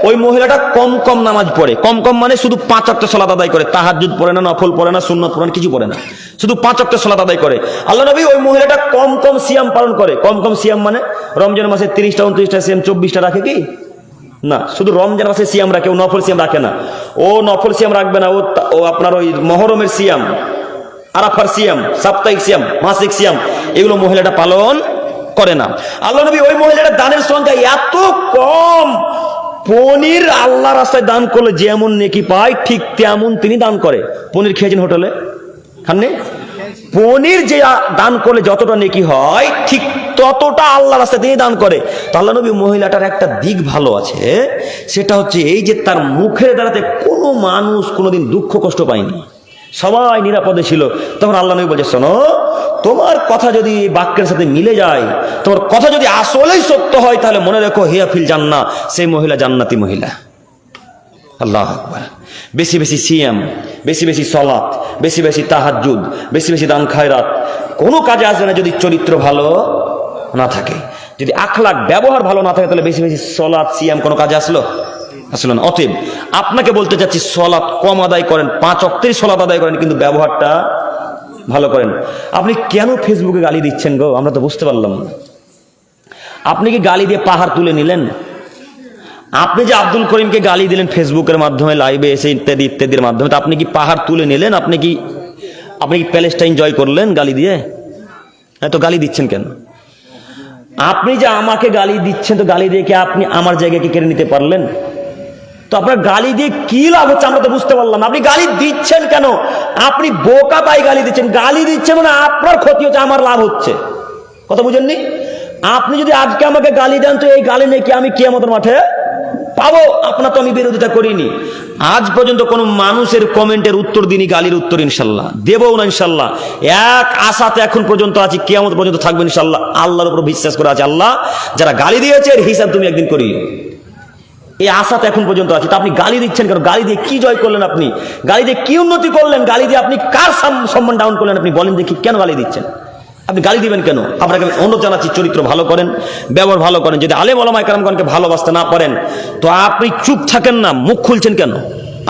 ওই মহিলাটা কম কম নামাজ পড়ে। কম কম মানে শুধু 5 ওয়াক্ত সালাত আদায় করে, তাহাজ্জুদ পড়ে না, নফল পড়ে না, সুন্নত পড়ে না, কিছু পড়ে না, শুধু 5 ওয়াক্ত সালাত আদায় করে। আল্লাহ নবী, ওই মহিলাটা কম কম সিয়াম পালন করে। কম কম সিয়াম মানে রমজান মাসে 30টা 29টা সিয়াম, 24টা রাখে কি না, শুধু রমজান মাসে সিয়াম রাখে, ও নফল সিয়াম রাখে না। ও নফল সিয়াম রাখবে না, ও আপনার ওই মহরমের সিয়াম, আরাফার সিয়াম, সাপ্তাহিক সিয়াম, মাসিক সিয়াম, এগুলো মহিলাটা পালন করে না। আল্লাহ নবী, ওই মহিলাটার দানের সংখ্যা এত কম, পনির আল্লাহ রাস্তায় দান করলে যেমন নেকি পায়, ঠিক তেমন তিনি দান করে। পনির খেয়েছেন হোটেলে, খাননি? পনির যে দান করলে যতটা নেকি হয়, ঠিক ততটা আল্লাহ রাস্তায় তিনি দান করে। তো আল্লাহ নবী, মহিলাটার একটা দিক ভালো আছে, সেটা হচ্ছে এই যে তার মুখের দ্বারাতে কোনো মানুষ কোনোদিন দুঃখ কষ্ট পায়নি, সবাই নিরাপদে ছিল। তখন আল্লাহ নবী বলছে, শোনো, তোমার কথা যদি বাক্যের সাথে মিলে যায়, তোমার কথা যদি আসলেই সত্য হয়, তাহলে মনে রেখো, হিয়া ফিল জান্নাহ, সেই মহিলা জান্নাতি মহিলা। আল্লাহু আকবার। বেশি বেশি সিয়াম, বেশি বেশি সালাত, বেশি বেশি তাহাজ্জুদ, বেশি বেশি দান খায়রাত কোনো কাজে আসবে না যদি চরিত্র ভালো না থাকে, যদি আখলাক ব্যবহার ভালো না থাকে, তাহলে বেশি বেশি সালাত সিয়াম কোনো কাজে আসলো না। অতএব আপনাকে বলতে চাচ্ছি, সালাত কম আদায় করেন, 5 ওয়াক্তের সালাত আদায় করেন, কিন্তু ব্যবহারটা ভালো করেন। আপনি কেন ফেসবুকে গালি দিচ্ছেন গো? আমরা তো বুঝতে পারলাম না। আপনি কি গালি দিয়ে পাহাড় তুলে নিলেন? আপনি যে আব্দুল করিমকে গালি দিলেন ফেসবুকের মাধ্যমে, লাইভে এসে ইত্যাদি ইত্যাদির মাধ্যমে, আপনি কি পাহাড় তুলে নিলেন? আপনি কি প্যালেস্টাইন জয় করলেন গালি দিয়ে? হ্যাঁ, তো গালি দিচ্ছেন কেন? আপনি যে আমাকে গালি দিচ্ছেন, তো গালি দিয়ে কি আপনি আমার জায়গায় কি কেড়ে নিতে পারলেন? তো আপনার গালি দিয়ে কি লাভ হচ্ছে আমরা তো বুঝতে পারলাম। আপনি গালি দিচ্ছেন কেন? আপনি বোকা তাই গালি দিচ্ছেন। গালি দিচ্ছেন মানে আপনার ক্ষতি হচ্ছে, আমার লাভ হচ্ছে। কথা বুঝেননি? আপনি যদি আজকে আমাকে গালি দেন, তো এই গালি নিয়ে কি আমি কিয়ামতের মাঠে পাবো, আপনার তো আমি বিরোধিতা করিনি। আজ পর্যন্ত কোনো মানুষের কমেন্টের উত্তর দিইনি, গালির উত্তর ইনশাল্লাহ দেবও না ইনশাল্লাহ। এক আশাতে এখন পর্যন্ত আছি, কিয়ামত পর্যন্ত থাকবে ইনশাল্লাহ। আল্লাহর উপর বিশ্বাস করে আছে, আল্লাহ যারা গালি দিয়েছে এর হিসাব তুমি একদিন করি, এই আশাতে এখন পর্যন্ত আছে। তা আপনি গালি দিচ্ছেন কেন? গালি দিয়ে কি জয় করলেন আপনি? গালি দিয়ে কি উন্নতি করলেন? গালি দিয়ে আপনি কার সম্মান ডাউন করলেন? আপনি বলেন দেখি, কেন গালি দিচ্ছেন? আপনি গালি দিবেন কেন? আপনাকে আমি অনুরোধ জানাচ্ছি, চরিত্র ভালো করেন, ব্যবহার ভালো করেন। যদি আলেম ওলামা কেরামগণকে ভালোবাসতে না পারেন তো আপনি চুপ থাকেন না, মুখ খুলছেন কেন?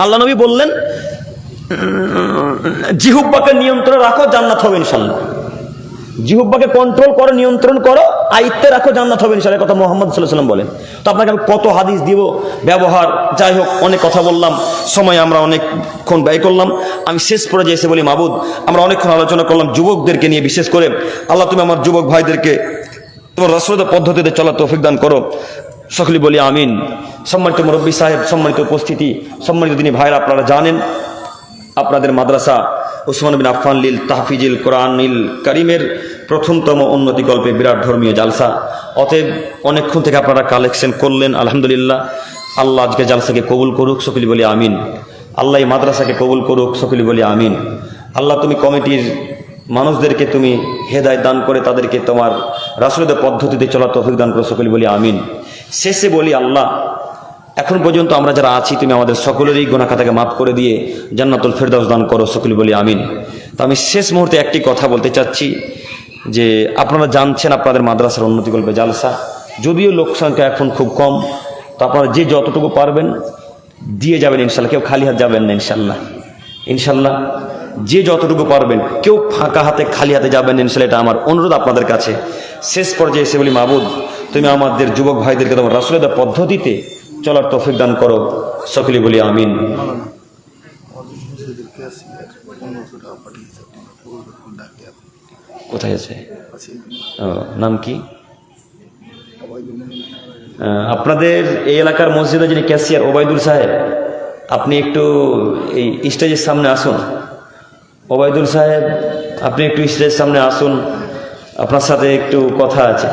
আল্লাহ নবী বললেন, জিহুব্বাকে নিয়ন্ত্রণ রাখো, জান্নাত হবে ইনশাল্লাহ। জিহুব্বাকে কন্ট্রোল করো, নিয়ন্ত্রণ করো, আয়ত্তে রাখো, জান্নাত হবে ইনশাল্লাহ। কথা মুহাম্মদ সাল্লাল্লাহু আলাইহি ওয়াসাল্লাম বলেন। তো আপনাকে আমি কত হাদিস দিব, ব্যবহার, যাই হোক অনেক কথা বললাম, সময় আমরা অনেকক্ষণ ব্যয় করলাম। আমি শেষ পর্যায়ে এসে বলি, মাবুদ আমরা অনেকক্ষণ আলোচনা করলাম যুবকদেরকে নিয়ে, বিশেষ করে আল্লাহ তুমি আমার যুবক ভাইদেরকে তোমার রাসূলের পদ্ধতিতে চলার তৌফিক দান করো, সকলে বলি আমিন। সম্মানিত মুরব্বী সাহেব, সম্মানিত উপস্থিতি, সম্মানিত দিনী ভাইরা, আপনারা জানেন আপনাদের মাদ্রাসা উসমান বিন আফফান লিল তাহফিজিল কোরআনিল কারীমের প্রথমতম উন্নতিকল্পে বিরাট ধর্মীয় জালসা। অতএব অনেকক্ষণ থেকে আপনারা কালেকশন করলেন, আলহামদুলিল্লাহ। আল্লাহ আজকে জালসাকে কবুল করুক, সকলে বলি আমিন। আল্লাহ এই মাদ্রাসাকে কবুল করুক, সকলে বলি আমিন। আল্লাহ তুমি কমিটির মানুষদেরকে তুমি হেদায়েত দান করে তাদেরকে তোমার রাসূলের পদ্ধতিতে চলার তৌফিক দান করো, সকলে বলি আমিন। শেষে বলি, আল্লাহ এখন পর্যন্ত আমরা যারা আছি তুমি আমাদের সকলেরই গুনাহ খাতাকে মাফ করে দিয়ে জান্নাতুল ফেরদাউস দান করো, সকলে বলি আমিন। তো আমি শেষ মুহূর্তে একটি কথা বলতে চাচ্ছি যে আপনারা জানছেন আপনাদের মাদ্রাসার উন্নতিকল্পে জালসা, যদিও লোক সংখ্যা এখন খুব কম, তো আপনারা যে যতটুকু পারবেন দিয়ে যাবেন ইনশাল্লাহ। কেউ খালি হাত যাবেন না ইনশাল্লাহ, ইনশাল্লাহ যে যতটুকু পারবেন, কেউ ফাঁকা হাতে খালি হাতে যাবেন ইনশাল্লাহ, এটা আমার অনুরোধ আপনাদের কাছে। শেষ পর্যায়ে এসে বলি, মাবুদ তুমি আমাদের যুবক ভাইদেরকে তোমার রাসূলের পদ্ধতিতে চলার তৌফিক দান করো, সকলে বলি আমিন। কোথায় আছে? নাম কি? আপনাদের এই এলাকার মসজিদে যিনি ক্যাশিয়ার ওবায়দুল সাহেব, আপনি একটু এই স্টেজের সামনে আসুন। ওবায়দুল সাহেব আপনি একটু স্টেজের সামনে আসুন, আপনার সাথে একটু কথা আছে।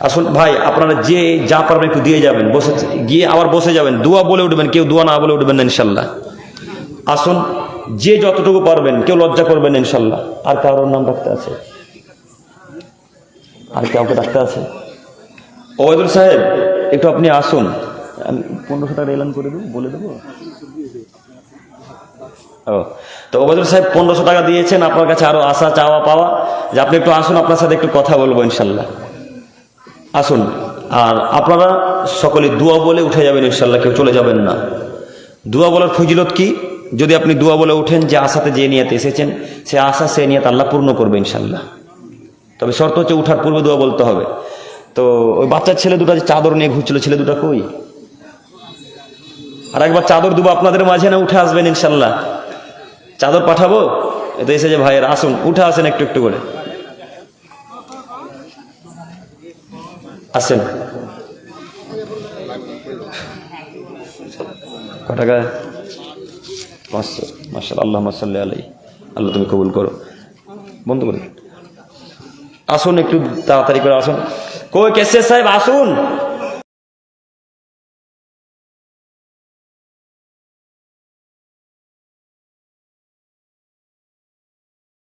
আসুন ভাই, আপনারা যে যা পারবেন একটু দিয়ে যাবেন, বসে গিয়ে আবার বসে যাবেন, দোয়া বলে উঠবেন, কেউ দোয়া না বলে উঠবেন না ইনশাল্লাহ। আসুন, যে যতটুকু পারবেন, কেউ লজ্জা করবেন ইনশাল্লাহ। আর কারোর নাম রাখতে আছে? আর কাউকে রাখতে আছে? ওবায়দুল সাহেব একটু আপনি আসুন, আমি 1500 টাকা এলান করে দেবো, বলে দেবো। ও তো ওবায়দুল সাহেব 1500 টাকা দিয়েছেন, আপনার কাছে আরো আশা চাওয়া পাওয়া যে আপনি একটু আসুন, আপনার সাথে একটু কথা বলবো ইনশাল্লাহ। আসুন, আর আপনারা সকলে দোয়া বলে উঠে যাবেন ইনশাল্লাহ, কেউ চলে যাবেন না। দোয়া বলার ফজিলত কি? যদি আপনি দোয়া বলে উঠেন, যে আশাতে যে নিয়াতে এসেছেন সে আশা সে নিয়াত আল্লাহ পূর্ণ করবে ইনশাল্লাহ। তবে শর্ত হচ্ছে উঠার পূর্বে দোয়া বলতে হবে। তো ওই বাচ্চার ছেলে দুটো যে চাদর নিয়ে ঘুরছিল, ছেলে দুটো কই? আর একবার চাদর দেবো আপনাদের মাঝে, না উঠে আসবেন ইনশাল্লাহ? চাদর পাঠাবো, এতে এসে যে ভাইয়ের আসুন, উঠে আসেন একটু একটু করে আসেন। টাকা 500, মাশাআল্লাহ, আল্লাহুম্মা সাল্লি আলাইহি। আল্লাহ তুমি কবুল করো। বন্ধ করে আসুন, একটু তাড়াতাড়ি করে আসুন। কই কেসে সাহেব আসুন।